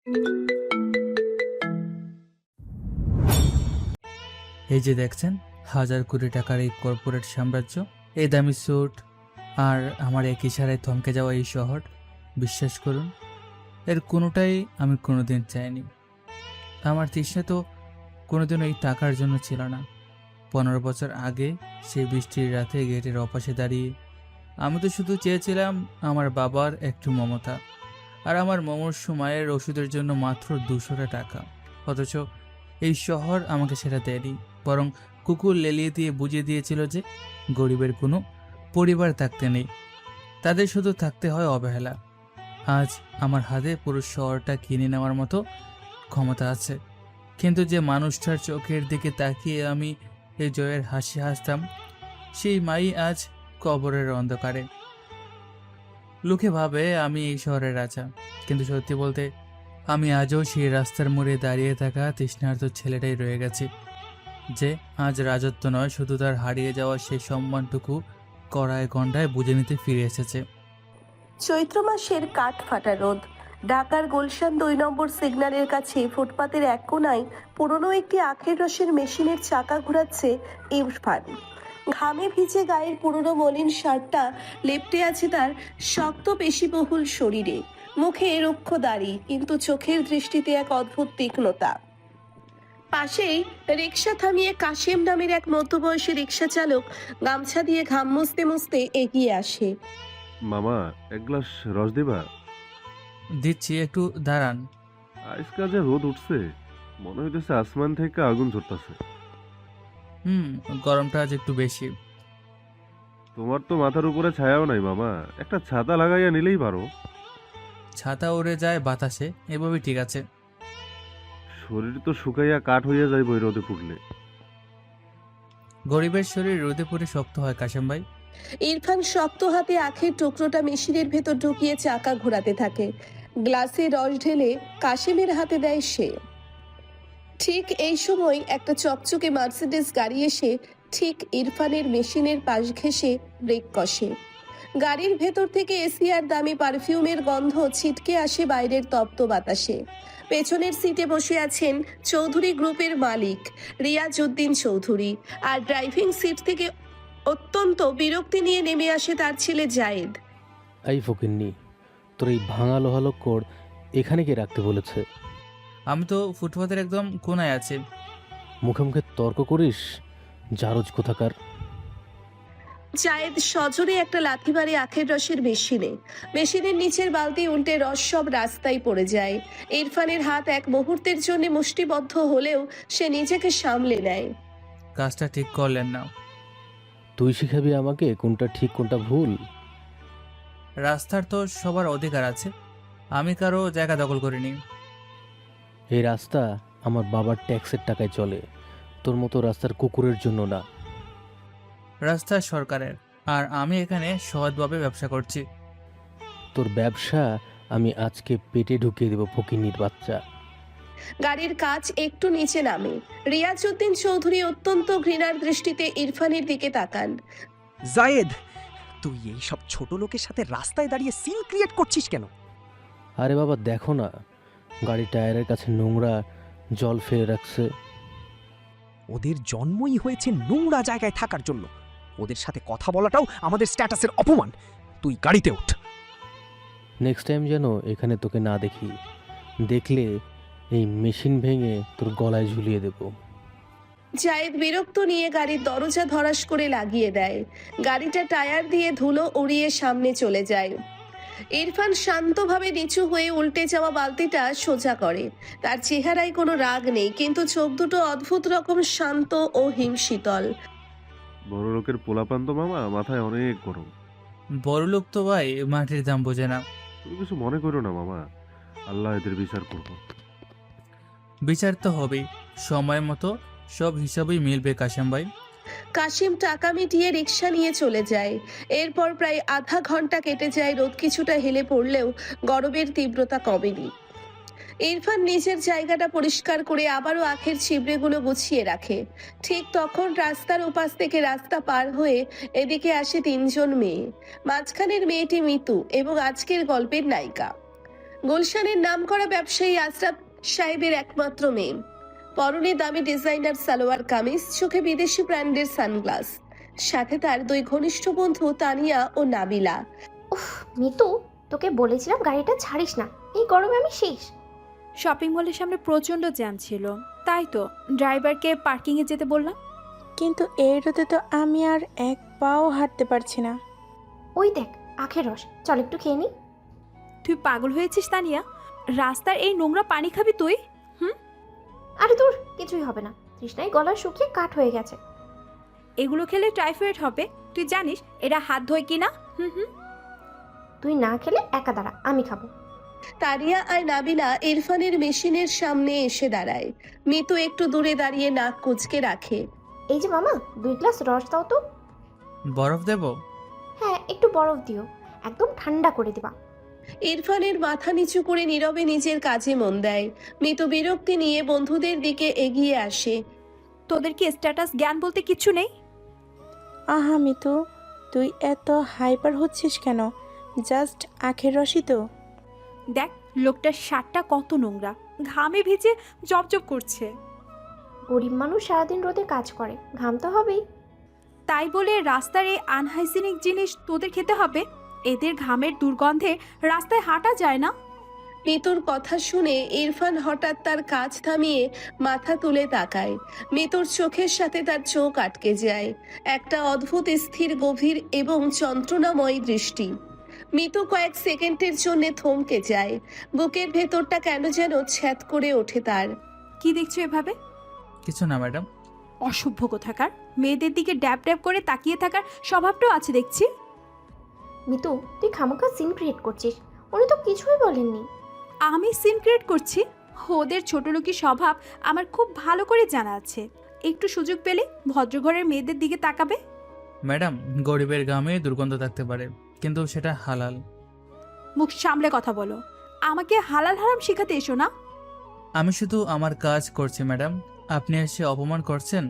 এই যে দেখছেন, হাজার কোটি টাকার এই কর্পোরেট সাম্রাজ্য, এই দামি স্যুট, আর আমার এক ইশারায় থমকে যাওয়া এই শহর, বিশ্বাস করুন এর কোনোটাই আমি কোনোদিন চাইনি। আমার তৃষ্ণা তো কোনোদিন এই টাকার জন্য ছিল না। 15 বছর আগে সেই বৃষ্টির রাতে গেটের অপাশে দাঁড়িয়ে আমি তো শুধু চেয়েছিলাম আমার বাবার একটু মমতা, আর আমার মুমূর্ষু মায়ের ওষুধের জন্য মাত্র 200টা টাকা। অথচ এই শহর আমাকে সেটা দেয়নি, বরং কুকুর লেলিয়ে দিয়ে বুঝিয়ে দিয়েছিল যে গরিবের কোনো পরিবার থাকতে নেই, তাদের শুধু থাকতে হয় অবহেলা। আজ আমার হাতে পুরো শহরটা কিনে নেওয়ার মতো ক্ষমতা আছে, কিন্তু যে মানুষটার চোখের দিকে তাকিয়ে আমি এই জয়ের হাসি হাসতাম, সেই মাই আজ কবরের অন্ধকারে। লোকে ভাবে আমি এই শহরের রাজা, কিন্তু সত্যি বলতে আমি আজও সেই রাস্তার মোড়ে দাঁড়িয়ে থাকা তৃষ্ণার্ত ছেলেটাই রয়ে গেছি, যে আজ রাজত্ব নয়, শুধু তার হারিয়ে যাওয়া সেই সম্মানটুকু কড়ায় গন্ডায় বুঝে নিতে ফিরে এসেছে। চৈত্র মাসের কাঠ ফাটা রোদ। ঢাকার গুলশান 2 নম্বর সিগন্যালের কাছে ফুটপাতের এক কোনায় পুরনো একটি আখের রসের মেশিনের চাকা ঘোরাচ্ছে ইরফান। ঘামে ভিজে গায়ের পুরনো মলিন শার্টটা লেপ্টে আছে তার শক্ত পেশিবহুল শরীরে। মুখে রুক্ষ দাড়ি, কিন্তু চোখের দৃষ্টিতে এক অদ্ভুত তীক্ষ্ণতা। পাশেই রিক্সা থামিয়ে কাশেম নামের এক মধ্যবয়সী রিক্সা চালক গামছা দিয়ে ঘাম মুছতে মুছতে এগিয়ে আসে। মামা, এক গ্লাস রস দিবা? দিচ্ছি, একটু দাঁড়ান। আজকাল যে রোদ উঠছে, মনে হইতেছে আসমান থেকে আগুন ঝরতাছে। গরমটা আজ একটু বেশি। তোমার তো মাথার উপরে ছায়াও নাই মামা, একটা ছাতা লাগাইয়া নিলেই পারো। ছাতা উড়ে যায় বাতাসে, এভাবেই ঠিক আছে। শরীর তো শুকাইয়া কাঠ হইয়া যাইব এই রোদে পুড়লে। গরিবের শরীর রোদে পড়ে শক্ত হয় কাশেম ভাই। ইরফান শক্ত হাতে আখের টুকরোটা মেশিনের ভেতর ঢুকিয়ে চাকা ঘোরাতে থাকে। গ্লাসে রস ঢেলে কাশেমের হাতে দেয় সে। ঠিক এই সময় একটা চকচকে মার্সিডিজ গাড়ি এসে ঠিক ইরফানের মেশিনের পাশ ঘেঁষে ব্রেক কষে। গাড়ির ভেতর থেকে এসি আর দামি পারফিউমের গন্ধ ছিটকে আসে বাইরের তপ্ত বাতাসে। পেছনের সিটে বসে আছেন চৌধুরী গ্রুপের মালিক রিয়াজউদ্দিন চৌধুরী, আর ড্রাইভিং সিট থেকে অত্যন্ত বিরক্তি নিয়ে নেমে আসে তার ছেলে জায়েদ। এই ফকিন্নি, তোর এই ভাঙা লোহালো কোড এখানে কে রাখতে বলেছে? আমি তো ফুটপাতের একদম কোনায় আছি। মুখে মুখে তর্ক করিস, জারজ কোথাকার। জায়েদ সজোরে একটা লাথি মারে আখের রসের মেশিনে। মেশিনের নিচের বালতি উল্টে রস সব রাস্তায় পড়ে যায়। ইরফানের হাত এক মুহূর্তের জন্য মুষ্টিবদ্ধ হলেও সে নিজেকে সামলে নেয়। কাজটা ঠিক করলেন না। তুই শিখাবি আমাকে কোনটা ঠিক কোনটা ভুল? রাস্তার তো সবার অধিকার আছে, আমি কারো জায়গা দখল করিনি। এই রাস্তা আমার বাবার ট্যাক্সের টাকায় চলে, তোর মতো রাস্তার কুকুরের জন্য না। রাস্তা সরকারের, আর আমি এখানে সৎভাবে ব্যবসা করছি। তোর ব্যবসা আমি আজকে পেটে ঢুকিয়ে দেব ফকিন্নির বাচ্চা। গাড়ির কাচ একটু নিচে নামে। রিয়াজউদ্দিন চৌধুরী অত্যন্ত ঘৃণার দৃষ্টিতে ইরফানের দিকে তাকান। জায়েদ, তুই এই সব ছোট লোকের সাথে রাস্তায় দাঁড়িয়ে সিন ক্রিয়েট করছিস কেন? আরে বাবা দেখো না, গাড়ির টায়ারের কাছে নোংরা জল ফেলে রাখছে। ওদের জন্মই হয়েছে নোংরা জায়গায় থাকার জন্য। ওদের সাথে কথা বলাটাও আমাদের স্ট্যাটাসের অপমান। তুই গাড়িতে ওঠ। নেক্সট টাইম যেন এখানে তোকে না দেখি, দেখলে এই মেশিন ভেঙে তোর গলায় ঝুলিয়ে দেব। জায়েদ বিরক্ত নিয়ে গাড়ির দরজা ধরাস করে লাগিয়ে দেয়। গাড়িটা টায়ার দিয়ে ধুলো উড়িয়ে সামনে চলে যায়। ইরফান শান্তভাবে নিচু হয়ে উল্টে যাওয়া বালতিটা সোজা করে। তার চেহারায় কোনো রাগ নেই, কিন্তু চোখ দুটো অদ্ভুত রকম শান্ত ও হিমশীতল। বড় লোকের পোলাপান তো মামা, মাথায় অনেক গরম। বড়লোক তো ভাই মাটির দাম বোঝে না। তুমি কিছু মনে করো না মামা, আল্লাহ এদের বিচার করবো। বিচার তো হবেই, সময় মতো সব হিসাবেই মিলবে কাশেম ভাই। কাশিম টাকা মিটিয়ে রিক্সা নিয়ে চলে যায়। এরপর প্রায় আধা ঘন্টা কেটে যায়। রোদ কিছুটা হেলে পড়লেও গরমের তীব্রতা কমেনি। ইরফান নিজের জায়গাটা পরিষ্কার করে আবারও আখের ছিবড়েগুলো গুছিয়ে রাখে। ঠিক তখন রাস্তার ওপাশ থেকে রাস্তা পার হয়ে এদিকে আসে 3 জন মেয়ে। মাঝখানের মেয়েটি মিতু এবং আজকের গল্পের নায়িকা। গুলশানের নামকরা ব্যবসায়ী আশরাফ সাহেবের একমাত্র মেয়ে। পরনে দামি ডিজাইনার সালোয়ার কামিজ, চোখে বিদেশি ব্র্যান্ডের সানগ্লাস, সাথে তার দুই ঘনিষ্ঠ বন্ধু তানিয়া ও নাবিলা। উফ মিতু, তোকে বলেছিলাম গাড়িটা ছাড়িস না, এই গরমে আমি শেষ। শপিং মলের সামনে প্রচণ্ড জ্যাম ছিল, তাই তো ড্রাইভারকে পার্কিংয়ে যেতে বললাম। কিন্তু এই রোদে তো আমি আর এক পাও হাঁটতে পারছি না। ওই দেখ আখের রস, চল একটু খেয়ে নি। তুই পাগল হয়েছিস তানিয়া? রাস্তার এই নোংরা পানি খাবি তুই? আরে দূর, কিছুই হবে না, তৃষ্ণায় গলা শুকিয়ে কাঠ হয়ে গেছে। এগুলো খেলে টাইফয়েড হবে, তুই জানিস এরা হাত ধোয় কিনা? তুই না খেলে একা দাঁড়া, আমি খাবো। তানিয়া আর নাবিলা ইরফানের মেশিনের সামনে এসে দাঁড়ায়। মিতু একটু দূরে দাঁড়িয়ে নাক কুঁচকে রাখে। এই যে মামা, 2 গ্লাস রস দাও তো। বরফ দেব? হ্যাঁ, একটু বরফ দিও, একদম ঠান্ডা করে দিবা। ইরফানের মাথা নিচু করে নীরবে নিজের কাজে মন দেয়। মিতু বিরক্তি নিয়ে বন্ধুদের দিকে এগিয়ে আসে। তোদের কি স্ট্যাটাস জ্ঞান বলতে কিছু নেই? আহা মিতু, তুই এত হাইপার হচ্ছিস কেন? জাস্ট আখের রসই তো। দেখ লোকটার শার্টটা কত নোংরা, ঘামে ভিজে জবজব করছে। গরিব মানুষ সারাদিন রোদে কাজ করে, ঘাম তো হবেই। তাই বলে রাস্তার এই আনহাইজিনিক জিনিস তোদের খেতে হবে? এদের ঘামের দুর্গন্ধে রাস্তায় হাঁটা যায় না। মিতুর কথা শুনে ইরফান হঠাৎ তার কাজ থামিয়ে মাথা তুলে তাকায়। মিতুর চোখের সাথে তার চোখ আটকে যায়, একটা অদ্ভুত স্থির গভীর এবং যন্ত্রণাময় দৃষ্টি। মিতু কয়েক সেকেন্ডের জন্য থমকে যায়। বুকের ভেতরটা কেন যেন ছ্যাদ করে ওঠে তার। কি দেখছো এভাবে? কিছু না ম্যাডাম। অসভ্য কোথাকার, মেয়েদের দিকে ড্যাব ড্যাব করে তাকিয়ে থাকার স্বভাবটাও আছে দেখছি। মিতু, তুই খামোখা সিন ক্রিয়েট করছিস, উনি তো কিছুই বলেননি। আমি সিন ক্রিয়েট করছি? ওদের ছোটলোকি স্বভাব আমার খুব ভালো করে জানা আছে। একটু সুযোগ পেলে ভদ্রঘরের মেয়েদের দিকে তাকাবে। ম্যাডাম, গরিবের ঘামে দুর্গন্ধ থাকতে পারে, কিন্তু সেটা হালাল। মুখ সামলে কথা বলো, আমাকে হালাল হারাম শেখাতে এসো না। আমি শুধু আমার কাজ করছি ম্যাডাম, আপনি এসে অপমান করছেন।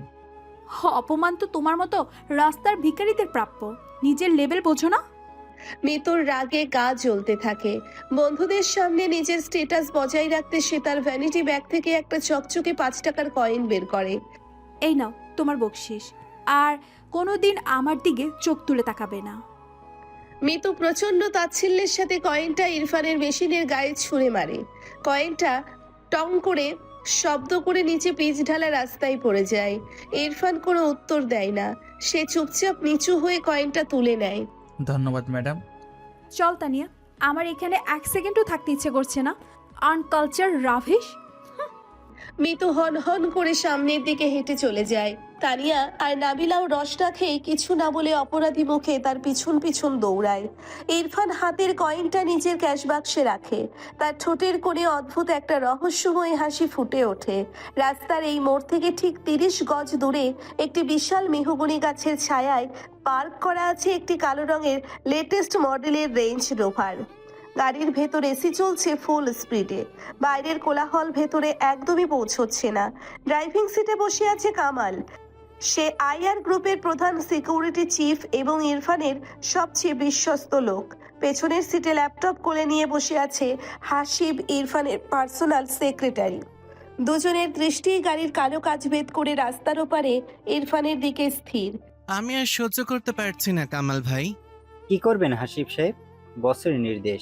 অপমান তো তোমার মতো রাস্তার ভিখারিদের প্রাপ্য, নিজের লেভেল বোঝো না? মিতুর রাগে গা জ্বলতে থাকে। বন্ধুদের সামনে নিজের স্ট্যাটাস বজায় রাখতে সে তার ভ্যানিটি ব্যাগ থেকে একটা চকচকে 5 টাকার কয়েন বের করে। এই নাও তোমার বকশিস, আর কোনোদিন আমার দিকে চোখ তুলে তাকাবে না। মিতু প্রচন্ড তাচ্ছিল্যের সাথে কয়েনটা ইরফানের মেশিনের গায়ে ছুঁড়ে মারে। কয়েনটা টং করে শব্দ করে নিচে পিচ ঢালা রাস্তায় পড়ে যায়। ইরফান কোনো উত্তর দেয় না, সে চুপচাপ নিচু হয়ে কয়েনটা তুলে নেয়। ধন্যবাদ ম্যাডাম। চল তানিয়া, আমার এখানে 1 সেকেন্ডও থাকতে ইচ্ছে করছে না। আনকালচার রাভিশ। মিতু হন হন করে সামনের দিকে হেঁটে চলে যায়। তানিয়া আর নাবিলাও রসটা খেয়ে কিছু না বলে অপরাধী মুখে তার পিছন পিছন দৌড়ায়। ইরফান হাতের কয়েনটা নিজের ক্যাশ বাক্সে রাখে। তার ঠোঁটের কোণে অদ্ভুত একটা রহস্যময় হাসি ফুটে ওঠে। রাস্তার এই মোড় থেকে ঠিক 30 গজ দূরে একটি বিশাল মেহগনি গাছের ছায়ায় পার্ক করা আছে একটি কালো রঙের লেটেস্ট মডেলের রেঞ্জ রোভার। গাড়ির ভেতর এসি চলছে ফুল স্পিডে। বাইরের কোলাহল ভেতরে একদমই পৌঁছচ্ছে না। ড্রাইভিং সিটে বসে আছে কামাল। সে আইআর গ্রুপের প্রধান সিকিউরিটি চিফ এবং ইরফানের সবচেয়ে বিশ্বস্ত লোক। পেছনের সিটে ল্যাপটপ কোলে নিয়ে বসে আছে হাসিব, ইরফানের পার্সোনাল সেক্রেটারি। দুজনের দৃষ্টি গাড়ির কালো কাচ ভেদ করে রাস্তার ওপারে ইরফানের দিকে স্থির। আমি আর সহ্য করতে পারছি না কামাল ভাই। কি করবেন হাসিব সাহেব? বসের নির্দেশ,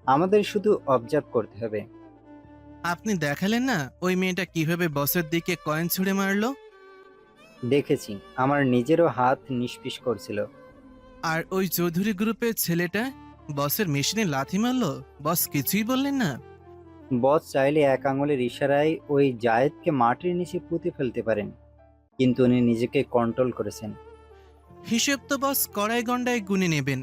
আমাদের শুধু অবজার্ভ করতে হবে। আপনি দেখালেন না ওই মেয়েটা কিভাবে বসের দিকে কয়েন ছুঁড়ে মারলো? দেখেছি, আমার নিজেরও হাত নিষ্পিস করছিল। আর ওই চৌধুরী গ্রুপের ছেলেটা বসের মেশিনে লাথি মারলো, বস কিছুই বললেন না? বস চাইলে এক আঙুলের ইশারায় ওই জায়েদকে মাটির নিচে পুঁতে ফেলতে পারেন, কিন্তু উনি নিজেকে কন্ট্রোল করেছেন। হিসেব তো বস কড়াই গন্ডায় গুনে নেবেন,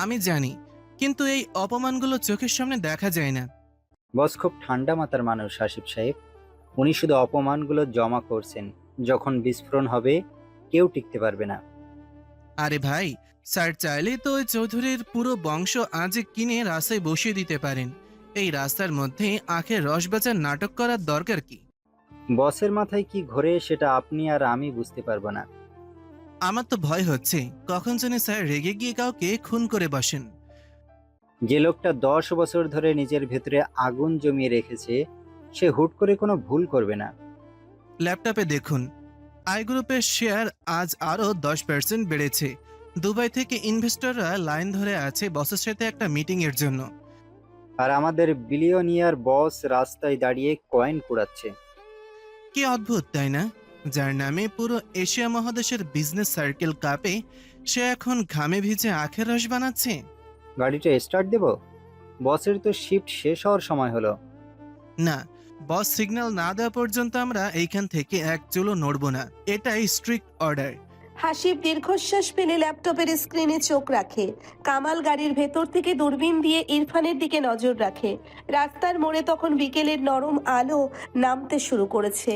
আমি জানি, কিন্তু এই অপমানগুলো চোখের সামনে দেখা যায় না। বস খুব ঠান্ডা মাথার মানুষ হাসিব সাহেব, উনি শুধু অপমানগুলো জমা করছেন। যখন বিস্ফোরণ হবে কেউ টিকতে পারবে না। আরে ভাই, স্যার চাইলেই তো ওই চৌধুরীর পুরো বংশ আজ কিনে রাস্তায় বসিয়ে দিতে পারেন। এই রাস্তার মধ্যে আখের রস বেচার নাটক করার দরকার কি? বসের মাথায় কি ঘোরে সেটা আপনি আর আমি বুঝতে পারবো না। আমার তো ভয় হচ্ছে কখন যেন স্যার রেগে গিয়ে কাউকে খুন করে বসেন। যে লোকটা 10 বছর ধরে নিজের ভেতরে আগুন জমিয়ে রেখেছে সে হুট করে কোনো ভুল করবে না। ল্যাপটপে দেখুন, আই গ্রুপের শেয়ার আজ আরও 10% বেড়েছে। দুবাই থেকে ইনভেস্টররা লাইন ধরে আছে বসের সাথে একটা মিটিংয়ের জন্য। আর আমাদের বিলিয়নিয়ার বস রাস্তায় দাঁড়িয়ে কয়েন কুড়াচ্ছে। কি অদ্ভুত তাই না? যার নামে পুরো এশিয়া মহাদেশের বিজনেস সার্কেল কাপে, সে এখন ঘামে ভিজে আখের রস বানাচ্ছে। গাড়িটা স্টার্ট দেব? বসের তো শিফট শেষ হওয়ার সময় হলো। না, বস সিগন্যাল না দেওয়া পর্যন্ত আমরা এইখান থেকে এক চুলও নড়ব না, এটাই স্ট্রিক্ট অর্ডার। হাসিব দীর্ঘশ্বাস ফেলে ল্যাপটপের স্ক্রিনে চোখ রাখে। কামাল গাড়ির ভেতর থেকে দূরবীন দিয়ে ইরফানের দিকে নজর রাখে। রাস্তার মোড়ে তখন বিকেলের নরম আলো নামতে শুরু করেছে।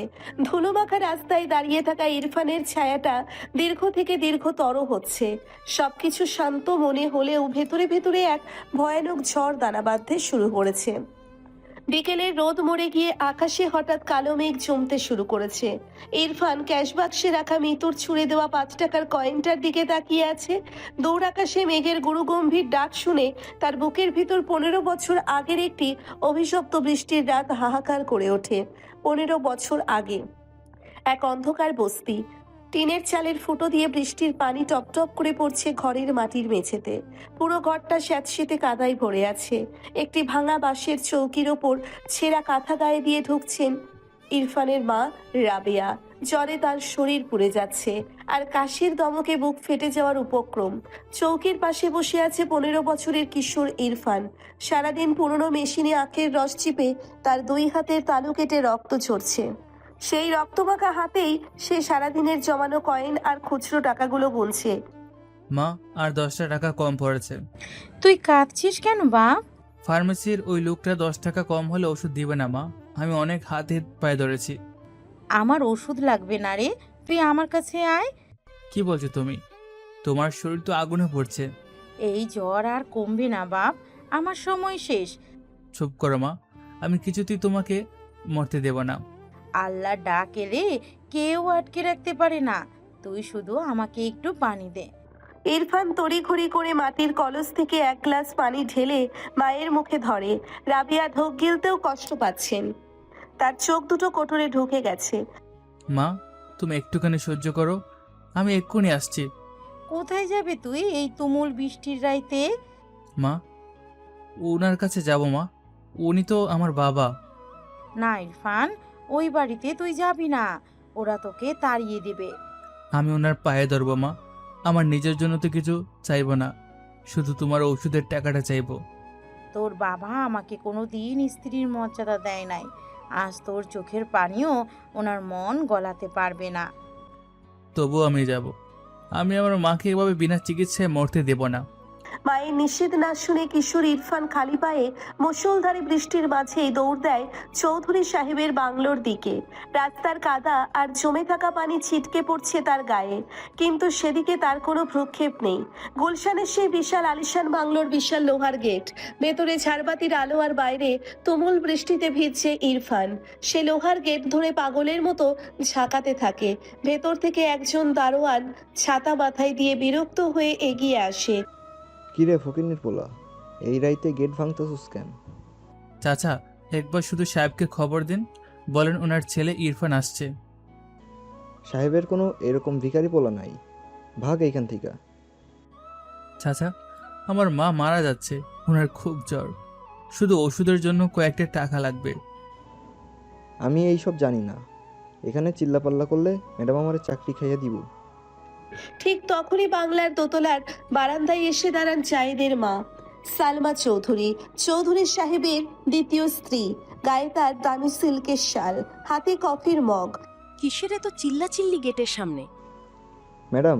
ধুলোমাখা রাস্তায় দাঁড়িয়ে থাকা ইরফানের ছায়াটা দীর্ঘ থেকে দীর্ঘতর হচ্ছে। সবকিছু শান্ত মনে হলেও ভেতরে ভেতরে এক ভয়ানক ঝড় দানা বাঁধতে শুরু করেছে। বিকেলের রোদ মরে গিয়ে আকাশে হঠাৎ কালো মেঘ জমতে শুরু করেছে। ইরফান ক্যাশ বাক্সে রাখা মিতুর ছুঁড়ে দেওয়া 5 টাকার কয়েনটার দিকে তাকিয়ে আছে। দৌড় আকাশে মেঘের গুরুগম্ভীর ডাক শুনে তার বুকের ভিতর 15 বছর আগের একটি অভিশপ্ত বৃষ্টির রাত হাহাকার করে ওঠে। 15 বছর আগে এক অন্ধকার বস্তি, টিনের চালের ফুটো দিয়ে বৃষ্টির পানি টপটপ করে পড়ছে ঘরের মাটির মেঝেতে। পুরো ঘরটা স্যাঁতসেঁতে কাদায় ভরে আছে। একটি ভাঙা বাঁশের চৌকির ওপর ছেঁড়া কাঁথা গায়ে দিয়ে ঢুকছেন ইরফানের মা রাবেয়া। জ্বরে তার শরীর পুড়ে যাচ্ছে আর কাশির দমকে বুক ফেটে যাওয়ার উপক্রম। চৌকির পাশে বসে আছে 15 বছরের কিশোর ইরফান। সারাদিন পুরনো মেশিনে আখের রস চিপে তার 2 হাতের তালু কেটে রক্ত ঝরছে। সেই রক্তমাখা হাতেই সে সারাদিনের জমানো কয়েন আর খুচরো টাকাগুলো গুনছে। মা, আর 10টা টাকা কম পড়েছে। তুই কাঁদছিস কেন বাপ? ফার্মেসির ওই লোকটা 10 টাকা কম হলে ওষুধ দিবে না মা। আমি অনেক হাতে পায়ে ধরেছি। আমার ওষুধ লাগবে না রে, তুই আমার কাছে আয়। কি বলছো তুমি? তোমার শরীর তো আগুনে পড়ছে। এই জ্বর আর কমবে না বাপ, আমার সময় শেষ। চুপ করো মা, আমি কিছুতেই তোমাকে মরতে দেব না। আল্লাহ ডাক এলে কেউ আটকে রাখতে পারে না। তুই শুধু আমাকে একটু পানি দে। ইরফান তড়িঘড়ি করে মাটির কলস থেকে 1 গ্লাস পানি ঢেলে মায়ের মুখে ধরে। রাবিয়া ঢোক গিলতেও কষ্ট পাচ্ছেন, তার চোখ দুটো কোটরে ঢুকে গেছে। মা, তুমি একটুখানি সহ্য করো, আমি এক্ষুনি আসছি। কোথায় যাবে তুই এই তুমুল বৃষ্টির রাইতে? মা, ওনার কাছে যাব মা, উনি তো আমার বাবা। না ইরফান, ওই বাড়িতে তুই যাবি না, ওরা তোকে তাড়িয়ে দেবে। আমি ওনার পায়ে ধরবো মা, আমার নিজের জন্য তো কিছু চাইবো না, শুধু তোমার ওষুধের টাকাটা চাইবো। তোর বাবা আমাকে কোনো দিন স্ত্রীর মর্যাদা দেয় নাই, আজ তোর চোখের পানিও ওনার মন গলাতে পারবে না। তবুও আমি যাব, আমি আমার মাকে এভাবে বিনা চিকিৎসায় মরতে দেব না। মায়ের নিষেধ না শুনে কিশোর ইরফান খালি পায়ে মুষলধারে বৃষ্টির মাঝেই দৌড় দেয় চৌধুরী সাহেবের বাংলোর দিকে। রাস্তার কাদা আর জমে থাকা পানি ছিটকে পড়ছে তার গায়ে, কিন্তু সেদিকে তার কোনো ভ্রুক্ষেপ নেই। গুলশানের সেই বিশাল আলিশান বাংলোর বিশাল লোহার গেট, ভেতরে ঝাড়বাতির আলো আর বাইরে তুমুল বৃষ্টিতে ভিজছে ইরফান। সে লোহার গেট ধরে পাগলের মতো ঝাঁকাতে থাকে। ভেতর থেকে একজন দারোয়ান ছাতা মাথায় দিয়ে বিরক্ত হয়ে এগিয়ে আসে। কিরে ফকিন্নির পোলা, এই রাইতে গেট ভাঙতেছিস কেন? চাচা, একবার শুধু সাহেবকে খবর দিন, বলেন ওনার ছেলে ইরফান আসছে। সাহেবের কোনো এরকম ভিখারি পোলা নাই, ভাগ এইখান থেকে। চাচা, আমার মা মারা যাচ্ছে, ওনার খুব জ্বর, শুধু ওষুধের জন্য কয়েকটা টাকা লাগবে। আমি এইসব জানি না, এখানে চিল্লাপাল্লা করলে ম্যাডাম আমারে চাকরি খাইয়া দিব। ঠিক তখনই বাংলার দোতলার বারান্দায় এসে দাঁড়ান জায়েদের মা সালমা চৌধুরী, চৌধুরী সাহেবের দ্বিতীয় স্ত্রী। গায়ে তার দামি সিল্কের শাল, হাতে কফির মগ। কিসের এত চিল্লাচিল্লি গেটের সামনে? ম্যাডাম,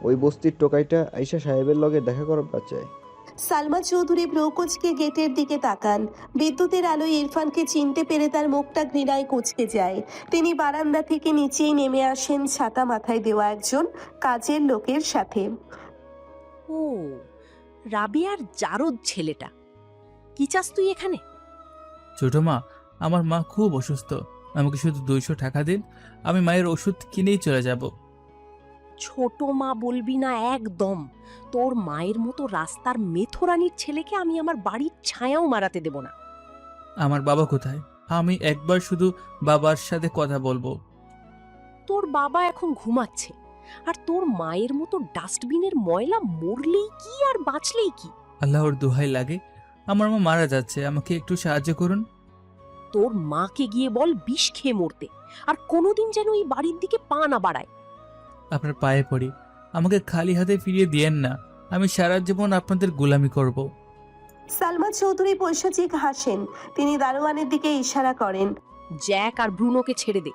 ওই বস্তির টোকাইটা আইসা সাহেবের লগে দেখা করার চায়। সালমা চৌধুরী ব্রৌকোচকে গেটের দিকে তাকান। বিদ্যুতের আলোয় ইরফানকে চিনতে পেরে তার মুখটা ঘৃণায় কুঁচকে যায়। তিনি বারান্দা থেকে নিচেই নেমে আসেন ছাতা মাথায় দেওয়া একজন কাজের লোকের সাথে। ও, রাবিয়ার জারদ ছেলেটা। কি চাস তুই এখানে? ছোট মা, আমার মা খুব অসুস্থ, আমাকে শুধু 200 টাকা দিন, আমি মায়ের ওষুধ কিনেই চলে যাব। ছোট মা বলবি না একদম। তোর মায়ের মতো রাস্তার মেথোরানির ছেলেকে আমি আমার বাড়ির ছায়াও মারাতে দেব না। আমার বাবা কোথায়? আমি একবার শুধু বাবার সাথে কথা বলবো। তোর বাবা এখন ঘুমাচ্ছে, আর তোর মায়ের মতো ডাস্টবিনের ময়লা মরলেই কি আর বাঁচলেই কি। আল্লাহর দোহাই লাগে, আমার মা মারা যাচ্ছে, আমাকে একটু সাহায্য করুন। তোর মাকে গিয়ে বল বিষ খেয়ে মরতে, আর কোনোদিন যেন এই বাড়ির দিকে পা না বাড়ায়। আপনার পায়ে পড়ি, আমাকে খালি হাতে ফিরিয়ে দিয়েন না, আমি সারা জীবন আপনাদের গোলামি করব। সালমা চৌধুরী পৈশাচিক হাসেন। তিনি দারোয়ানের দিকে ইশারা করেন। জ্যাক আর ব্রুনোকে ছেড়ে দে,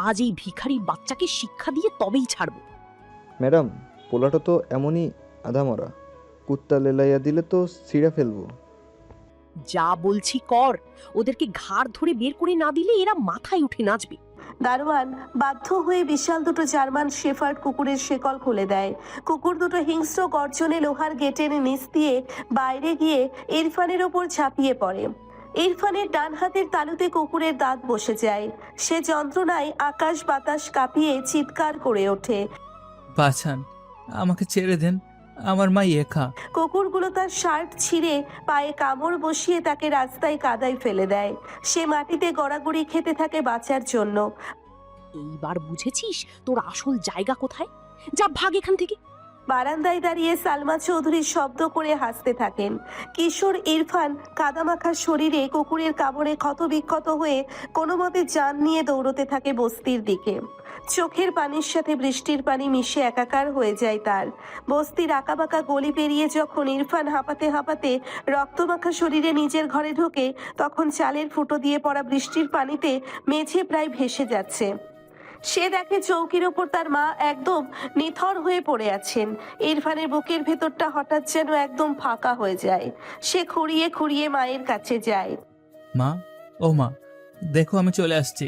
আজ এই ভিখারি বাচ্চাকে শিক্ষা দিয়ে তবেই ছাড়বো। ম্যাডাম, পোলাটা তো এমনই আধামরা, কুত্তা লেলাইয়া দিলে তো ছিঁড়া ফেলবো। যা বলছি কর, ওদেরকে ঘাড় ধরে বের করে না দিলে এরা মাথায় উঠে নাচবে। দারোয়ান বাধ্য হয়ে বিশাল দুটো জার্মান শেফার্ড কুকুরের শেকল খুলে দেয়। কুকুর দুটো হিংস্র গর্জনে লোহার গেটের নিচ দিয়ে বাইরে গিয়ে ইরফানের ওপর ঝাঁপিয়ে পড়ে। ইরফানের ডান হাতের তালুতে কুকুরের দাঁত বসে যায়। সে যন্ত্রণায় আকাশ বাতাস কাঁপিয়ে চিৎকার করে ওঠে। বাঁচান, আমাকে ছেড়ে দেন, আমার মা একা। কুকুরগুলো তার শার্ট ছিঁড়ে পায়ে কামড় বসিয়ে তাকে রাস্তায় কাদায় ফেলে দেয়। সে মাটিতে গড়াগড়ি খেতে থাকে বাঁচার জন্য। এইবার বুঝেছিস তোর আসল জায়গা কোথায়? যা ভাগ এখান থেকে। বারান্দায় দাঁড়িয়ে সালমা চৌধুরী শব্দ করে হাসতে থাকেন। কিশোর ইরফান কাদামাখা শরীরে কুকুরের কামড়ে ক্ষতবিক্ষত হয়ে কোনো মতে জান নিয়ে দৌড়তে থাকে বস্তির দিকে। চোখের পানির সাথে বৃষ্টির পানি মিশে একাকার হয়ে যায় তার। বস্তির আঁকাবাঁকা গলি পেরিয়ে যখন ইরফান হাঁপাতে হাঁপাতে রক্তমাখা শরীরে নিজের ঘরে ঢোকে, তখন চালের ফুটো দিয়ে পড়া বৃষ্টির পানিতে মেঝে প্রায় ভেসে যাচ্ছে। সে দেখে চৌকির ওপর তার মা একদম নিথর হয়ে পড়ে আছেন। ইরফানের বুকের ভেতরটা হঠাৎ যেন একদম ফাঁকা হয়ে যায়। সে খুঁড়িয়ে খুঁড়িয়ে মায়ের কাছে যায়। মা, ও মা, দেখো আমি চলে আসছি।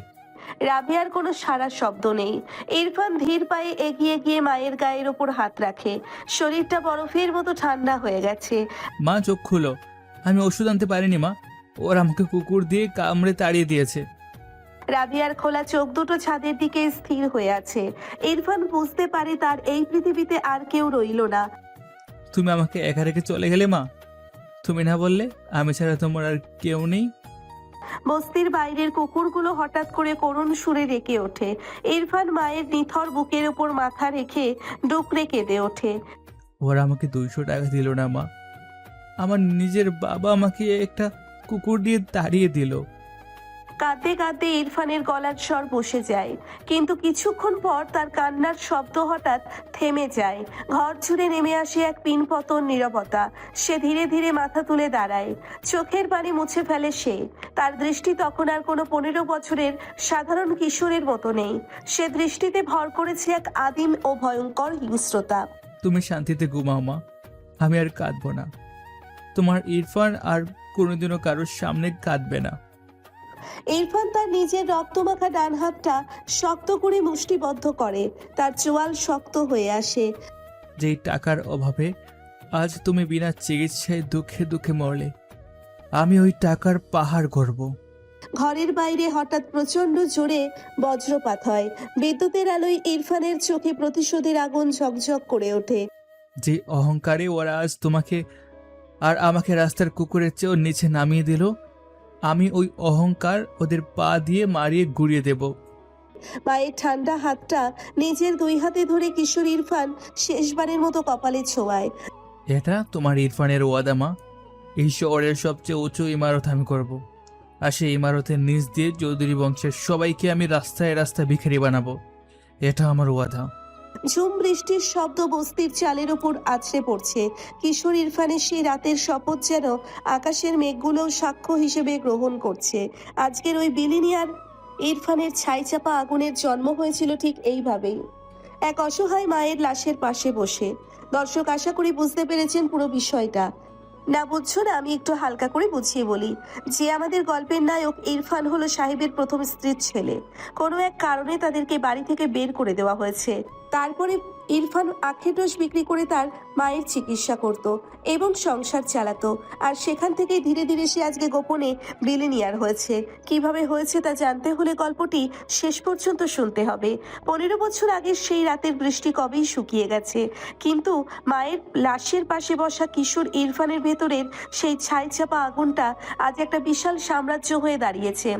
রাবিয়ার কোনো সারা শব্দ নেই। ইরফান ধীর পায়ে এগিয়ে গিয়ে মায়ের গায়ের ওপর হাত রাখে। শরীরটা বরফের মতো ঠান্ডা হয়ে গেছে। মা চোখ খুলো, আমি ওষুধ আনতে পারিনি মা, ওরা আমাকে কুকুর দিয়ে কামড়ে তাড়িয়ে দিয়েছে। রাবিয়ার খোলা চোখ দুটো ছাদের দিকে স্থির হয়ে আছে। ইরফান বুঝতে পারে তার এই পৃথিবীতে আর কেউ রইল না। তুমি আমাকে একা রেখে চলে গেলে মা, তুমি না বললে আমি ছাড়া তোমার আর কেউ নেই। বস্তির বাইরের কুকুরগুলো হঠাৎ করে করুণ সুরে ডেকে ওঠে। ইরফান মায়ের নিথর বুকের ওপর মাথা রেখে ডুকরে কেঁদে ওঠে। ওরা আমাকে 200 টাকা দিল না মা, আমার নিজের বাবা আমাকে একটা কুকুর দিয়ে তাড়িয়ে দিল। কাঁদতে কাঁদতে ইরফানের গলার স্বর বসে যায়, কিন্তু কিছুক্ষণ পর তার কান্নার শব্দ হঠাৎ থেমে যায়। ঘর জুড়ে নেমে আসে এক পিনপতন নীরবতা। সে ধীরে ধীরে মাথা তুলে দাঁড়ায়, চোখের পানি মুছে ফেলে সে। তার দৃষ্টি তখন আর কোনো 15 বছরের সাধারণ কিশোরের মতো নেই। সে দৃষ্টিতে ভর করেছে এক আদিম ও ভয়ঙ্কর হিংস্রতা। তুমি শান্তিতে ঘুমাও মা, আমি আর কাঁদবো না। তোমার ইরফান আর কোনোদিনও কারোর সামনে কাঁদবে না। ইরফান তার নিজের রক্তমাখা ডান হাতটা শক্ত করে মুষ্টিবদ্ধ করে। তার চোয়াল শক্ত হয়ে আসে। যেই টাকার অভাবে আজ তুমি বিনা চিকিৎসায় দুঃখে দুঃখে মরলে, আমি ওই টাকার পাহাড় গড়ব। ঘরের বাইরে হঠাৎ প্রচন্ড জোরে বজ্রপাত হয়। বিদ্যুতের আলোয় ইরফানের চোখে প্রতিশোধের আগুন ঝকঝক করে ওঠে। যে অহংকারে ওরা আজ তোমাকে আর আমাকে রাস্তার কুকুরের চেয়েও নিচে নামিয়ে দিল, আমি ওই অহংকার ওদের পা দিয়ে মারিয়ে গুড়িয়ে দেব। মায়ের ঠান্ডা হাতটা নিজের 2 হাতে ধরে কিশোর ইরফান শেষবারের মতো কপালে ছোঁয়ায়। এটা তোমার ইরফানের ওয়াদা মা, এই শহরের সবচেয়ে উঁচু ইমারত আমি করব, আর সেই ইমারতের নিচ দিয়ে চৌধুরী বংশের সবাইকে আমি রাস্তায় রাস্তায় ভিখারি বানাবো। এটা আমার ওয়াদা। ঝুম বৃষ্টির শব্দ বস্তির চালের ওপর আছড়ে পড়ছে। কিশোর ইরফানের সেই রাতের শপথ যেন আকাশের মেঘগুলোও সাক্ষ্য হিসেবে গ্রহণ করছে। আজকের ওই বিলিনিয়ার ইরফানের ছাইচাপা আগুনের জন্ম হয়েছিল ঠিক এইভাবেই, এক অসহায় মায়ের লাশের পাশে বসে। দর্শক আশা করি বুঝতে পেরেছেন পুরো বিষয়টা। না বুঝছো না, আমি একটু হালকা করে বুঝিয়ে বলি। যে আমাদের গল্পের নায়ক ইরফান হলো সাহেবের প্রথম স্ত্রীর ছেলে। কোনো এক কারণে তাদেরকে বাড়ি থেকে বের করে দেওয়া হয়েছে। তারপরে ইরফান আখের রস বিক্রি করে তার মায়ের চিকিৎসা করত এবং সংসার চালাতো। আর সেখান থেকে ধীরে ধীরে সে আজকে গোপনে বিলিনিয়ার হয়েছে। কিভাবে হয়েছে তা জানতে হলে গল্পটি শেষ পর্যন্ত শুনতে হবে। 15 বছর আগের সেই রাতের বৃষ্টি কবেই শুকিয়ে গেছে, কিন্তু মায়ের লাশের পাশে বসা কিশোর ইরফানের ভেতরের সেই ছাই চাপা আগুনটা আজ একটা বিশাল সাম্রাজ্য হয়ে দাঁড়িয়েছে।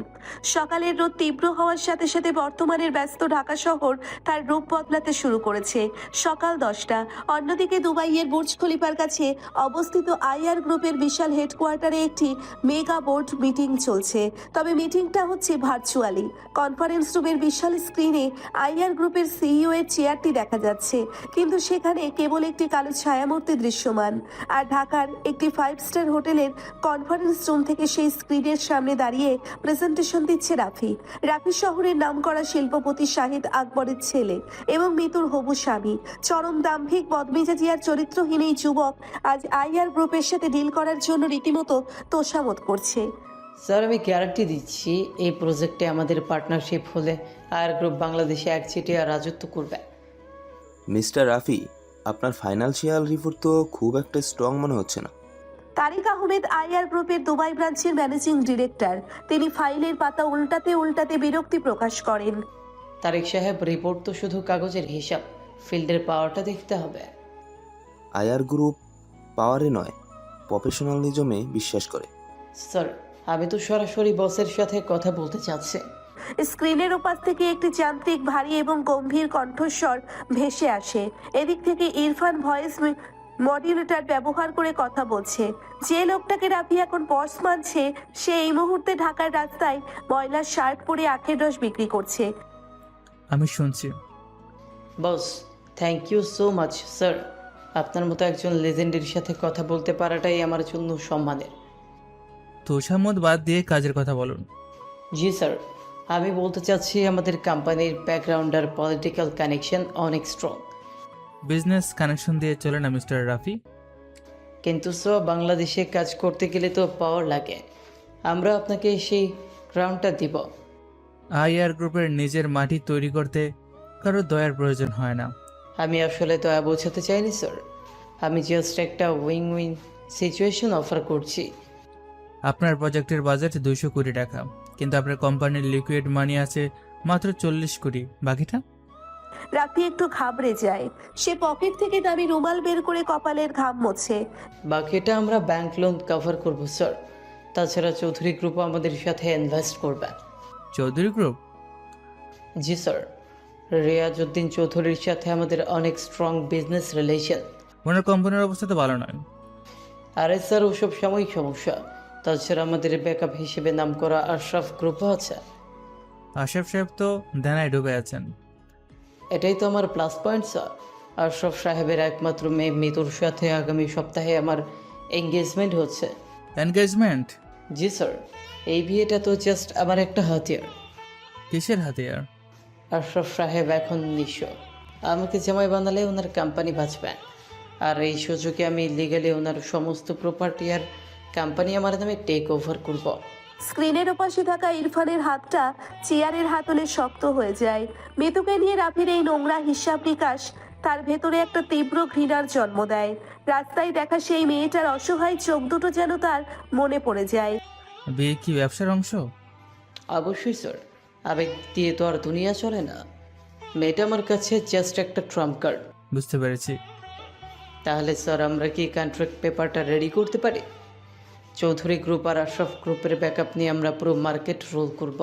সকালের রোদ তীব্র হওয়ার সাথে সাথে বর্তমানের ব্যস্ত ঢাকা শহর তার রূপ বদলাতে শুরু করেছে। সকাল 10টা। অন্যদিকে দুবাইয়ের বুর্জ খলিফার কাছে অবস্থিত আইআর গ্রুপের বিশাল হেডকোয়ার্টারে একটি মেগা বোর্ড মিটিং চলছে। তবে মিটিংটা হচ্ছে ভার্চুয়ালি। কনফারেন্স রুমের বিশাল স্ক্রিনে আইআর গ্রুপের সিইও এর চেয়ারটি দেখা যাচ্ছে, কিন্তু সেখানে কেবল একটি কালো ছায়ামূর্তি দৃশ্যমান। আর ঢাকার একটি 5 স্টার হোটেলের কনফারেন্স রুম থেকে সেই স্ক্রিনের সামনে দাঁড়িয়ে প্রেজেন্টেশন দিচ্ছে রাফি। রাফি শহরের নামকরা শিল্পপতি শাহিদ আকবরের ছেলে এবং মিতুর হবু স্বামী। চরম দাম্ভিক, বদমেজাজি আর চরিত্রহীন এই যুবক আজ আইআর গ্রুপের সাথে ডিল করার জন্য রীতিমতো তোষামত করছে। স্যার, আমি গ্যারান্টি দিচ্ছি এই প্রজেক্টে আমাদের পার্টনারশিপ হলে আইআর গ্রুপ বাংলাদেশে একচেটিয়া রাজত্ব করবে। মিস্টার রাফি, আপনার ফাইন্যান্সিয়াল রিপোর্ট তো খুব একটা স্ট্রং মনে হচ্ছে না। তারিক আহমেদ আইআর গ্রুপের দুবাই ব্রাঞ্চের ম্যানেজিং ডিরেক্টর। তিনি ফাইলের পাতা উল্টাতে উল্টাতে বিরক্তি প্রকাশ করেন। তারিক সাহেব, রিপোর্ট তো শুধু কাগজের হিসাব, ফিল্ডের পাওয়ারটা দেখতে হবে। আইআর গ্রুপ পাওয়ারে নয়, প্রফেশনালিজমে বিশ্বাস করে। স্যার, আমি তো সরাসরি বসের সাথে কথা বলতে চাচ্ছি। স্ক্রিনের ওপাশ থেকে একটি যান্ত্রিক, ভারী এবং গম্ভীর কণ্ঠস্বর ভেসে আসে। এদিক থেকে ইরফান ভয়েস মডিউলেটর ব্যবহার করে কথা বলছে। যে লোকটাকে রাফি এখন বস মানছে, সে এই মুহূর্তে ঢাকার রাস্তায় ময়লার শার্ট পরে আখের রস বিক্রি করছে। আমি শুনছি। Boss, thank you so much sir. আপনার মতো একজন লেজেন্ডের সাথে কথা বলতে পারাটাই আমার জন্য সম্মানের। তোষামত বাদ দিয়ে কাজের কথা বলুন। জি স্যার, আমি বলতে চাচ্ছি আমাদের কোম্পানির ব্যাকগ্রাউন্ড আর পলিটিক্যাল কানেকশন অনেক স্ট্রং। বিজনেস কানেকশন দিয়ে চলে না মিস্টার রাফি? কিন্তু স্যার, বাংলাদেশে কাজ করতে গেলে তো পাওয়ার লাগে। আমরা আপনাকে সেই গ্রাউন্ডটা দিব। আইআর গ্রুপের নিজের মাটি তৈরি করতে কারো দয়ার প্রয়োজন হয় না। আমি আসলে দয়া বোঝাতে চাইনি স্যার, আমি জাস্ট একটা উইন উইন সিচুয়েশন অফার করছি। আপনার প্রজেক্টের বাজেট 200 কোটি টাকা, কিন্তু আপনার কোম্পানির লিকুইড মানি আছে মাত্র 40 কোটি। বাকিটা? রাফি একটু ঘাবড়ে যায়। সে পকেট থেকে দামি রুমাল বের করে কপালের ঘাম মোছে। বাকিটা আমরা ব্যাংক লোন কভার করব স্যার। তাছাড়া চৌধুরী গ্রুপও আমাদের সাথে ইনভেস্ট করবে। চৌধুরী গ্রুপ? জি স্যার, রিয়াজউদ্দিন চৌধুরীর সাথে আমাদের অনেক স্ট্রং বিজনেস রিলেশন। ওনার কোম্পানির অবস্থা তো ভালো নয়। আরে স্যার, ওসব সাময়িক সমস্যা। তাছাড়া আমাদের ব্যাকআপ হিসেবে নাম করা আশরাফ গ্রুপও আছে। আশরাফ সাহেব তো দেনায় ডুবে আছেন। এটাই তো আমার প্লাস পয়েন্ট স্যার। আশরাফ সাহেবের একমাত্র মেয়ে মিতুর সাথে আগামী সপ্তাহে আমার এঙ্গেজমেন্ট হচ্ছে। এনগেজমেন্ট? জি স্যার, এই বিয়েটা তো জাস্ট আমার একটা হাতিয়ার। কিসের হাতিয়ার? আশরাফ সাহেব এখন নিঃস্ব। আমাকে জামাই বানালে ওনার কোম্পানি বাঁচবে, আর এই সুযোগে আমি লিগালি ওনার সমস্ত প্রপার্টি আর কোম্পানি আমার নামে টেক ওভার করব। স্ক্রিনের ওপাশে থাকা ইরফানের হাতটা চেয়ারের হাতলে শক্ত হয়ে যায়। মিতুকে নিয়ে রাফির এই নোংরা হিসাব নিকাশ তার ভেতরে একটা তীব্র ঘৃণার জন্ম দেয়। রাস্তায় দেখা সেই মেয়েটার অসহায় চোখ দুটো যেন তার মনে পড়ে যায়। বিয়ে কি ব্যবসার অংশ? অবশ্যই স্যার, আবেগ দিয়ে তো আর দুনিয়া চলে না। মেয়েটা আমার কাছে জাস্ট একটা ট্রাম্প কার্ড। বুঝতে পেরেছি। তাহলে স্যার, আমরা কি কন্ট্রাক্ট পেপারটা রেডি করতে পারি? চৌধুরী গ্রুপ আর আশরাফ গ্রুপের ব্যাকআপ নিয়ে আমরা পুরো মার্কেট রোল করব।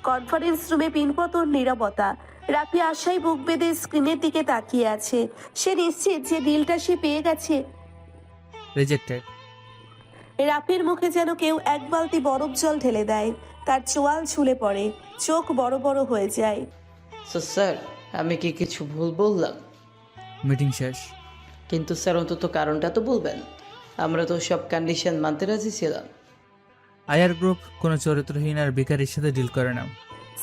কনফারেন্স রুমে পিনপতন নীরবতা। রাফি আশায় বুক বেঁধে স্ক্রিনের দিকে তাকিয়ে আছে। সে নিশ্চিত যে ডিলটা সে পেয়ে গেছে। রিজেক্টেড। রাফির মুখে যেন কেউ এক বালতি বরফ জল ঢেলে দেয়। তার চোয়াল ঝুলে পড়ে, চোখ বড় বড় হয়ে যায়। স্যার, আমি কি কিছু ভুল বললাম? মিটিং শেষ। কিন্তু স্যার, অন্তত কারণটা তো বলবেন। আমরা তো সব কন্ডিশন মানতে রাজি ছিলাম। আইআর গ্রুপ কোনো চরিত্রহীন আর বেকারির সাথে ডিল করে না।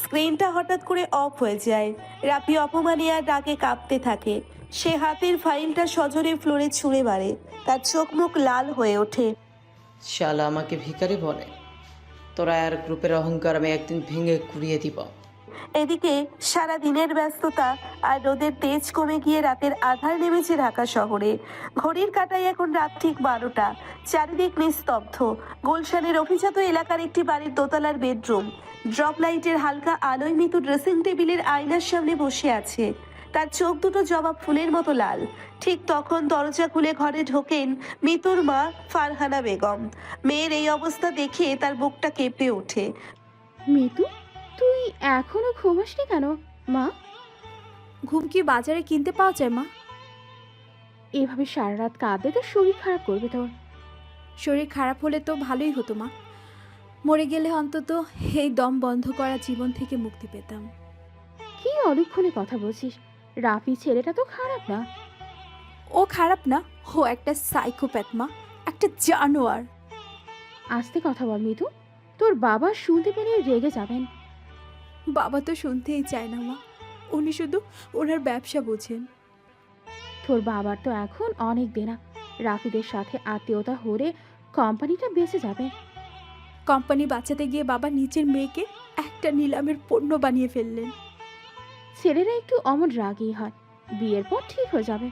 স্ক্রিনটা হঠাৎ করে অফ হয়ে যায়। রাফি অপমানে আর রাগে কাঁপতে থাকে। সে হাতের ফাইলটা সজোরে ফ্লোরে ছুঁড়ে মারে। তার চোখ মুখ লাল হয়ে ওঠে। শালা আমাকে ভিখারি বলে। তোরা আর গ্রুপের অহংকার আমি একদিন ভেঙে কুড়িয়ে দিব। এদিকে সারা দিনের ব্যস্ততা আর রোদের তেজ কমে গিয়ে রাতের আঁধার নেমেছে ঢাকা শহরে। ঘড়ির কাঁটায় এখন রাত ঠিক 12টা। চারিদিক নিস্তব্ধ। গুলশানের অভিজাত এলাকার একটি বাড়ির দোতলার বেডরুম। ড্রপ লাইটের হালকা আলোয় মিতু ড্রেসিং টেবিলের আয়নার সামনে বসে আছে। তার চোখ দুটো জবা ফুলের মতো লাল। ঠিক তখন দরজা খুলে ঘরে ঢোকেন মিতুর মা ফারহানা বেগম। মেয়ের এই অবস্থা দেখে তার বুকটা কেঁপে ওঠে। মিতু, তুই এখনো ঘুমাসনি কেন মা? ঘুম কি বাজারে কিনতে পাওয়া যায় মা? এভাবে সারা রাত কাঁদলে তো শরীর খারাপ করবে তোর। শরীর খারাপ হলে তো ভালোই হতো মা। মরে গেলে অন্তত এই দম বন্ধ করা জীবন থেকে মুক্তি পেতাম। কি অলক্ষণে কথা বলছিস? রাফি ছেলেটা তো খারাপ না। ও খারাপ না, ও একটা সাইকোপ্যাথ মা, একটা জানোয়ার। আস্তে কথা বল মিতু, তোর বাবা শুনতে পেলে রেগে যাবেন। বাবা তো শুনতেই চায় না মা, উনি শুধু ওনার ব্যবসা বোঝেন। তোর বাবার তো এখন অনেক দেনা। রাফিদের সাথে আত্মীয়তা হলে কোম্পানিটা বেঁচে যাবে। কোম্পানি বাঁচাতে গিয়ে বাবা নিজের মেয়েকে একটা নিলামের পণ্য বানিয়ে ফেললেন। ছেলেরা একটু অমন রাগই হয়, বিয়ের পর ঠিক হয়ে যাবে।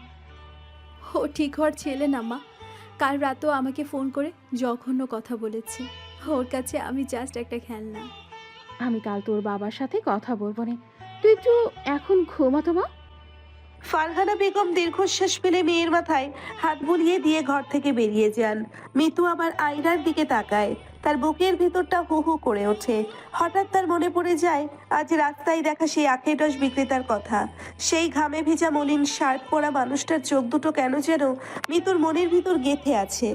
ও ঠিক হওয়ার ছেলে না মা। কাল রাতেও আমাকে ফোন করে জঘন্য কথা বলেছে। ওর কাছে আমি জাস্ট একটা খেলনা। আমি কাল তোর বাবার সাথে কথা বলবো না, তুই একটু এখন ঘুমাতো মা। ফারহানা বেগম দীর্ঘশ্বাস ফেলে মেয়ের মাথায় হাত বুলিয়ে দিয়ে ঘর থেকে বেরিয়ে যান। মিতু আবার আয়নার দিকে তাকায়। তার বুকের ভেতরটা হু হু করে ওঠে। হঠাৎ তার মনে পড়ে যায় আজ রাস্তায় দেখা সেই আখের রস বিক্রেতার কথা। সেই ঘামে ভেজা মলিন শার্ট পরা মানুষটার চোখ দুটো কেন যেন মিতুর মনের ভিতর গেঁথে আছে।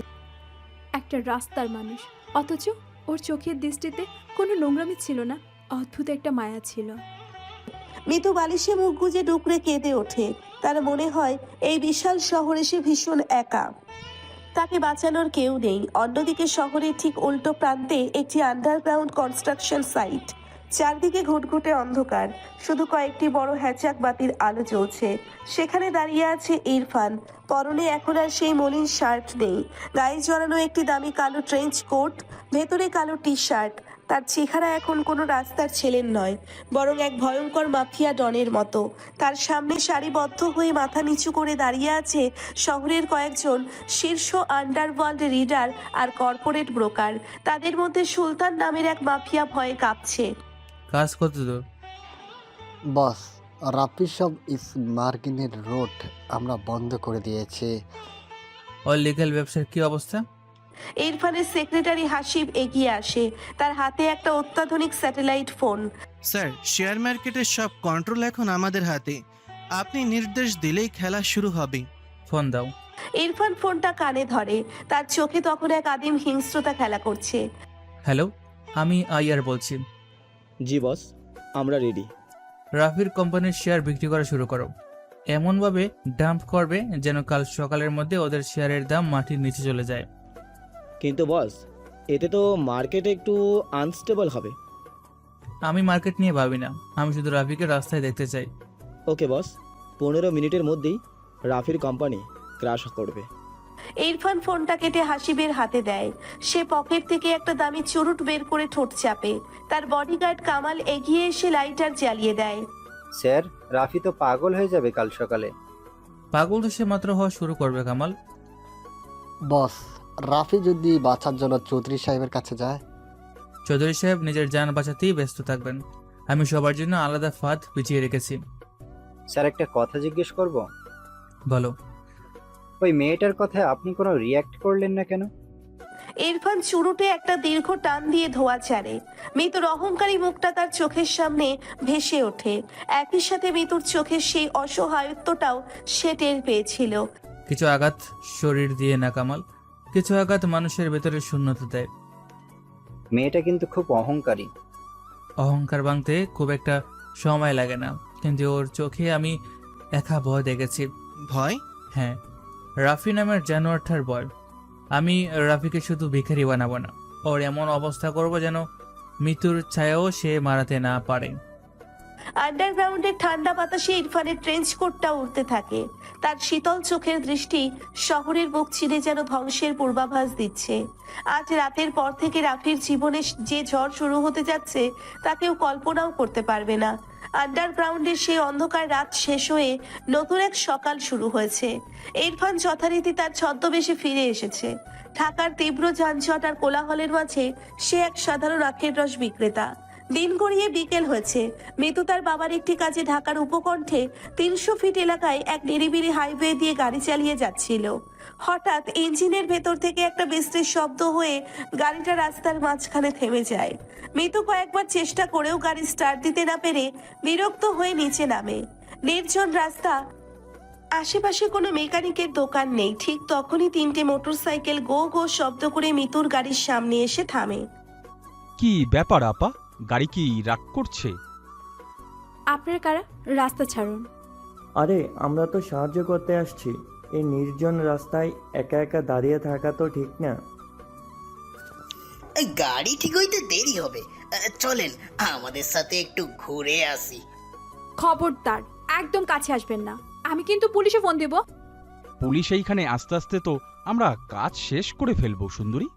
একটা রাস্তার মানুষ, অথচ ওর চোখের দৃষ্টিতে কোনো নোংরামি ছিল না, অদ্ভুত একটা মায়া ছিল। মিতু বালিশে মুখ গুজে ডুকরে কেঁদে ওঠে। তার মনে হয় এই বিশাল শহরে সে ভীষণ একা, তাকে বাঁচানোর কেউ নেই। অন্যদিকে শহরের ঠিক উল্টো প্রান্তে একটি আন্ডারগ্রাউন্ড কনস্ট্রাকশন সাইট। চারদিকে ঘুটঘুটে অন্ধকার, শুধু কয়েকটি বড় হ্যাচাক বাতির আলো জ্বলছে। সেখানে দাঁড়িয়ে আছে ইরফান। পরনে এখন আর সেই মলিন শার্ট নেই, গায়ে জড়ানো একটি দামি কালো ট্রেঞ্চ কোট, ভেতরে কালো টি শার্ট। তার চেহারা এখন কোনো রাস্তার ছেলের নয়, বরং এক ভয়ঙ্কর মাফিয়া ডনের মতো। তার সামনে সারিবদ্ধ হয়ে মাথা নিচু করে দাঁড়িয়ে আছে শহরের কয়েকজন শীর্ষ আন্ডারওয়ার্ল্ড রিডার আর কর্পোরেট ব্রোকার। তাদের মধ্যে সুলতান নামের এক মাফিয়া ভয়ে কাঁপছে। কাজ কত দূর? বস, রাফি সব মার্কিনের রোড আমরা বন্ধ করে দিয়েছি। ওর লিগ্যাল ব্যবসার কি অবস্থা? ইরফানের সেক্রেটারি হাসিব এগিয়ে আসে। তার হাতে একটা অত্যাধুনিক স্যাটেলাইট ফোন। স্যার, শেয়ার মার্কেটের সব কন্ট্রোল এখন আমাদের হাতে। আপনি নির্দেশ দিলেই খেলা শুরু হবে। ফোন দাও। ইরফান ফোনটা কানে ধরে। তার চোখে তখন এক আদিম হিংস্রতা খেলা করছে। হ্যালো, আমি আইয়ার বলছি। জি বস, আমরা রেডি। রাফির কোম্পানির শেয়ার বিক্রি করা শুরু করো। এমনভাবে ডাম্প করবে যেন কাল সকালের মধ্যে ওদের শেয়ারের দাম মাটির নিচে চলে যায়। কিন্তু বস, এতে তো মার্কেট একটু আনস্টেবল হবে। আমি মার্কেট নিয়ে ভাবি না, আমি শুধু রাফিকে রাস্তায় দেখতে চাই। ওকে বস, 15 মিনিটের মধ্যেই রাফির কোম্পানি ক্র্যাশ করবে। ইরফান ফোনটা কেটে হাসিবের হাতে দেয়। সে পকেট থেকে একটা দামি চুরুট বের করে ঠোঁট চাপে। তার বডিগার্ড কামাল এগিয়ে এসে লাইটার জ্বালিয়ে দেয়। স্যার, রাফি তো পাগল হয়ে যাবে কাল সকালে। পাগল তো সে মাত্র হওয়া শুরু করবে কামাল। বস, রাফি যদি বাঁচার জন্য চৌধুরী সাহেবের কাছে যায়? চৌধুরী সাহেব নিজের জান বাঁচাতেই ব্যস্ত থাকবেন। আমি সবার জন্য আলাদা ফাঁদ পিছিয়ে রেখেছি। স্যার, একটা কথা জিজ্ঞেস করব? বলো। ওই মেয়েটার কথায় আপনি কোনো রিয়্যাক্ট করলেন না কেন? ইরফান চুরুটে একটা দীর্ঘ টান দিয়ে ধোয়া ছাড়ে। মিতুর অহংকারী মুখটা তার চোখের সামনে ভেসে ওঠে। একই সাথে মিতুর চোখের সেই অসহায়ত্বটাও সে টের পেয়েছিল। কিছু আঘাত শরীর দিয়ে না কামাল, কিছু আঘাত মানুষের ভেতরে শূন্যতা দেয়। মেয়েটা কিন্তু খুব অহংকারী। অহংকার ভাঙতে খুব একটা সময় লাগে না, কিন্তু ওর চোখে আমি একা ভয় দেখেছি। ভয়? হ্যাঁ, রাফি নামের জানোয়ারটার ভয়। আমি রাফিকে শুধু ভিখারি বানাবো না, ওর এমন অবস্থা করব যেন মৃত্যুর ছায়াও সে মারাতে না পারে। আন্ডারগ্রাউন্ডের ঠান্ডা বাতাসে ইরফানের ট্রেঞ্চ কোটটা উড়তে থাকে। তার শীতল চোখের দৃষ্টি শহরের বুক চিরে যেন ধ্বংসের পূর্বাভাস দিচ্ছে। আজ রাতের পর থেকে রাফির জীবনে যে ঝড় শুরু হতে যাচ্ছে তা কেউ কল্পনাও করতে পারবে না। আন্ডারগ্রাউন্ডের সেই অন্ধকার রাত শেষ হয়ে নতুন এক সকাল শুরু হয়েছে। ইরফান যথারীতি তার ছদ্মবেশে ফিরে এসেছে। ঢাকার তীব্র যানজট আর কোলাহলের মাঝে সে এক সাধারণ আখের রস বিক্রেতা। দিন গড়িয়ে বিকেল হয়েছে। মিতু তার বাবার একটি কাজে ঢাকার উপকণ্ঠে 300 ফিট এলাকায় এক নিরিবিলি হাইওয়ে দিয়ে গাড়ি চালিয়ে যাচ্ছিল। হঠাৎ ইঞ্জিনের ভেতর থেকে একটা বিশ্রী শব্দ হয়ে গাড়িটা রাস্তার মাঝখানে থেমে যায়। মিতু কয়েকবার চেষ্টা করেও গাড়ি স্টার্ট দিতে না পেরে বিরক্ত হয়ে নিচে নামে। নির্জন রাস্তা, আশেপাশে কোনো মেকানিকের দোকান নেই। ঠিক তখনই 3টে মোটরসাইকেল গো গো শব্দ করে মিতুর গাড়ির সামনে এসে থামে। কি ব্যাপার আপা, গাড়ি কি রাগ করছে? আপনার কারা? রাস্তা ছাড়ুন। আরে আমরা তো সাহায্য করতে আসছি। এই নির্জন রাস্তায় একা একা দাঁড়িয়ে থাকা তো ঠিক না। গাড়ি ঠিক হইতে দেরি হবে, চলেন আমাদের সাথে একটু ঘুরে আসি। খবরদার, একদম কাছে আসবেন না, আমি কিন্তু পুলিশে ফোন দেব। পুলিশ এইখানে আস্তে আস্তে তো আমরা কাজ শেষ করে ফেলবো সুন্দরী।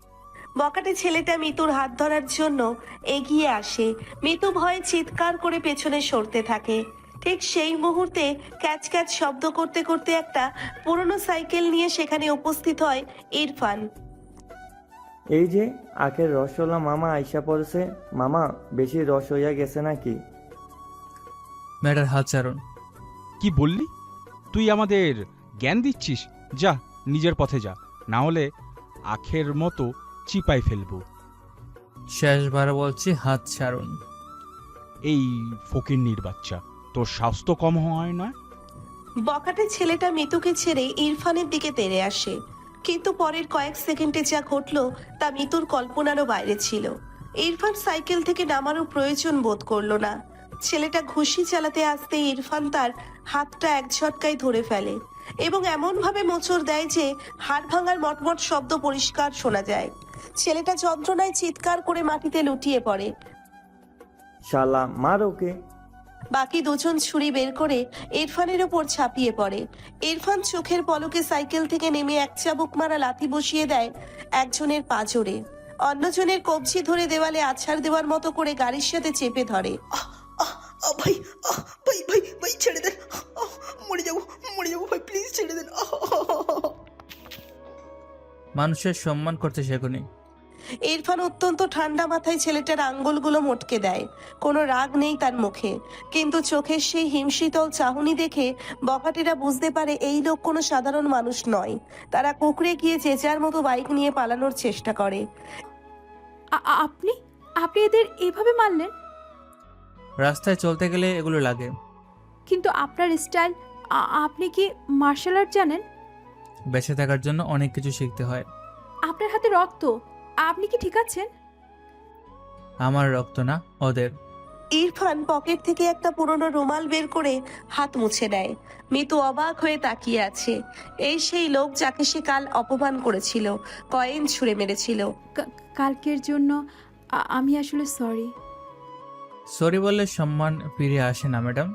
বকাটে ছেলেটা মিতুর হাত ধরার জন্য এগিয়ে আসে। মিতু ভয়ে চিৎকার করে পেছনে সরতে থাকে। ঠিক সেই মুহূর্তে ক্যাচ ক্যাচ শব্দ করতে করতে একটা পুরনো সাইকেল নিয়ে সেখানে উপস্থিত হয় ইরফান। এই যে আখের রসওয়ালা মামা আইসা পড়েছে। মামা, বেশি রস হইয়া গেছে নাকি? ম্যাডার হাত ছাড়ুন। কি বললি? তুই আমাদের জ্ঞান দিচ্ছিস? যা, নিজের পথে যা, না হলে আখের মতো চিপাই ফেলবো। শেষবার বলছি, হাত ছাড়ুন। এই ফকিন্নির বাচ্চা, তোর স্বাস্থ্য কম হয় না? বকাটে ছেলেটা মিতুকে ছেড়ে ইরফানের দিকে তেড়ে আসে, কিন্তু পরের কয়েক সেকেন্ডে যা ঘটলো তা মিতুর কল্পনারও বাইরে ছিল। ইরফান সাইকেল থেকে নামারও প্রয়োজন বোধ করলো না। ছেলেটা ঘুষি চালাতে আসতে ইরফান তার হাতটা এক ঝটকায় ধরে ফেলে এবং এমনভাবে মোচড় দেয় যে হাড় ভাঙার মটমট শব্দ পরিষ্কার শোনা যায়। ছেলেটা যন্ত্রণায় চিৎকার করে মাটিতে লুটিয়ে পড়ে। শালা, মার ওকে। বাকি দুজন ছুরি বের করে ইরফানের ওপর ঝাঁপিয়ে পড়ে। ইরফান চোখের পলকে সাইকেল থেকে নেমে এক চাবুক মারা লাথি বসিয়ে দেয় একজনের পাঁজরে। অন্যজনের কবজি ধরে দেওয়ালে আছাড় দেওয়ার মতো করে গাড়ির সাথে চেপে ধরে। ভাই ভাই ভাই ভাই ছেড়ে দেন, মরে যাবো ভাই, প্লিজ ছেড়ে দেন। মানুষের সম্মান করতে শেখনি। ইরফান অত্যন্ত ঠান্ডা মাথায় ছেলেটার আঙ্গুলগুলো মটকে দেয়। কোনো রাগ নেই তার মুখে, কিন্তু চোখের সেই হিমশীতল চাহনি দেখে বখাটেরা বুঝতে পারে এই লোক কোনো সাধারণ মানুষ নয়। তারা কুকড়ে গিয়ে যে যার মতো বাইক নিয়ে পালানোর চেষ্টা করে। আপনি আপনি এদের এভাবে মারলেন? রাস্তায় চলতে গেলে এগুলো লাগে। কিন্তু আপনার স্টাইল, আপনি কি মার্শাল আর্ট জানেন? বেঁচে থাকার জন্য অনেক কিছু শিখতে হয়। আপনার হাতে রক্ত, আপনি কি ঠিক আছেন? আমার রক্ত না, ওদের। ইরফান পকেট থেকে একটা পুরনো রুমাল বের করে হাত মুছে দেয়। মিতু অবাক হয়ে তাকিয়ে আছে। এই সেই লোক যাকে সে কাল অপমান করেছিল, কয়েন ছুঁড়ে মেরেছিল। কালকের জন্য আমি আসলে সরি। সরি বললে সম্মান ফিরে আসে না ম্যাডাম।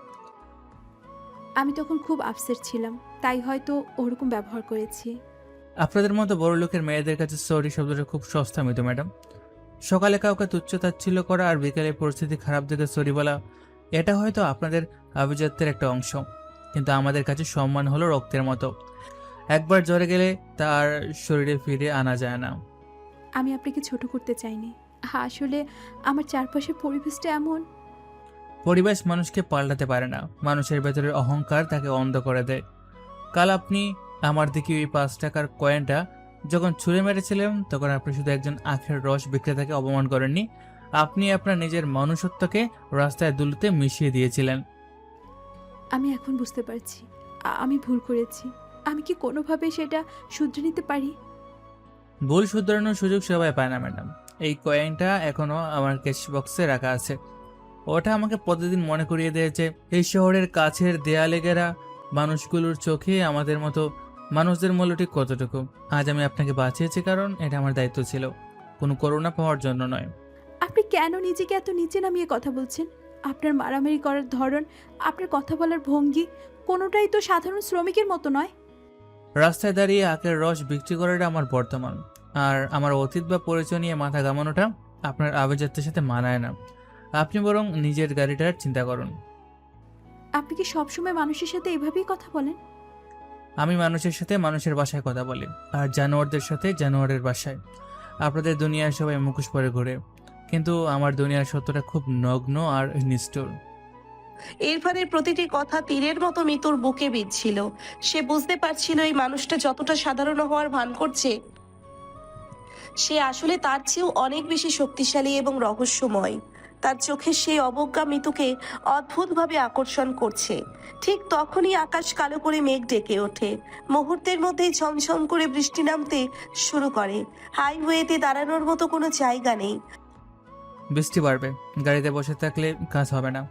আমি তখন খুব আপসেট ছিলাম, তাই হয়তো ওরকম ব্যবহার করেছি। আপনাদের মতো বড় লোকের মেয়েদের কাছে সরি শব্দটা খুব সস্তা মিতু ম্যাডাম। সকালে কাউকে তুচ্ছতাচ্ছিল্য করা আর বিকেলে পরিস্থিতি খারাপ দেখে সরি বলা, এটা হয়তো আপনাদের আভিজাত্যের একটা অংশ, কিন্তু আমাদের কাছে সম্মান হলো রক্তের মতো। একবার জ্বরে গেলে তার শরীরে ফিরে আনা যায় না। আমি আপনাকে ছোট করতে চাইনি, আসলে আমার চারপাশের পরিবেশটা এমন। পরিবেশ মানুষকে পাল্টাতে পারে না, মানুষের ভেতরের অহংকার তাকে অন্ধ করে দেয়। কাল আপনি আমার দিকে ওই 5 টাকার কয়েনটা যখন ছুঁড়ে মেরেছিলেন, তখন আপনি শুধু একজন আখের রস বিক্রেতাকে অপমান করেননি, আপনি আপনার নিজের মনুষ্যত্বকে রাস্তায় দুলতে মিশিয়ে দিয়েছিলেন। আমি এখন বুঝতে পারছি আমি ভুল করেছি। আমি কি কোনোভাবে সেটা শুধরে নিতে পারি? ভুল শুধরানোর সুযোগ সবাই পায় না ম্যাডাম। এই কয়েনটা এখনো আমার ক্যাশ বক্সে রাখা আছে। ওটা আমাকে প্রতিদিন মনে করিয়ে দিয়েছে এই শহরের কাছের দেয়ালে ঘেরা মানুষগুলোর চোখে আমাদের মতো মানুষদের মূল্য ঠিক কতটুকু। আজ আমি আপনাকে বাঁচিয়েছি কারণ এটা আমার দায়িত্ব ছিল, কোনো করুণা পাওয়ার জন্য নয়। আপনি কেন নিজেকে এত নিচে নামিয়ে কথা বলছেন? আপনার মারামারি করার ধরন, আপনার কথা বলার ভঙ্গি, কোনোটাই তো সাধারণ শ্রমিকের মতো নয়। রাস্তায় দাঁড়িয়ে আখের রস বিক্রি করাটা আমার বর্তমান, আর আমার অতীত বা পরিচয় নিয়ে মাথা ঘামানোটা আপনার আভিজাত্যের সাথে মানায় না। আপনি বরং নিজের গাড়িটার চিন্তা করুন। আপনি কি সবসময় মানুষের সাথে এভাবেই কথা বলেন? আমি মানুষের সাথে মানুষের ভাষায় কথা বলি, আর জানোয়ারদের সাথে জানোয়ারের ভাষায়। আপনাদের দুনিয়ায় সবাই মুখোশ পরে ঘোরে, কিন্তু আমার দুনিয়ার সত্যটা খুব নগ্ন আর নিষ্ঠুর। ইরফানের প্রতিটি কথা তীরের মতো মিতুর বুকে বিঁধছিল। সে বুঝতে পারছিল এই মানুষটা যতটা সাধারণ হওয়ার ভান করছে, সে আসলে তার চেয়েও অনেক বেশি শক্তিশালী এবং রহস্যময়। তার চোখে সেই অবজ্ঞা মিতুকে অদ্ভুতভাবে আকর্ষণ করছে। ঠিক তখনই আকাশ কালো করে মেঘ ডেকে ওঠে। মুহূর্তের মধ্যেই ঝমঝম করে বৃষ্টি নামতে শুরু করে। হাইওয়েতে দাঁড়ানোর মতো কোনো জায়গা নেই। বৃষ্টি বাড়বে, গাড়িতে বসে থাকলে কাজ হবে না।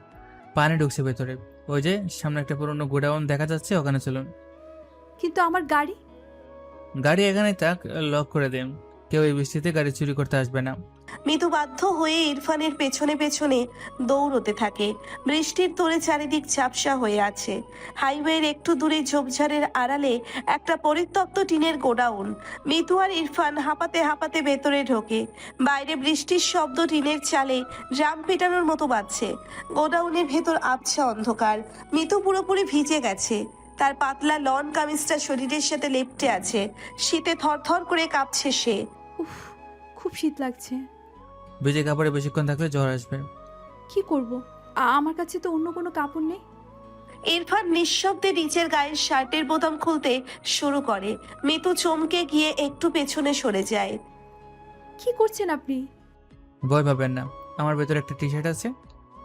পানি ঢুকছে ভেতরে। ওই যে সামনে একটা পুরনো গোডাউন দেখা যাচ্ছে, ওখানে চলুন। কিন্তু আমার গাড়ি? গাড়ি এখানে থাক, লক করে দেন। কেউ এই বৃষ্টিতে গাড়ি চুরি করতে আসবে না। মিতু বাধ্য হয়ে ইরফানের পেছনে পেছনে দৌড়তে থাকে। বৃষ্টির তোড়ে চারিদিক ঝাপসা হয়ে আছে। হাইওয়ের একটু দূরে ঝোপঝাড়ের আড়ালে একটা পরিত্যক্ত টিনের গোডাউন। মিতু আর ইরফান হাঁপাতে হাঁপাতে ভেতরে ঢোকে। বাইরে বৃষ্টির শব্দ টিনের চালে ড্রাম পেটানোর মতো বাজছে। গোডাউনের ভেতর আবছা অন্ধকার। মিতু পুরোপুরি ভিজে গেছে। তার পাতলা লন কামিজটা শরীরের সাথে লেপ্টে আছে। শীতে থরথর করে কাঁপছে সে। উফ, খুব শীত লাগছে। ভিজে কাপড়ে বেশিক্ষণ থাকলে জ্বর আসবে। কি করব? আমার কাছে তো অন্য কোনো কাপড় নেই। ইরফান নিঃশব্দে নিচের গায়ের শার্টের বোতাম খুলতে শুরু করে। মিতু চমকে গিয়ে একটু পেছনে সরে যায়। কি করছেন আপনি? ভয় পাবেন না, আমার ভেতরে একটা টি শার্ট আছে।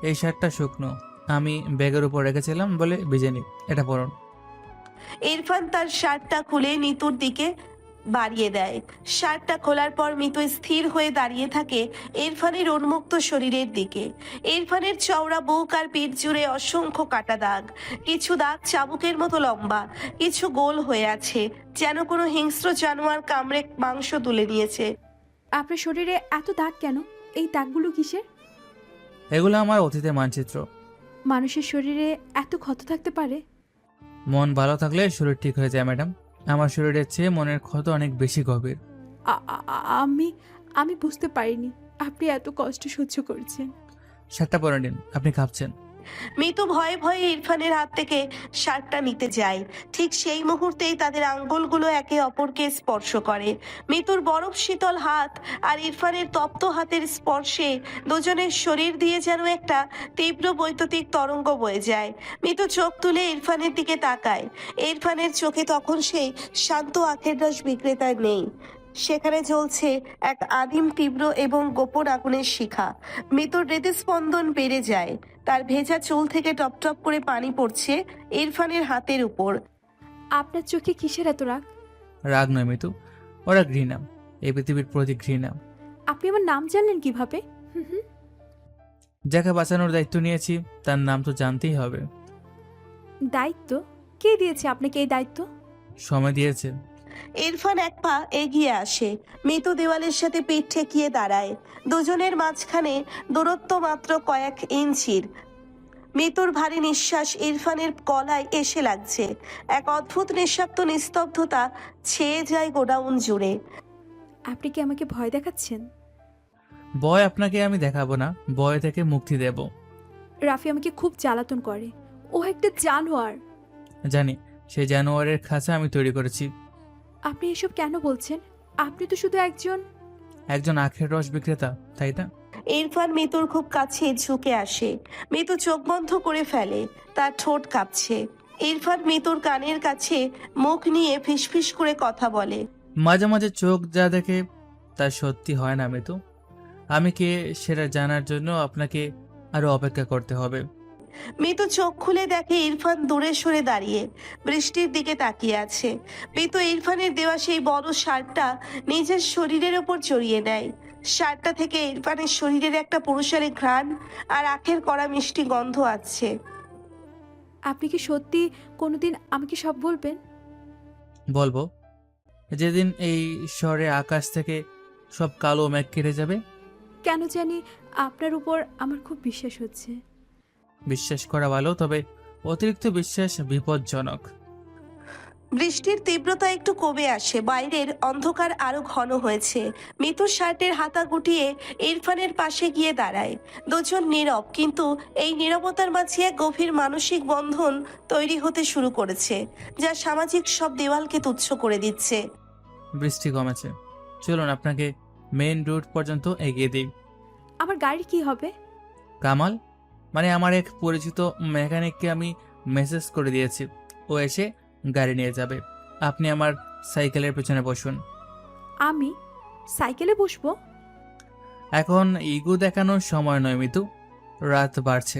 এই শার্টটা শুকনো, আমি ব্যাগের উপর রেখেছিলাম বলে ভিজে নি। এটা পরুন। ইরফান তার শার্টটা খুলে মিতুর দিকে বাড়িয়ে দেয়। শার্টটা খোলার পর মিতু স্থির হয়ে দাঁড়িয়ে থাকে ইরফানের উন্মুক্ত শরীরের দিকে। ইরফানের চওড়া বুক আর পিঠ জুড়ে অসংখ্য কাটা দাগ। কিছু দাগ চাবুকের মতো লম্বা, কিছু গোল হয়ে আছে, যেন কোনো হিংস্র জানোয়ার কামড়ে মাংস তুলে নিয়েছে। আপনার শরীরে এত দাগ কেন? এই দাগগুলো কিসের? এগুলো আমার অতীতের মানচিত্র। মানুষের শরীরে এত ক্ষত থাকতে পারে? মন ভালো থাকলে শরীর ঠিক হয়ে যায় ম্যাডাম। আমার শরীরের চেয়ে মনের ক্ষত অনেক বেশি গভীর। আমি আমি বুঝতে পারিনি আপনি এত কষ্ট সহ্য করছেন। শার্টটা পরে নিন, আপনি কাঁপছেন। মিতু ভয়ে ভয়ে ইরফানের হাত থেকে শার্টটা নিতে যায়। ঠিক সেই মুহূর্তেই তাদের আঙ্গুলগুলো একে অপরকে স্পর্শ করে। মিতুর বরফ শীতল হাত আর ইরফানের তপ্ত হাতের স্পর্শে দুজনের শরীর দিয়ে যেন একটা তীব্র বৈদ্যুতিক তরঙ্গ বয়ে যায়। মিতু চোখ তুলে ইরফানের দিকে তাকায়। ইরফানের চোখে তখন সেই শান্ত আখের রস বিক্রেতায় নেই। সেখানে জ্বলছে এক আদিম তীব্র এবং গোপন আগুনের শিখা। মিতুর হৃদস্পন্দন বেড়ে যায়। তার ভেজা চুল থেকে টপ টপ করে পানি পড়ছে ইরফানের হাতের উপর। আপনার চোখে কিসের এত রাগ? রাগ নয় মিতু, ওরা ঘৃণা, এই পৃথিবীর প্রতি ঘৃণা। আপনি আমার নাম জানলেন কিভাবে? যাকে বাঁচানোর দায়িত্ব নিয়েছি তার নাম তো জানতেই হবে। দায়িত্ব? কে দিয়েছে আপনাকে এই দায়িত্ব? সময় দিয়েছে। ইরফান এক পা এগিয়ে আসে। মিতু দেওয়ালের সাথে পিঠ ঠেকিয়ে দাঁড়ায়। দুজনের মাঝখানে দূরত্ব মাত্র কয়েক ইঞ্চির। মিতুর ভারী নিঃশ্বাস ইরফানের গলায় এসে লাগছে। এক অদ্ভুত নিঃশব্দ নিস্তব্ধতা ছেয়ে যায় গোডাউন জুড়ে। আপনি কি আমাকে ভয় দেখাচ্ছেন? ভয় আপনাকে আমি দেখাবো না, ভয় থেকে মুক্তি দেব। রাফি আমাকে খুব জ্বালাতন করে। ও একটা জানোয়ার। জানি, সেই জানোয়ারের খাঁচা আমি তৈরি করেছি। আপনি এসব কেন বলছেন? আপনি তো শুধু একজন আখের রস বিক্রেতা, তাই না? ইরফান মিতুর খুব কাছে ঝুঁকে আসে। মিতু চোখ বন্ধ করে ফেলে, তার ঠোঁট কাঁপছে। ইরফান মিতুর কানের কাছে মুখ নিয়ে ফিসফিস করে কথা বলে। মাঝে মাঝে চোখ যা দেখে তা সত্যি হয় না মিতু। আমি কে সেটা জানার জন্য আপনাকে আরো অপেক্ষা করতে হবে। মিতু চোখ খুলে দেখে ইরফান দূরে সরে দাঁড়িয়ে বৃষ্টির দিকে তাকিয়ে আছে। মিতু ইরফানের দেওয়া সেই বড় শার্টটা নিজের শরীরের ওপর জড়িয়ে নেয়। শার্টটা থেকে ইরফানের শরীরের একটা পুরুষালী ঘ্রাণ আর আখের কড়া মিষ্টি গন্ধ আছে। আপনি কি সত্যি কোনোদিন আমাকে সব বলবেন? বলবো, যেদিন এই শহরে আকাশ থেকে সব কালো মেঘ কেটে যাবে। কেন জানি আপনার উপর আমার খুব বিশ্বাস হচ্ছে। বিশ্বাস করা ভালো, তবে অতিরিক্ত বিশ্বাস বিপজ্জনক। বৃষ্টির তীব্রতা একটু কমে আসে, বাইরের অন্ধকার আরো ঘন হয়েছে। মিতু শার্টের হাতা গুটিয়ে ইরফানের পাশে গিয়ে দাঁড়ায়। দুজন নীরব, কিন্তু এই নীরবতার মাঝে এক গভীর মানসিক বন্ধন তৈরি হতে শুরু করেছে, যা সামাজিক সব দেওয়ালকে তুচ্ছ করে দিচ্ছে। বৃষ্টি কমেছে, চলুন আপনাকে মেইন রোড পর্যন্ত এগিয়ে দিই। আমার গাড়ি কি হবে? কামাল, মানে আমার এক পরিচিত মেকানিককে আমি মেসেজ করে দিয়েছি, ও এসে গাড়ি নিয়ে যাবে। আপনি আমার সাইকেলের পেছনে বসুন। আমি সাইকেলে বসবো? এখন ইগো দেখানোর সময় নয় মিতু, রাত বাড়ছে।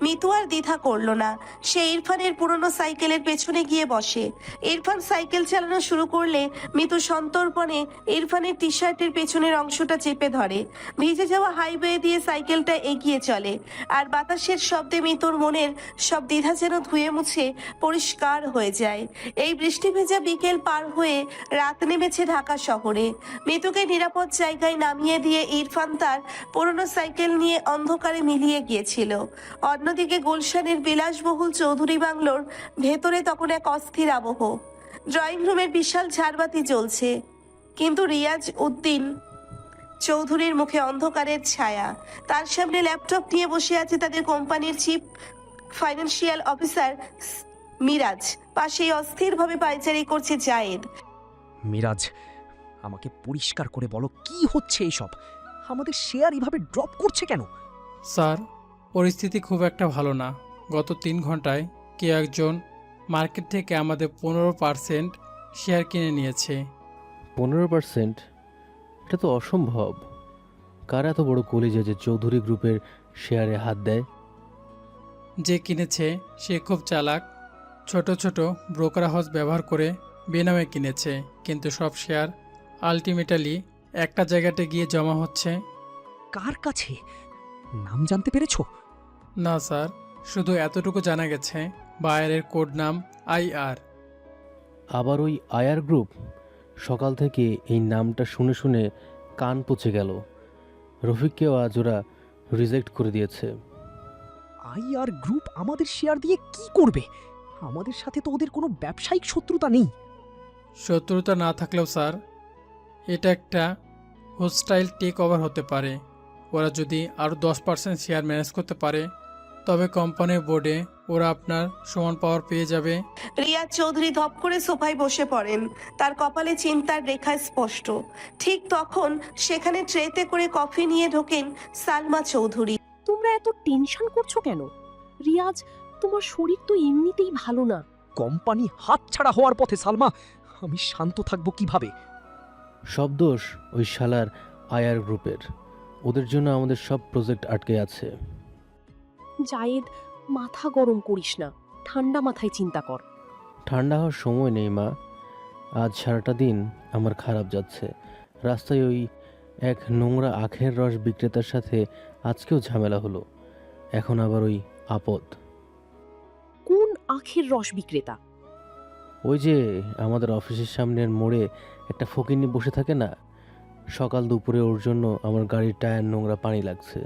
মিতু আর দ্বিধা করলো না, সে ইরফানের পুরনো সাইকেলের পেছনে গিয়ে বসে। ইরফান সাইকেল চালানো শুরু করলে মিতু সন্তর্পণে ইরফানের টি শার্টের পেছনের অংশটা চেপে ধরে। ভিজে যাওয়া হাইওয়ে দিয়ে সাইকেলটা এগিয়ে চলে, আর বাতাসের শব্দে মিতুর মনের সব দ্বিধা যেন ধুয়ে মুছে পরিষ্কার হয়ে যায়। এই বৃষ্টি ভেজা বিকেল পার হয়ে রাত নেমেছে ঢাকা শহরে। মিতুকে নিরাপদ জায়গায় নামিয়ে দিয়ে ইরফান তার পুরনো সাইকেল নিয়ে অন্ধকারে মিলিয়ে গিয়েছিল। অন্যদিকে গুলশানের বিলাসবহুল চৌধুরী বাংলোর ভেতরে তখন এক অস্থির আবহ। ড্রয়িং রুমের বিশাল ঝাড়বাতি জ্বলছে, কিন্তু রিয়াজ উদ্দিন চৌধুরীর মুখে অন্ধকারের ছায়া। তার সামনে ল্যাপটপ নিয়ে বসে আছে তাদের কোম্পানির চিফ ফাইন্যান্সিয়াল অফিসার মিরাজ। পাশেই অস্থিরভাবে পায়চারি করছে জায়েদ। মিরাজ, আমাকে পরিষ্কার করে বলো কি হচ্ছে এইসব? আমাদের শেয়ার এভাবে ড্রপ করছে কেন? স্যার, পরিস্থিতি খুব একটা ভালো না। গত 3 ঘন্টায় কে একজন মার্কেট থেকে আমাদের 15% শেয়ার কিনে নিয়েছে। 15%? এটা তো অসম্ভব। কার এত বড় কলিজা যে চৌধুরী গ্রুপের শেয়ারে হাত দেয়? যে কিনেছে সে খুব চালাক। ছোট ছোট ব্রোকার হাউস ব্যবহার করে বেনামে কিনেছে, কিন্তু সব শেয়ার আলটিমেটালি একটা জায়গাতে গিয়ে জমা হচ্ছে। কার কাছে? নাম জানতে পেরেছো? না স্যার, শুধু এতটুকু জানা গেছে বায়ারের কোড নাম IR। আবার ওই আয়ার গ্রুপ? সকাল থেকে এই নামটা শুনে শুনে কান পচে গেল। রফিককেও আজ ওরা রিজেক্ট করে দিয়েছে। আইআর গ্রুপ আমাদের শেয়ার দিয়ে কি করবে? আমাদের সাথে তো ওদের কোনো ব্যবসায়িক শত্রুতা নেই। শত্রুতা না থাকলেও স্যার, এটা একটা হোস্টাইল টেক ওভার হতে পারে। ওরা যদি আরও 10% শেয়ার ম্যানেজ করতে পারে, তবে কোম্পানির বোর্ডে ওরা আপনার সমান পাওয়ার পেয়ে যাবে। রিয়াজ চৌধুরী ধপ করে সোফায় বসে পড়েন, তার কপালে চিন্তার রেখা স্পষ্ট। ঠিক তখন সেখানে ট্রেতে করে কফি নিয়ে ঢোকেন সালমা চৌধুরী। তোমরা এত টেনশন করছো কেন? রিয়াজ, তোমার শরীর তো এমনিতেই ভালো না। কোম্পানি হাতছাড়া হওয়ার পথে সালমা, আমি শান্ত থাকবো কিভাবে? সব দোষ ওই শালার আয়ার গ্রুপের। ওদের জন্য আমাদের সব প্রজেক্ট আটকে আছে। জায়েদ, মাথা গরম করিস না, ঠান্ডা মাথায় চিন্তা কর। ঠান্ডা হওয়ার সময় নেই মা। আজ সারাটা দিন আমার খারাপ যাচ্ছে। রাস্তায় ওই এক নোংরা আখের রস বিক্রেতার সাথে আজকেও ঝামেলা হলো। এখন আবার ওই আপদ। কোন আখের রস বিক্রেতা? ওই যে আমাদের অফিসের সামনের মোড়ে একটা ফকিন্নি বসে থাকে না, সকাল দুপুরে ওর জন্য আমার গাড়ির টায়ার নোংরা পানি লাগছে।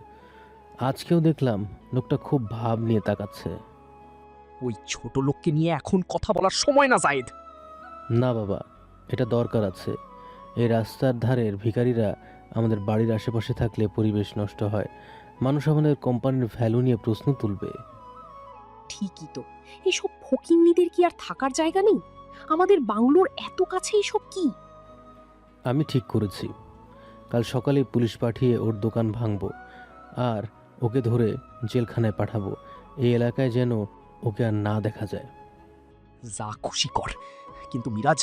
আজকেও দেখলাম লোকটা খুব ভাব নিয়ে তাকাচ্ছে। ওই ছোট লোককে নিয়ে এখন কথা বলার সময় না জায়েদ। না বাবা, এটা দরকার আছে। এই রাস্তার ধারের ভিখারিরা আমাদের বাড়ির আশেপাশে থাকলে পরিবেশ নষ্ট হয়। মানুষ আমাদের কোম্পানির ভ্যালু নিয়ে প্রশ্ন তুলবে। ঠিকই তো, এসব ফকিন্নিদের কি আর থাকার জায়গা নেই? আমাদের বাংলোর এত কাছে এসব কি? আমি ঠিক করেছি, কাল সকালে পুলিশ পাঠিয়ে ওর দোকান ভাঙবো আর ওকে ধরে জেলখানায় পাঠাবো। এই এলাকায় যেন ওকে আর না দেখা যায়। যা খুশি কর, কিন্তু মিরাজ,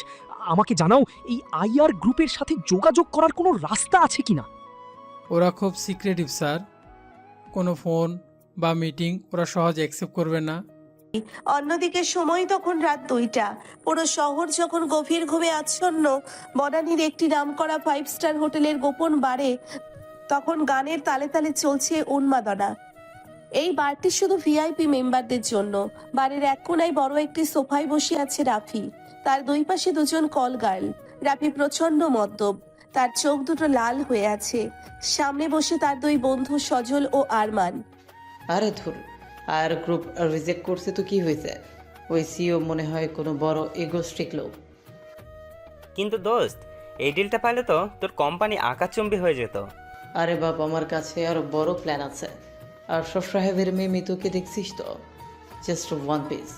আমাকে জানাও এই আইআর গ্রুপের সাথে যোগাযোগ করার কোনো রাস্তা আছে কিনা। ওরা খুব সিক্রেটিভ স্যার, কোনো ফোন বা মিটিং ওরা সহজে অ্যাকসেপ্ট করবে না। অন্যদিকে সময় তখন রাত 2টা। পুরো শহর যখন গভীর ঘুমে আচ্ছন্ন, বনানীর একটি নামকরা 5 স্টার হোটেলের গোপন বারে তখন গানের তালে তালে চলছে উন্মাদনা। এই বারটি শুধু ভিআইপি মেম্বারদের জন্য। বারের এক কোনায় বড় একটি সোফায় বসে আছে রাফি, তার দুই পাশে দুজন কল গার্ল। রাফি প্রচন্ড মদ্যপ, তার চোখ দুটো লাল হয়ে আছে। সামনে বসে তার দুই বন্ধু সজল ও আরমান। আরে ধুর, আর গ্রুপ রিজেক্ট করছে তো কি হয়েছে? ওই সিও মনে হয় কোনো বড় এগোস্ট্রিক লোক। কিন্তু দোস্ত, এই ডিলটা পাইলে তো তোর কোম্পানি আকাশচুম্বী হয়ে যেত। আরে বাপ, আমার কাছে আরো বড় প্ল্যান আছে। আর সব সাহেবের মেয়ে মিতুকে দেখছিস তো, জাস্ট ওয়ান পিস।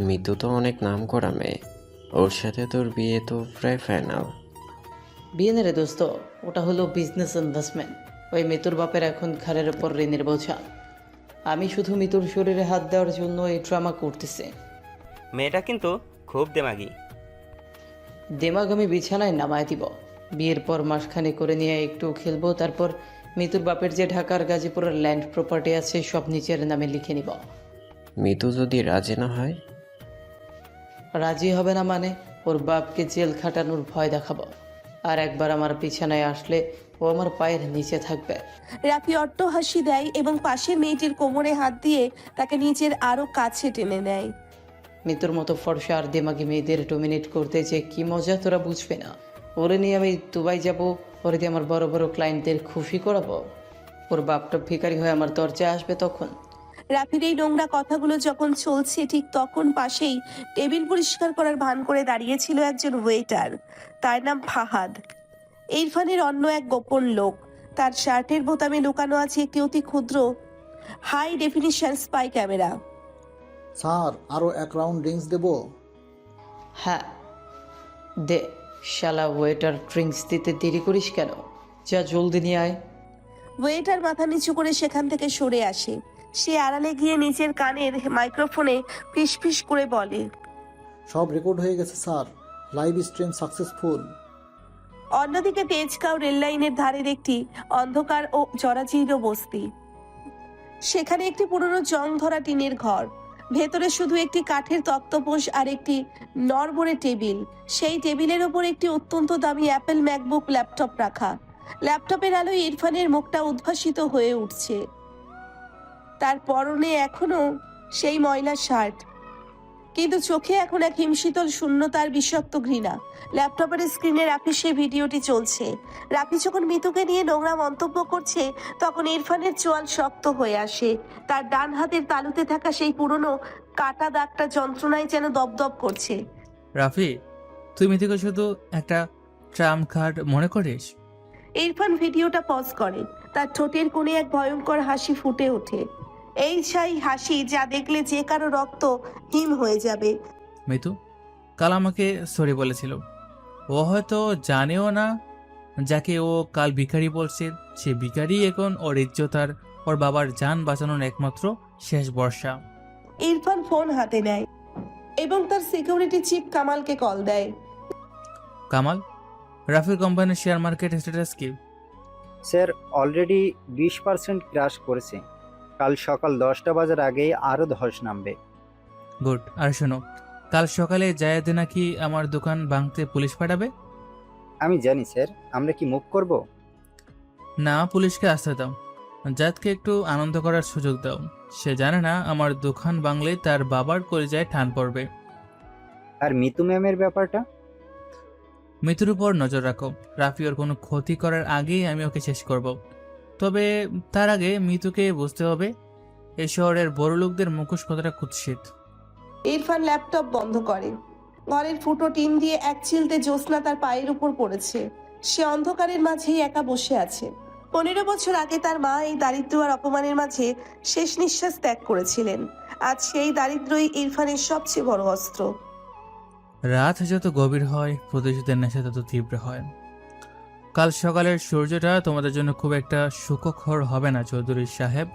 মিতু তো অনেক নাম করা মেয়ে, ওর সাথে তোর বিয়ে তো প্রায় ফাইনাল। বিয়ে না রে দোস্ত, ওটা হলো বিজনেস ইনভেস্টমেন্ট। ওই মিতুর বাপের এখন ঘাড়ের ওপর ঋণের বোঝা। আমি শুধু মিতুর শরীরে হাত দেওয়ার জন্য এই ড্রামা করতেছি। মেয়েটা কিন্তু খুব দেমাগি। দেমাগ আমি বিছানায় নামায় দিব। বিয়ের পর মাসখানে করে নিয়ে একটু খেলবো, তারপর মিতুর বাপের যে ঢাকার গাজীপুরের ল্যান্ড প্রপার্টি আছে সব নিচের নামে লিখে নিব। মিতু যদি রাজি না হয়? রাজি হবে না মানে? ওর বাপকে জেল খাটানোর ভয় দেখাবো। আর একবার আমার বিছানায় আসলে ও আমার পায়ের নিচে থাকবে। রাফি অট্ট হাসি দেয় এবং পাশের মেয়েটির কোমরে হাত দিয়ে তাকে নিজের আরো কাছে টেনে নেয়। মিতুর মতো ফর্সা আর দেমাগি মেয়েদের ডোমিনেট করতে যে কি মজা তোরা বুঝবে না। ওরে নিয়ে আমি দুবাই যাব, ওরে দিয়ে আমার বড় বড় ক্লায়েন্টদের খুশি করাবো। ওর বাপটা ভিখারি হয়ে আমার দরজায় আসবে তখন। রাফির এই নোংরা কথাগুলো যখন চলছে ঠিক তখন পাশেই টেবিল পরিষ্কার করার ভান করে দাঁড়িয়েছিল একজন ওয়েটার। তার নাম ফাহাদ, ইরফানের অন্য এক গোপন লোক। তার শার্টের বোতামে লুকানো আছে একটি অতি ক্ষুদ্র high definition spy camera. Sir, আরো এক রাউন্ড ড্রিঙ্কস দেবো? হ্যাঁ দে। শালা ওয়েটার, ড্রিঙ্কস দিতে দেরি করিস কেন? যা জলদি নিয়ে আয়। ওয়েটার মাথা নিচু করে সেখান থেকে সরে আসে। সে আড়ালে গিয়ে নিচের কানের মাইক্রোফোনে ফিসফিস করে বলে, সব রেকর্ড হয়ে গেছে স্যার, লাইভ স্ট্রিম সাকসেসফুল। অন্যদিকে তেজগাঁও রেল লাইনের ধারের একটি অন্ধকার ও জরাজীর্ণ বস্তি। সেখানে একটি পুরনো জং ধরা টিনের ঘর। ভেতরে শুধু একটি কাঠের তক্তপোষ আর একটি নড়বড়ে টেবিল। সেই টেবিলের ওপর একটি অত্যন্ত দামি অ্যাপেল ম্যাকবুক ল্যাপটপ রাখা। ল্যাপটপের আলোয় ইরফানের মুখটা উদ্ভাসিত হয়ে উঠছে। তার পরনে এখনো সেই ময়লা শার্ট, কিন্তু চোখে এখন এক হিমশীতল শূন্যতার বিষাক্ত ঘৃণা। ল্যাপটপের স্ক্রিনে রাফি সেই ভিডিওটি চলছে। রাফি যখন মিতুকে নিয়ে নোংরা মন্তব্য করছে তখন ইরফানের চোয়াল শক্ত হয়ে আসে। তার ডান হাতের তালুতে থাকা সেই পুরনো কাটা দাগটা যন্ত্রণায় যেন দপদপ করছে। রাফি, তুই মিতুকে শুধু একটা ট্রাম কার্ড মনে করিস? ইরফান ভিডিওটা পজ করে। তার ঠোঁটের কোণে এক ভয়ঙ্কর হাসি ফুটে ওঠে। এই সেই হাসি যা দেখলে যে কারো রক্ত হিম হয়ে যাবে। মিতু কাল আমাকে সরি বলেছিল। ও হয়তো জানেও না যাকে ও কাল ভিখারি বলছে সে ভিখারি এখন ওর ইজ্জত আর ওর বাবার জান বাঁচানোর একমাত্র শেষ ভরসা। ইরফান ফোন হাতে নেয় এবং তার সিকিউরিটি চিফ কামালকে কল দেয়। কামাল, রাফির কোম্পানির শেয়ার মার্কেট স্ট্যাটাস কি? স্যার, অলরেডি 20% ক্র্যাশ করেছে। কাল সকাল 10টা বাজার আগেই আরও ধস নামবে। গুড। আর শোনো, কাল সকালে জায়েদে নাকি আমার দোকান ভাঙতে পুলিশ পাঠাবে। আমি জানি স্যার। আমরা কি মুভ করব? না, পুলিশকে আসতে দাও। জায়েদকে একটু আনন্দ করার সুযোগ দাও। সে জানে না আমার দোকান ভাঙলে তার বাবার কলিজায় ঠান পড়বে। আর মিতু ম্যামের ব্যাপারটা? মিতুর উপর নজর রাখো। রাফি ওর কোনো ক্ষতি করার আগেই আমি ওকে শেষ করব। তবে তার আগে মিতুকে বুঝতে হবে এই শহরের বড় লোকদের মুখোশ কতটা কুৎসিত। ইরফান ল্যাপটপ বন্ধ করে। ঘরের ফুটো টিন দিয়ে এক চিলতে জ্যোৎস্না তার পায়ের উপর পড়েছে। সে অন্ধকারের মাঝেই একা বসে আছে। 15 বছর আগে তার মা এই দারিদ্র আর অপমানের মাঝে শেষ নিঃশ্বাস ত্যাগ করেছিলেন। আজ সেই দারিদ্রই ইরফানের সবচেয়ে বড় অস্ত্র। রাত যত গভীর হয় প্রতিশোধের নেশা তত তীব্র হয়। কাল সকালের সূর্যটা তোমাদের জন্য খুব একটা সুখকর হবে না চৌধুরী সাহেব।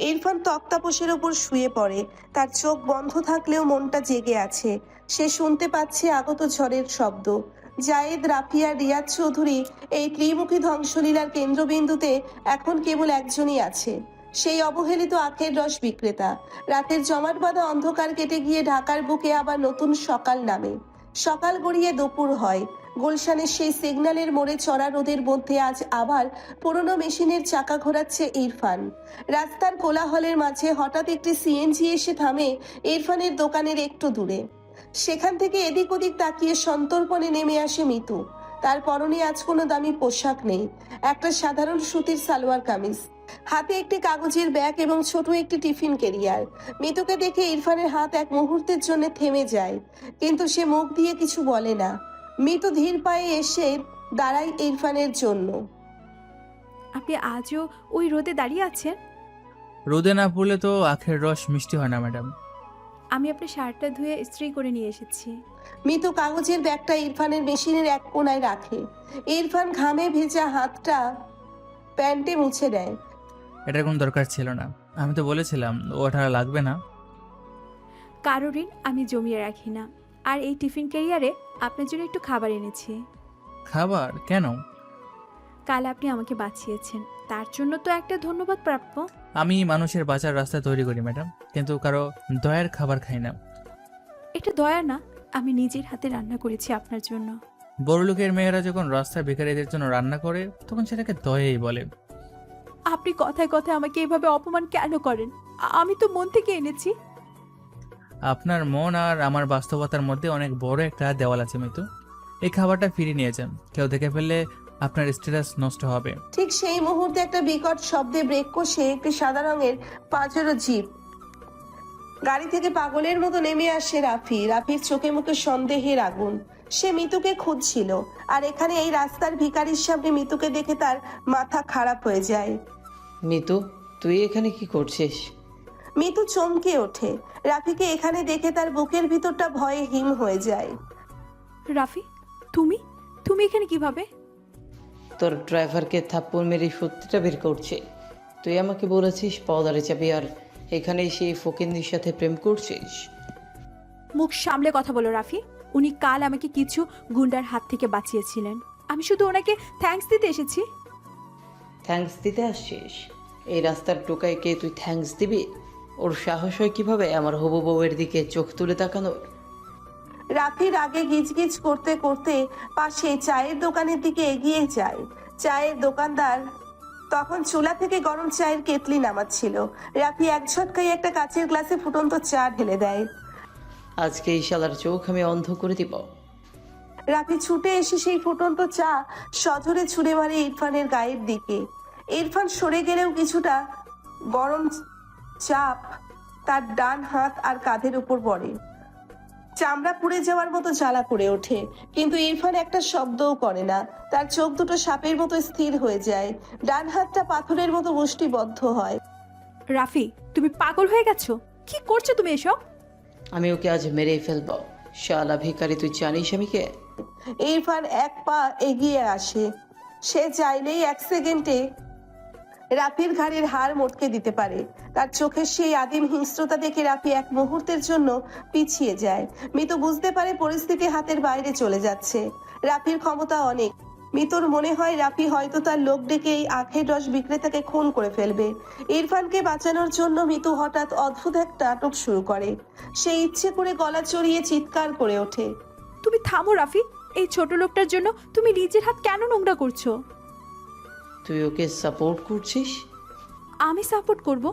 ইরফান তক্তাপোষের ওপর শুয়ে পড়ে। তার চোখ বন্ধ থাকলেও মনটা জেগে আছে। সে শুনতে পাচ্ছে আগত ঝড়ের শব্দ। জায়েদ, রাফি আর রিয়াজ চৌধুরী এই ত্রিমুখী ধ্বংসলীলার কেন্দ্রবিন্দুতে এখন কেবল একজনই আছে, সেই অবহেলিত আখের রস বিক্রেতা। রাতের জমাট বাঁধা অন্ধকার কেটে গিয়ে ঢাকার বুকে আবার নতুন সকাল নামে। সকাল গড়িয়ে দুপুর হয়। গুলশানের সেই সিগন্যালের মোড়ে চড়া রোদের মধ্যে আজ আবার পুরনো মেশিনের চাকা ঘোরাচ্ছে ইরফান। রাস্তার কোলাহলের মাঝে হঠাৎ একটি সিএনজি এসে থামে ইরফানের দোকানের একটু দূরে। সেখান থেকে এদিক ওদিক তাকিয়ে সন্তর্পণে নেমে আসে মিতু। তার পরনে আজ কোনো দামি পোশাক নেই, একটা সাধারণ সুতির সালোয়ার কামিজ। হাতে একটি কাগজের ব্যাগ এবং ছোট একটি টিফিন ক্যারিয়ার। মিতুকে দেখে ইরফানের হাত এক মুহূর্তের জন্য থেমে যায়, কিন্তু সে মুখ দিয়ে কিছু বলে না। মিতু ধীর পায়ে এসে দাঁড়ায় ইরফানের জন্য। আপনি আজও ওই রোদে দাঁড়িয়ে আছেন? রোদে না পড়লে তো আখের রস মিষ্টি হয় না ম্যাডাম। আমি আপনার শার্টটা ধুয়ে ইস্ত্রি করে নিয়ে এসেছি। মিতু কাগজের ব্যাগটা ইরফানের মেশিনের এক কোণায় রাখে। ইরফান ঘামে ভেজা হাতটা প্যান্টে মুছে দেয়। এটার কোনো দরকার ছিল না, আমি তো বলেছিলাম ওটা লাগবে না। কারো ঋণ আমি জমিয়ে রাখি না। আর এই টিফিন ক্যারিয়ারে আপনার জন্য একটু খাবার এনেছি। খাবার কেন? কাল আপনি আমাকে বাঁচিয়েছেন, তার জন্য তো একটা ধন্যবাদ প্রাপ্য। আমি মানুষের বাঁচার রাস্তা তৈরি করি ম্যাডাম, কিন্তু কারো দয়ার খাবার খাই না। এটা দয়া না, আমি নিজের হাতে রান্না করেছি আপনার জন্য। বড়লোকের মেয়েরা যখন রাস্তায় ভিখারিদের জন্য রান্না করে তখন সেটাকে দয়াই বলে। আপনি কথায় কথায় আমাকে এভাবে অপমান কেন করেন? আমি তো মন থেকে এনেছি। আপনার মন আর আমার বাস্তবতার মধ্যে অনেক বড় একটা দেওয়াল আছে মিতু। এই খাবারটা ফিরিয়ে নিয়ে যান, কেউ দেখে ফেললে আপনার স্ট্যাটাস নষ্ট হবে। ঠিক সেই মুহূর্তে একটা বিকট শব্দে ব্রেক কষে একটি সাদা রঙের পাজেরো জিপ গাড়ি থেকে পাগলের মতো নেমে আসে রাফি। রাফির চোখে মুখে সন্দেহের আগুন। সে মিতুকে খুঁজছিল, আর এখানে এই রাস্তার ভিখারির সামনে মিতুকে দেখে তার মাথা খারাপ হয়ে যায়। মিতু, তুই এখানে কি করছিস? মিতু চমকে ওঠে। রাফিকে এখানে দেখে তার বুকের ভিতরটা ভয়ে হিম হয়ে যায়। রাফি, তুমি তুমি এখানে কিভাবে? তোর ড্রাইভারকে থাপ্পড় মেরে সত্যিটা বের করছে। তুই আমাকে বলেছিস পাওদারে যাবি, আর এখানে সেই ফকিন্দির সাথে প্রেম করছিস। মুখ সামলে কথা বলো রাফি। উনি কাল আমাকে কিছু গুন্ডার হাত থেকে বাঁচিয়েছিলেন। আমি শুধু ওনাকে থ্যাঙ্কস দিতে এসেছি। থ্যাঙ্কস দিতে আসছিস? এই রাস্তার টোকায় কে তুই থ্যাঙ্কস দিবি? ওর সাহস হয় কিভাবে আমার হবু বউয়ের দিকে চোখ তুলে তাকানোর? রাফির আগে গিজগিজ করতে করতে পাশে চায়ের দোকানের দিকে এগিয়ে যায়। চায়ের দোকানদার তখন চুলা থেকে গরম চায়ের কেটলি নামাচ্ছিল। রাফি এক ঝটকায় একটা কাচের গ্লাসে ফুটন্ত চা ঢেলে দেয়। আজকে এই শালার চোখ আমি অন্ধ করে দিব। রাফি ছুটে এসে সেই ফুটন্ত চা সজোরে ছুঁড়ে মারে ইরফানের গায়ের দিকে। ইরফান সরে গেলেও কিছুটা গরম চাপ তার ডান হাত আর কাঁধের উপর পড়ে। চামড়া পুড়ে যাওয়ার মতো জ্বালা করে ওঠে, কিন্তু ইরফান একটা শব্দও করে না। তার চোখ দুটো সাপের মতো স্থির হয়ে যায়, ডান হাতটা পাথরের মতো মুষ্টিবদ্ধ হয়। রাফি, তুমি পাগল হয়ে গেছো? কি করছো তুমি এসব? আমি ওকে আজ মেরেই ফেলবো। শালা ভিখারি, তুই জানিস আমি কে? ইরফান এক পা এগিয়ে আসে। সে চাইলেই এক সেকেন্ডে রাফির ঘাড়ের হাড় মটকে দিতে পারে। তার চোখের সেই আদিম হিংস্রতা দেখে রাফি এক মুহূর্তের জন্য পিছিয়ে যায়। মিতু বুঝতে পারে পরিস্থিতি হাতের বাইরে চলে যাচ্ছে। রাফির ক্ষমতা অনেক। মিতুর মনে হয় রাফি হয়তো তার লোক ডেকে এই আখের রস বিক্রেতাকে খুন করে ফেলবে। ইরফানকে বাঁচানোর জন্য মিতু হঠাৎ অদ্ভুত এক নাটক শুরু করে। সে ইচ্ছে করে গলা চড়িয়ে চিৎকার করে ওঠে। তুমি থামো রাফি। এই ছোট লোকটার জন্য তুমি নিজের হাত কেন নোংরা করছো? তুই ওকে সাপোর্ট করছিস? আমি সাপোর্ট করব?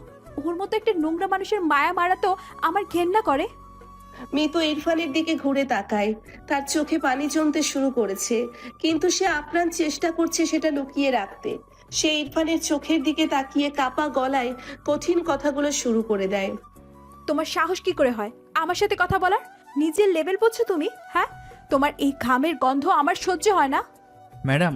ওর মতো একটা নোংরা মানুষের মায়া মারা তো আমার ঘেন্না করে। মিতু ইরফানের দিকে ঘুরে তাকায়। তার চোখে পানি জমতে শুরু করেছে, কিন্তু সে আপ্রাণ চেষ্টা করছে সেটা লুকিয়ে রাখতে। সে ইরফানের চোখের দিকে তাকিয়ে কাপা গলায় কঠিন কথাগুলো শুরু করে দেয়। তোমার সাহস কি করে হয় আমার সাথে কথা বলার? নিজের লেভেল বুঝছো তুমি? হ্যাঁ, তোমার এই ঘামের গন্ধ আমার সহ্য হয় না। ম্যাডাম,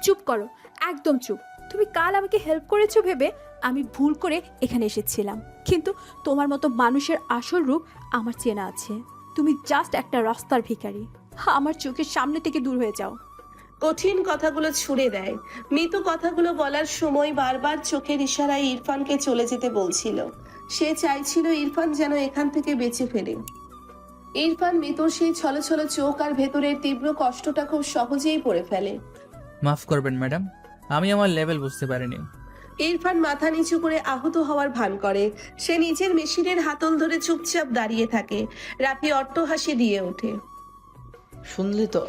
চুপ করো, একদম চুপ। তুমি কাল আমাকে হেল্প করেছো ভেবে আমি ভুল করে এখানে এসেছিলাম, কিন্তু তোমার মতো মানুষের আসল রূপ আমার চেনা আছে। তুমি জাস্ট একটা রাস্তার ভিখারি। আমার চোখের সামনে থেকে দূর হয়ে যাও। কঠিন কথাগুলো ছুড়ে দেয়। মিতু কথাগুলো বলার সময় বারবার চোখের ইশারায় ইরফানকে চলে যেতে বলছিল। সে চাইছিল ইরফান যেন এখান থেকে বেঁচে ফেরে। ইরফান মিতুর সেই ছলছল চোখ আর ভেতরের তীব্র কষ্টটা খুব সহজেই পড়ে ফেলে। মাফ করবেন ম্যাডাম, আমি আমার লেভেল বুঝতে পারিনি। ইরফান মাথা নিচু করে আহত হওয়ার ভান করে। সে নিজের মেশিনের হাতল ধরে চুপচাপ দাঁড়িয়ে থাকে। রাফি অট্টহাসি দিয়ে ওঠে। শুনলি তো,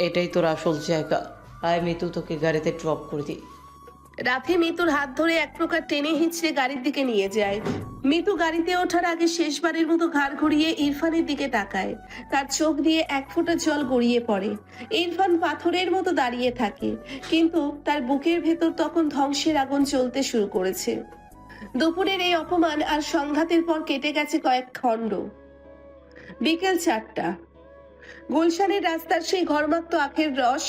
এটাই তোর আসল জায়গা। আয় মিতু, তোকে গাড়িতে ড্রপ করে দিই। রাফি মিতুর হাত ধরে এক প্রকার টেনে হিঁচড়ে গাড়ির দিকে নিয়ে যায়। মিতু গাড়িতে ওঠার আগে শেষবারের মতো ঘাড় ঘুরিয়ে ইরফানের দিকে তাকায়। তার চোখ দিয়ে এক ফোঁটা জল গড়িয়ে পড়ে। ইরফান পাথরের মতো দাঁড়িয়ে থাকে, কিন্তু তার বুকের ভেতর তখন ধ্বংসের আগুন জ্বলতে শুরু করেছে। দুপুরের এই অপমান আর সংঘাতের পর কেটে গেছে কয়েক খণ্ড। বিকেল 4টা। গুলশানের রাস্তার সেই ঘরমাক্ত আখের রস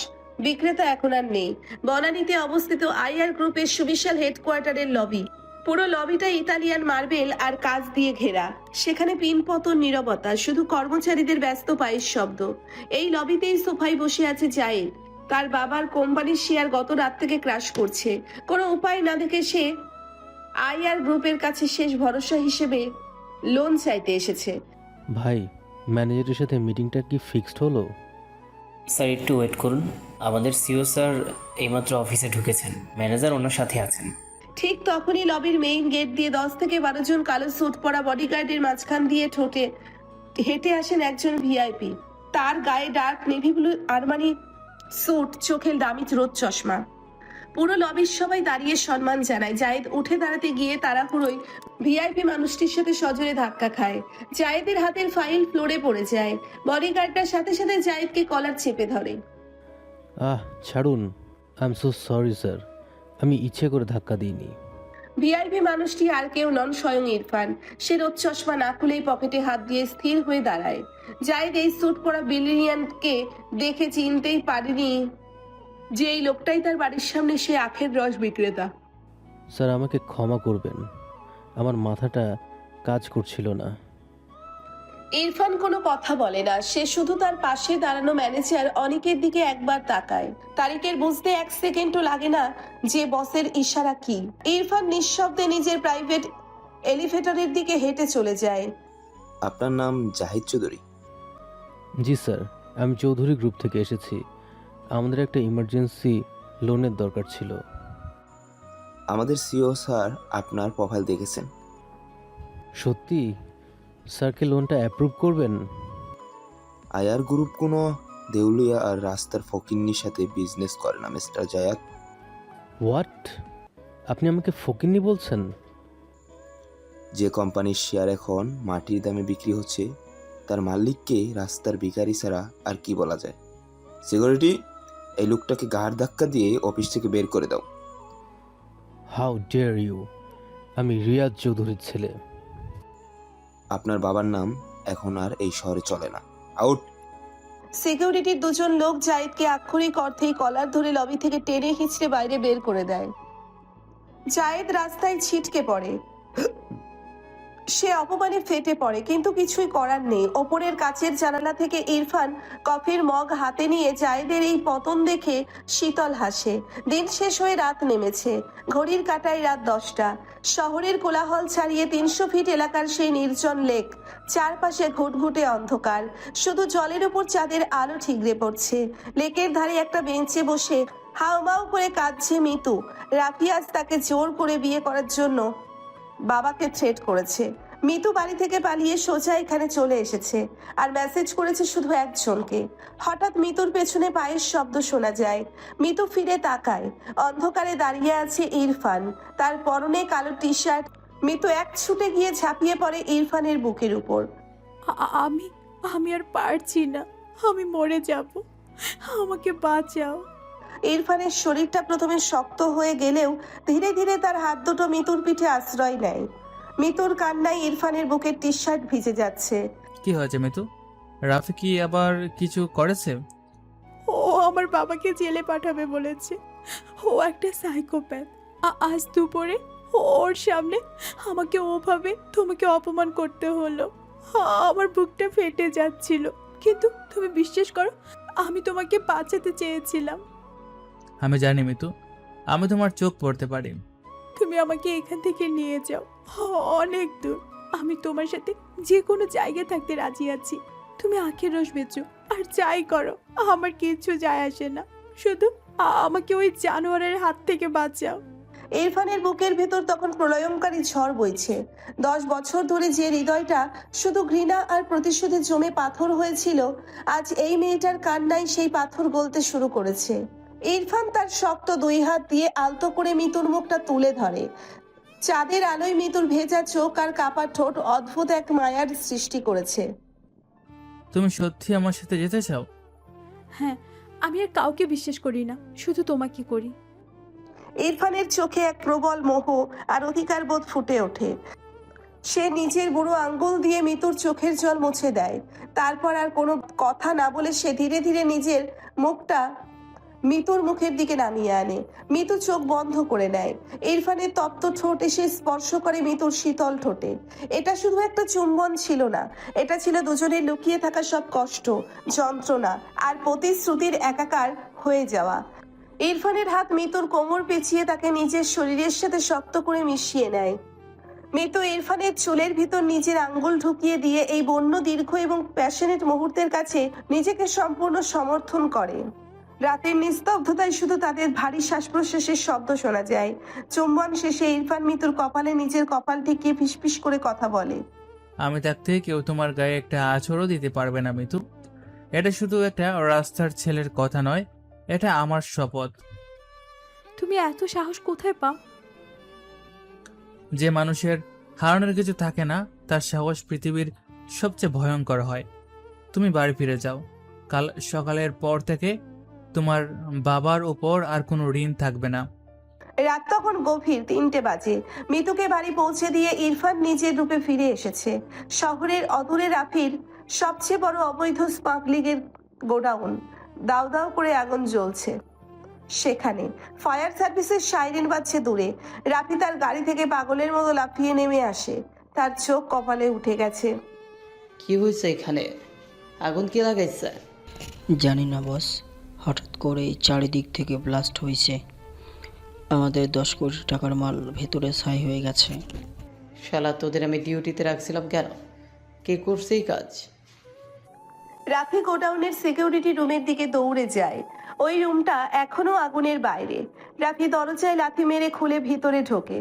বিক্রেতা এখন আর নেই। বনানীতে অবস্থিত আইআর গ্রুপের সুবিশাল হেডকোয়ার্টারের লবি। পুরো লবিটা ইতালিয়ান মার্বেল আর কাঁচ দিয়ে ঘেরা। সেখানে পিনপতন নীরবতা, শুধু কর্মচারীদের ব্যস্ত পায়ের শব্দ। এই লবিতেই সোফায় বসে আছে জায়েদ। তার বাবার কোম্পানির শেয়ার গত রাত থেকে ক্রাশ করছে। কোনো উপায় না দেখে সে আইআর গ্রুপের কাছে শেষ ভরসা হিসেবে লোন চাইতে এসেছে। ভাই, ম্যানেজারের সাথে মিটিংটা কি ফিক্সড হলো? স্যার একটু ওয়েট করুন, আমাদের সিও স্যার এইমাত্র অফিসে ঢুকেছেন, ম্যানেজার ওনার সাথে আছেন। ঠিক তখনই লবির মেইন গেট দিয়ে 10 থেকে 12 জন কালো স্যুট পরা বডিগার্ডের মাঝখান দিয়ে ঠোঁটে হেঁটে আসেন একজন ভিআইপি। তার গায়ে dark navy blue Armani suit, চোখে দামি রোদ চশমা। পুরো লবির সবাই দাঁড়িয়ে সম্মান জানায়। জায়েদ উঠে দাঁড়াতে গিয়ে তাড়াহুড়োই ভিআইপি মানুষটির সাথে সজোরে ধাক্কা খায়। জায়েদের হাতের ফাইল ফ্লোরে পড়ে যায়। বডিগার্ডটার সাথে সাথে জায়েদকে কলার চেপে ধরে। ছাড়ুন, I am so sorry sir, আমি ইচ্ছে করে ধাক্কা দিইনি। ভিআইপি মানুষটি আর কেউ নন, স্বয়ং ইরফান। সে রোদ চশমা না খুলেই পকেটে হাত দিয়ে স্থির হয়ে দাঁড়ায়। জায়েদ এই স্যুট পরা বিলিনিয়ানকে দেখে চিনতেই পারেনি যে এই লোকটাই তার বাড়ির সামনে সে আখের রস বিক্রেতা। স্যার, আমাকে ক্ষমা করবেন, আমার মাথাটা কাজ করছিল না। ইরফান কোনো কথা বলে না। সে শুধু তার পাশে দাঁড়ানো ম্যানেজার অনিকের দিকে একবার তাকায়। তারিকের বুঝতে 1 সেকেন্ডও লাগে না যে বসের ইশারা কি। ইরফান নিঃশব্দে নিজের প্রাইভেট এলিভেটরের দিকে হেঁটে চলে যায়। আপনার নাম জাহিদ চৌধুরী? জি স্যার, আমি চৌধুরী গ্রুপ থেকে এসেছি। আমাদের একটা ইমার্জেন্সি লোনের দরকার ছিল। আমাদের সিও স্যার আপনার প্রোফাইল দেখেছেন। সত্যি? স্যারকে লোনটা অ্যাপ্রুভ করবেন? আইআর গ্রুপ কোনো দেউলিয়া আর রাস্তার ফকিন্নির সাথে বিজনেস করে না মিস্টার জায়াদ। হোয়াট? আপনি আমাকে ফকিন্নি বলছেন? যে কোম্পানির শেয়ার এখন মাটির দামে বিক্রি হচ্ছে, তার মালিককে রাস্তার ভিখারি ছাড়া আর কি বলা যায়? সিকিউরিটি, এই লোকটাকে ঘাড় ধাক্কা দিয়ে অফিস থেকে বের করে দাও। How dare you! আমি রিয়াজ চৌধুরীর ছেলে। আপনার বাবার নাম এখন আর এই শহরে চলে না। আউট! সিকিউরিটির 2 জন লোক জায়েদকে আক্ষরিক অর্থেই কলার ধরে লবি থেকে টেনে হিঁচড়ে বাইরে বের করে দেয়। জায়েদ রাস্তায় ছিটকে পড়ে। সে অপমানে ফেটে পড়ে, কিন্তু কিছুই করার নেই। ওপরের কাচের জানালা থেকে ইরফান কফির মগ হাতে নিয়ে জায়েদের এই পতন দেখে শীতল হাসে। দিন শেষ হয়ে রাত নেমেছে। ঘড়ির কাঁটায় রাত 10টা। শহরের কোলাহল ছাড়িয়ে 300 ফিট এলাকার সেই নির্জন লেক। চারপাশে ঘুটঘুটে অন্ধকার, শুধু জলের উপর চাঁদের আলো ঠিকরে পড়ছে। লেকের ধারে একটা বেঞ্চে বসে হাউমাউ করে কাঁদছে মিতু। রাফিয়াজ তাকে জোর করে বিয়ে করার জন্য বাবাকে থ্রেট করেছে। মিতু বাড়ি থেকে পালিয়ে সোজা এখানে চলে এসেছে, আর মেসেজ করেছে শুধু একজনকে। হঠাৎ মিতুর পেছনে পায়ের শব্দ শোনা যায়। মিতু ফিরে তাকায়। অন্ধকারে দাঁড়িয়ে আছে ইরফান, তার পরনে কালো টি শার্ট। মিতু এক ছুটে গিয়ে ঝাঁপিয়ে পড়ে ইরফানের বুকের উপর। আমি আর পারছি না, আমি মরে যাব, আমাকে বাঁচাও। ইরফানের শরীরটা প্রথমে শক্ত হয়ে গেলেও ধীরে ধীরে তার হাত দুটো মিতুর পিঠে আশ্রয় নেয়। মিতুর কান্নায় ইরফানের বুকের টি শার্ট ভিজে যাচ্ছে। কি হয়েছে মিতু? রাফি কি আবার কিছু করেছে? ও আমার বাবাকে জেলে পাঠাবে বলেছে। ও একটা সাইকোপ্যাথ। আজ দুপুরে ওর সামনে আমাকে ওভাবে তোমাকে অপমান করতে হলো। আমার বুকটা ফেটে যাচ্ছিল, কিন্তু তুমি বিশ্বাস করো, আমি তোমাকে বাঁচাতে চেয়েছিলাম। আমি জানি মিতু, আমি তোমার চোখ পড়তে পারি। তুমি আমাকে এখান থেকে নিয়ে যাও, অনেক দূর। আমি তোমার সাথে যে কোনো জায়গায় থাকতে রাজি আছি। তুমি আখের রস বেচো আর যাই করো, আমার কিছু যায় আসে না। শুধু আমাকে ওই জানোয়ারের হাত থেকে বাঁচাও। ইরফানের বুকের ভেতর তখন প্রলয়ঙ্কারী ঝড় বইছে। 10 বছর ধরে যে হৃদয়টা শুধু ঘৃণা আর প্রতিশোধে জমে পাথর হয়েছিল, আজ এই মেয়েটার কান্নায় সেই পাথর গলতে শুরু করেছে। ইরফান তার শক্ত দুই হাত দিয়ে আলতো করে মিতুর মুখটা তুলে ধরে। চাঁদের আলোয় মিতুর ভেজা চোখ আর কাপা ঠোঁট অদ্ভুত এক মায়ার সৃষ্টি করেছে। তুমি সত্যি আমার সাথে যেতে চাও? হ্যাঁ, আমি আর কাউকে বিশ্বাস করি না, শুধু তোমাকে করি। ইরফানের চোখে এক প্রবল মোহ আর অধিকার বোধ ফুটে ওঠে। সে নিজের বুড়ো আঙ্গুল দিয়ে মিতুর চোখের জল মুছে দেয়। তারপর আর কোনো কথা না বলে সে ধীরে ধীরে নিজের মুখটা মিতুর মুখের দিকে নামিয়ে আনে। মিতু চোখ বন্ধ করে নেয়। ইরফানের তপ্ত ঠোঁট এসে স্পর্শ করে মিতুর শীতল ঠোঁটে। এটা শুধু একটা চুম্বন ছিল না, এটা ছিল দুজনের লুকিয়ে থাকা সব কষ্ট, যন্ত্রণা আর প্রতিশ্রুতির একাকার হয়ে যাওয়া। ইরফানের হাত মিতুর কোমর পেঁচিয়ে তাকে নিজের শরীরের সাথে শক্ত করে মিশিয়ে নেয়। মিতু ইরফানের চুলের ভিতর নিজের আঙ্গুল ঢুকিয়ে দিয়ে এই বন্য দীর্ঘ এবং প্যাশনেট মুহূর্তের কাছে নিজেকে সম্পূর্ণ সমর্থন করে। রাতের নিস্তব্ধতায় শুধু তাদের ভারী শ্বাস প্রশ্বাসের শব্দ শোনা যায়। চুম্বন শেষে ইরফান মিতুর কপালে নিজের কপাল ঠেকিয়ে ফিসফিস করে কথা বলে। আমি থাকতে কেউ তোমার গায়ে একটা আঁচড়ও দিতে পারবে না মিতু। এটা শুধু একটা রাস্তার ছেলের কথা নয়, এটা আমার শপথ। তুমি এত সাহস কোথায় পাও? যে মানুষের হারানোর কিছু থাকে না, তার সাহস পৃথিবীর সবচেয়ে ভয়ঙ্কর হয়। তুমি বাড়ি ফিরে যাও। কাল সকালের পর থেকে তোমার বাবার উপর আর কোনো ঋণ থাকবে না। রাত তখন গভীর 3টে বাজে। মিতুকে বাড়ি পৌঁছে দিয়ে ইরফান নিজের রূপে ফিরে এসেছে। শহরের অদূরে রাফির সবচেয়ে বড় অবৈধ স্মাগলিংয়ের গোডাউন। দাউ দাউ করে আগুন জ্বলছে সেখানে। ফায়ার সার্ভিসের সাইরেন বাজছে দূরে। রাফি তার গাড়ি থেকে পাগলের মতো লাফিয়ে নেমে আসে। তার চোখ কপালে উঠে গেছে। কি হয়েছে এখানে? আগুন কি লাগাইছে? জানি না বস, হঠাৎ করেই চারিদিক থেকে ব্লাস্ট হয়েছে। আমাদের 10 কোটি টাকার মাল ভেতরে ছাই হয়ে গেছে। শালা, তোদের আমি ডিউটিতে রাখছিলাম কেন? কে করছে এই কাজ? রাফি গোডাউনের সিকিউরিটি রুমের দিকে দৌড়ে যায়। ওই রুমটা এখনো আগুনের বাইরে। রাফি দরজায় লাথি মেরে খুলে ভিতরে ঢোকে।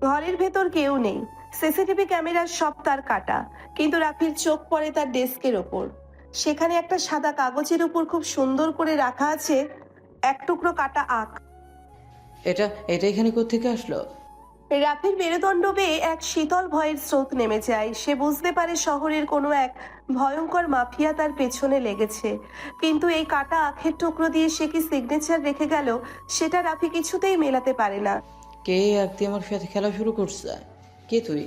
ঘরের ভেতর কেউ নেই। সিসিটিভি ক্যামেরার সব তার কাটা, কিন্তু রাফির চোখ পড়ে তার ডেস্কের ওপর। সেখানে একটা সাদা কাগজের উপর খুব সুন্দর করে রাখা আছে এক টুকরো কাটা আখ। এটা এখানে কোত্থেকে আসলো? রাফির মেরুদণ্ড বেয়ে এক শীতল ভয়ের স্রোত নেমে যায়। সে বুঝতে পারে শহরের কোনো এক ভয়ঙ্কর মাফিয়া তার পেছনে লেগেছে। কিন্তু এই কাটা আখের টুকরো দিয়ে সে কি সিগনেচার রেখে গেল, সেটা রাফি কিছুতেই মেলাতে পারে না। কে একটি আমার সাথে খেলা শুরু করছে? কে তুই?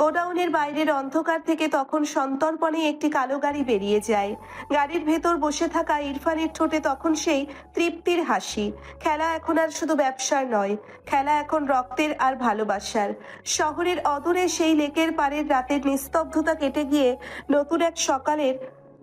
গোডাউনের বাইরের অন্ধকার থেকে তখন সন্তর্পণে একটি কালো গাড়ি বেরিয়ে যায়। গাড়ির ভেতর বসে থাকা ইরফানের ঠোঁটে তখন সেই তৃপ্তির হাসি। খেলা এখন আর শুধু ব্যবসার নয়, খেলা এখন রক্তের আর ভালোবাসার। শহরের অদূরে সেই লেকের পাড়ের রাতের নিস্তব্ধতা কেটে গিয়ে নতুন এক সকালের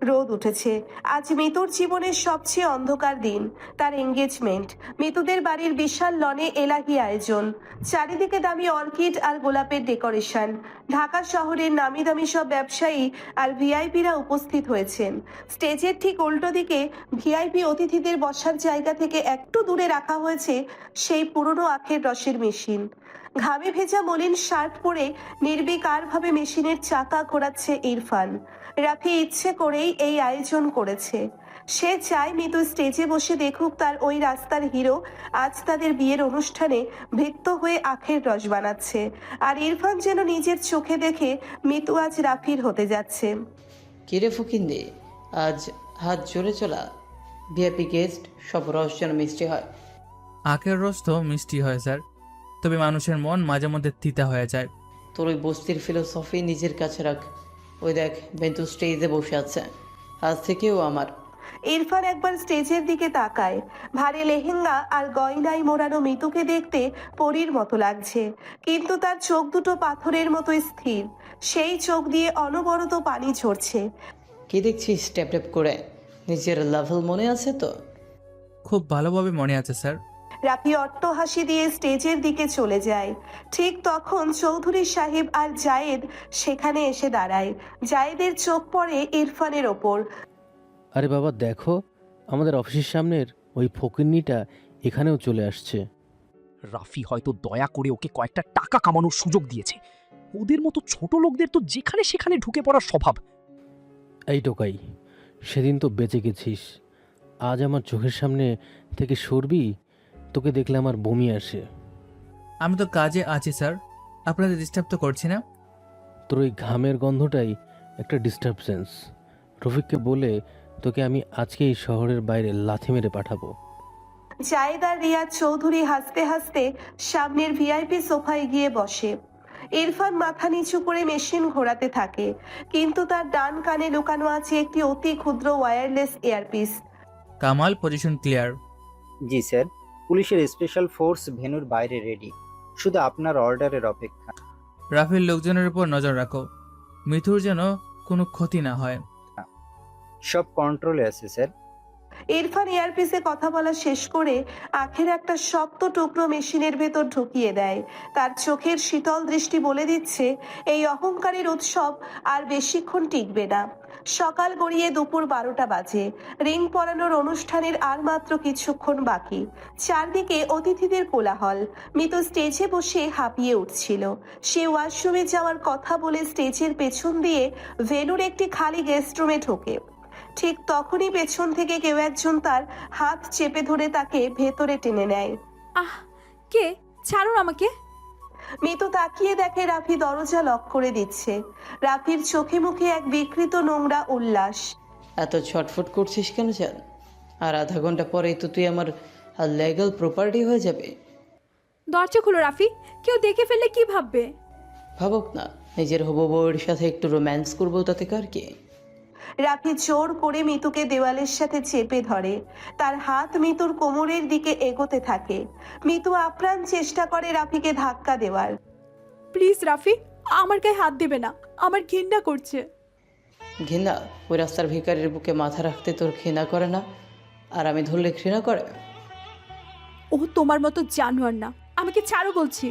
রোদ উঠেছে। আজ মিতুর জীবনের সবচেয়ে অন্ধকার দিন, তার এঙ্গেজমেন্ট। মিতুদের বাড়ির বিশাল লনে এলাহি আয়োজন, চারিদিকে দামি অর্কিড আর গোলাপের ডেকোরেশন। ঢাকা শহরের নামি দামি সব ব্যবসায়ী আর ভিআইপিরা উপস্থিত হয়েছেন। স্টেজের ঠিক উল্টো দিকে ভিআইপি অতিথিদের বসার জায়গা থেকে একটু দূরে রাখা হয়েছে সেই পুরনো আখের রসের মেশিন। ঘামে ভেজা মলিন শার্ট পরে নির্বিকারভাবে মেশিনের চাকা ঘোরাচ্ছে ইরফান। রাফি ইচ্ছে করেই এই আয়োজন করেছে। সে চায় মিতু স্টেজে বসে দেখুক তার ওই রাস্তার হিরো আজ তাদের বিয়ের অনুষ্ঠানে ভৃত্য হয়ে আখের রস বানাচ্ছে। আর ইরফান যেন নিজের চোখে দেখে মিতু আজ রাফির হতে যাচ্ছে। কিরে ফকিন্দি, আজ হাত জোরে চলা। ভিআইপি গেস্ট সব রস যেন মিষ্টি হয়। আখের রস তো মিষ্টি হয় স্যার, তবে মানুষের মন মাঝে মধ্যে তিতা হয়ে যায়। তোর ওই বস্তির ফিলোসফি নিজের কাছে রাখ। ওই দেখ, বেন্তু স্টেজে বসে আছে, আজ থেকেও আমার। ইরফান একবার স্টেজের দিকে তাকায়। ভারী লেহেঙ্গা আর গয়নায় মোড়ানো মিতুকে দেখতে পরীর মতো লাগছে, কিন্তু তার চোখ দুটো পাথরের মতো স্থির। সেই চোখ দিয়ে অনবরত পানি ঝরছে। কি দেখছিস ট্যাপ ট্যাপ করে? নিজের লেভেল মনে আছে তো? খুব ভালোভাবে মনে আছে স্যার। রাফি অট্ট হাসি দিয়ে স্টেজের দিকে চলে যায়। ঠিক তখন চৌধুরী সাহেব আর জায়েদ সেখানে এসে দাঁড়ায়। জায়েদের চোখ পড়ে ইরফানের ওপর। আরে বাবা দেখো, আমাদের অফিসের সামনের ওই ফকিন্নিটা এখানেও চলে আসছে। রাফি হয়তো দয়া করে ওকে কয়েকটা টাকা কামানোর সুযোগ দিয়েছে। ওদের মতো ছোট লোকদের তো যেখানে সেখানে ঢুকে পড়ার স্বভাব। এই টোকাই, সেদিন তো বেঁচে গেছিস, আজ আমার চোখের সামনে থেকে সরবি? তোকে দেখলে আমার বমি আসে। আমি তো কাজে আছি স্যার, আপনাদের ডিস্টার্ব তো করছি না। তোর ওই ঘামের গন্ধটাই একটা ডিস্টারবেন্স। রফিককে বলে তোকে আমি আজকে এই শহরের বাইরে লাথি মেরে পাঠাবো। জায়েদ আর রিয়াজ চৌধুরী হাসতে হাসতে সামনের ভিআইপি সোফায় গিয়ে বসে। ইরফান মাথা নিচু করে মেশিন ঘোরাতে থাকে, কিন্তু তার ডান কানে লুকানো আছে একটি অতি ক্ষুদ্র wireless earpiece. Kamal, position clear. জি স্যার, পুলিশের স্পেশাল ফোর্স ভেন্যুর বাইরে রেডি, শুধু আপনার অর্ডারের অপেক্ষা। রাফির লোকজনের উপর নজর রাখো, মিথুর যেন কোনো ক্ষতি না হয়। সব কন্ট্রোলে আছে স্যার। ইরফান এয়ারপিসে কথা বলা শেষ করে আখের একটা শক্ত টুকরো মেশিনের ভেতর ঢুকিয়ে দেয়। তার চোখের শীতল দৃষ্টি বলে দিচ্ছে এই অহংকারের উৎসব আর বেশিক্ষণ টিকবে না। সকাল গড়িয়ে দুপুর 12টা বাজে। রিং পরানোর অনুষ্ঠানের আর মাত্র কিছুক্ষণ বাকি। চারদিকে অতিথিদের কোলাহল। মিতু স্টেজে বসে হাঁপিয়ে উঠছিল। সে ওয়াশরুমে যাওয়ার কথা বলে স্টেজের পেছন দিয়ে ভেনুর একটি খালি গেস্ট রুমে ঢোকে। ঠিক তখনই পেছন থেকে কেউ একজন তার হাত চেপে ধরে তাকে ভেতরে টেনে নেয়। আহ, কে? ছাড়ুন আমাকে। মিতু তাকিয়ে দেখে রাফি দরজা লক করে দিচ্ছে। রাফির চোখে মুখে এক বিকৃত নোংরা উল্লাস। এত ছটফট করছিস কেন জান? আর আধা ঘন্টা পরেই তো তুই আমার লিগ্যাল প্রপার্টি হয়ে যাবে। দরজা খুলো রাফি, কেউ দেখে ফেললে কি ভাববে? ভাবুক না, নিজের হবু বউয়ের সাথে একটু রোম্যান্স করবো, তাতে কার কি? রাফি জোর করে মিতুকে দেওয়ালের সাথে চেপে ধরে। তার হাত মিতুর কোমরের দিকে এগোতে থাকে। মিতু আপ্রাণ চেষ্টা করে রাফিকে ধাক্কা দেওয়ার। প্লিজ রাফি, আমার গায়ে হাত দেবে না, আমার ঘৃণা করছে। ঘৃণা? ওই রাস্তার ভিখারির বুকে মাথা রাখতে তোর ঘৃণা করে না, আর আমি ধরলে ঘৃণা করে? ও তোমার মতো জানোয়ার না, আমাকে ছাড়ো বলছি।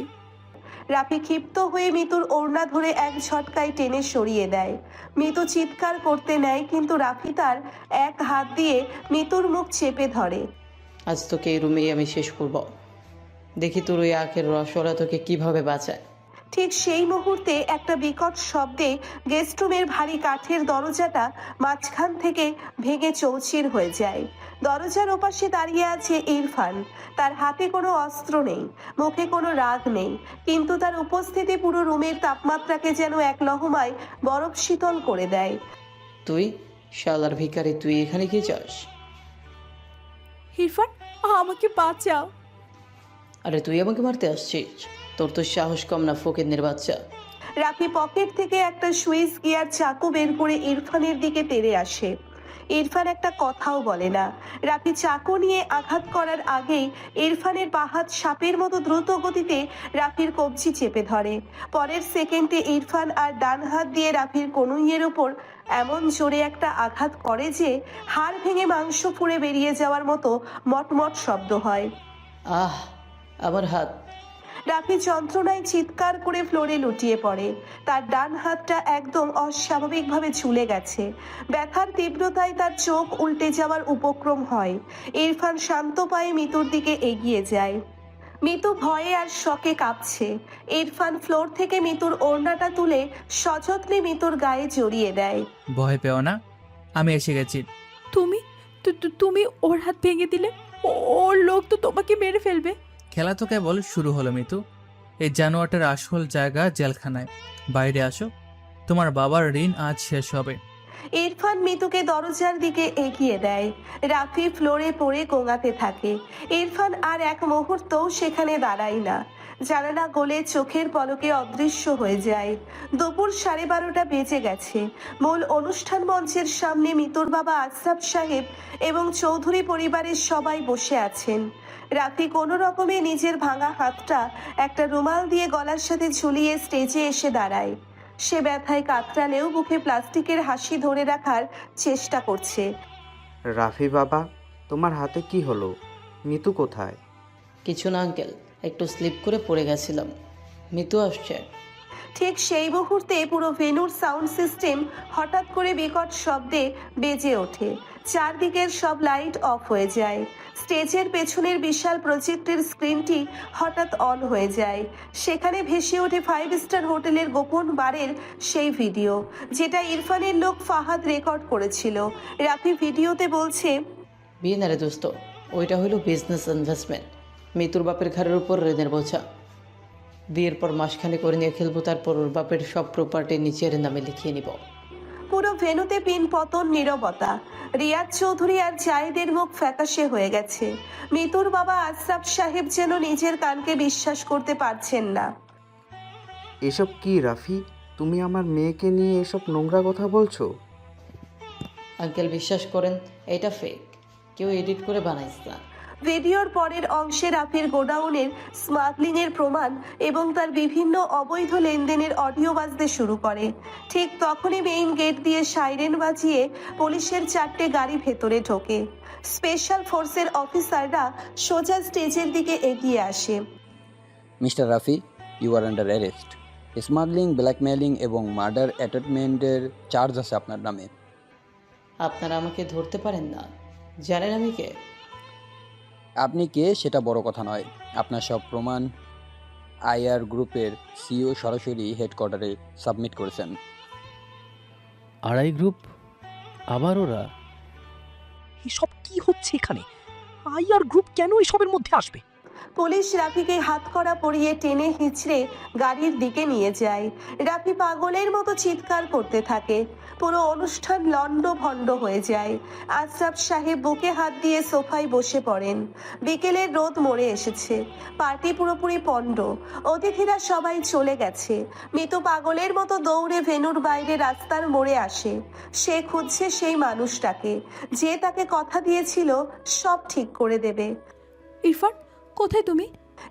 রাফি ক্ষিপ্ত হয়ে মিতুর ওড়না ধরে এক ঝটকায় টেনে সরিয়ে দেয়। মিতু চিৎকার করতে নেয়, কিন্তু রাফি তার এক হাত দিয়ে মিতুর মুখ চেপে ধরে। আজ তোকে এই রুমেই আমি শেষ করব, দেখি তোর ওই আখের রসওয়ালা তোকে কিভাবে বাঁচায়। ঠিক সেই মুহূর্তে একটা বিকট শব্দে গেস্টরুমের ভারী কাঠের দরজাটা মাঝখান থেকে ভেঙে চৌচির হয়ে যায়। দরজার ওপাশে দাঁড়িয়ে আছে ইরফান। তার হাতে কোনো অস্ত্র নেই, মুখে কোনো রাগ নেই, কিন্তু তার উপস্থিতি পুরো রুমের তাপমাত্রাকে যেন এক লহমায় বরফ শীতল করে দেয়। তুই শালার ভিখারি, তুই এখানে কি চাস? ইরফান, আমাকে বাঁচাও। আরে তুই আমাকে মারতে আসছিস? তোর তো সাহস কম না, ফকিন্নের বাচ্চা। রাফি পকেট থেকে একটা সুইচ গিয়ার চাকু বের করে ইরফানের দিকে তেড়ে আসে। ইরফান একটা কথাও বলে না। রাফি চাকু নিয়ে আঘাত করার আগেই ইরফানের বাহাত সাপের মতো দ্রুত গতিতে রাফির কবজি চেপে ধরে। পরের সেকেন্ডে ইরফান আর ডান হাত দিয়ে রাফির কনুইয়ের উপর এমন জোরে একটা আঘাত করে যে হাড় ভেঙে মাংস ফুঁড়ে বেরিয়ে যাওয়ার মতো মটমট শব্দ হয়। আহ, আমার হাত! রাফি যন্ত্রণায় চিৎকার করে ফ্লোরে লুটিয়ে পড়ে। তার ডান হাতটা একদম অস্বাভাবিকভাবে ঝুলে গেছে। ব্যথার তীব্রতায় তার চোখ উল্টে যাওয়ার উপক্রম হয়। ইরফান শান্ত পায়ে মিতুর দিকে এগিয়ে যায়। মিতু ভয়ে আর শকে কাঁপছে। ইরফান ফ্লোর থেকে মিতুর ওড়নাটা তুলে সযত্নে মিতুর গায়ে জড়িয়ে দেয়। ভয় পেও না, আমি এসে গেছি। তুমি ওর হাত ভেঙে দিলে, ওর লোক তো তোমাকে মেরে ফেলবে। খেলা তো কেবল শুরু হলো মিতু। এই জানোয়ারটার আসল জায়গা জেলখানায়। বাইরে আসো, তোমার বাবার ঋণ আজ শেষ হবে। ইরফান মিতুকে দরজার দিকে এগিয়ে দেয়। রাফি ফ্লোরে পড়ে গোঙাতে থাকে। ইরফান আর এক মুহূর্তও সেখানে দাঁড়ায় না। জানালা গলে চোখের পলকে অদৃশ্য হয়ে যায়। দুপুর 12:30 বেজে গেছে। মূল অনুষ্ঠান মঞ্চের সামনে মিতুর বাবা আশরাফ সাহেব এবং চৌধুরী পরিবারের সবাই বসে আছেন। রাফি কোনো রকমে নিজের ভাঙা হাতটা একটা রুমাল দিয়ে গলার সাথে ঝুলিয়ে স্টেজে এসে দাঁড়ায়। সে ব্যথায় কাতরালেও মুখে প্লাস্টিকের হাসি ধরে রাখার চেষ্টা করছে। রাফি বাবা, তোমার হাতে কি হলো? মিতু কোথায়? কিছু না আঙ্কেল, একটু স্লিপ করে পড়ে গেছিলাম। মিতু আসছে। ঠিক সেই মুহূর্তে পুরো ভেন্যুর সাউন্ড সিস্টেম হঠাৎ করে বিকট শব্দে বেজে ওঠে। চারদিকের সব লাইট অফ হয়ে যায়। স্টেজের পেছনের বিশাল প্রজেক্টের স্ক্রিনটি হঠাৎ অন হয়ে যায়। সেখানে ভেসে ওঠে 5 স্টার হোটেলের গোপন বারের সেই ভিডিও, যেটা ইরফানের লোক ফাহাদ রেকর্ড করেছিল। রাফি ভিডিওতে বলছে, বিয়ে না রে দোস্ত, ওইটা হলো বিজনেস ইনভেস্টমেন্ট। মিতুর বাপের ঘরের উপর ঋণের বোঝা। বিয়ের পর মাসখানে করে নিয়ে খেলবো, তারপর ওর বাপের সব প্রপার্টি নিচের নামে লিখিয়ে নিব। পুরো ভেন্যুতে পিন পতন, নীরবতা। রিয়াজ চৌধুরী আর জাহিদের মুখ ফ্যাকাশে হয়ে গেছে। মিতুর বাবা আশরাফ সাহেব যেন নিজের কানকে বিশ্বাস করতে পারছেন না। এসব কি রাফি? তুমি আমার মেয়েকে নিয়ে এসব নোংরা কথা বলছো? আঙ্কেল বিশ্বাস করেন, এটা ফেক, কেউ এডিট করে বানাইছে না। ভিডিওর পরের অংশে রাফির গোডাউনের স্মাগলিংয়ের প্রমাণ এবং তার বিভিন্ন অবৈধ লেনদেনের অডিও বাজতে শুরু করে। ঠিক তখনই মেইন গেট দিয়ে সাইরেন বাজিয়ে পুলিশের 4টে গাড়ি ভেতরে ঢোকে। স্পেশাল ফোর্সের অফিসাররা সোজা স্টেজের দিকে এগিয়ে আসে। Mister Rafi, you are under arrest. Smuggling, blackmailing এবং মার্ডার অ্যাটেম্পটের চার্জ আছে আপনার নামে। আপনারা আমাকে ধরতে পারেন না, জানেন আমি কে? আপনি কে সেটা বড় কথা নয়, আপনার সব প্রমাণ আইআর গ্রুপের সিইও সরাসরি হেডকোয়ার্টারে সাবমিট করেছেন। আড়াই গ্রুপ? আবার ওরা? এসব কি হচ্ছে এখানে? আইআর গ্রুপ কেন এসবের মধ্যে আসবে? পুলিশ রাফিকে হাতকড়া পরিয়ে টেনে হিঁচড়ে গাড়ির দিকে নিয়ে যায়। রাফি পাগলের মতো চিৎকার করতে থাকে। পুরো অনুষ্ঠান লণ্ডভণ্ড হয়ে যায়। আশরাফ সাহেব বুকে হাত দিয়ে সোফায় বসে পড়েন। বিকেলের রোদ মরে এসেছে, পার্টি পুরোপুরি পণ্ড। অতিথিরা সবাই চলে গেছে। মিতু পাগলের মতো দৌড়ে ভেন্যুর বাইরে রাস্তার মোড়ে আসে। সে খুঁজছে সেই মানুষটাকে যে তাকে কথা দিয়েছিল সব ঠিক করে দেবে। ইরফান, কোথায় তুমি?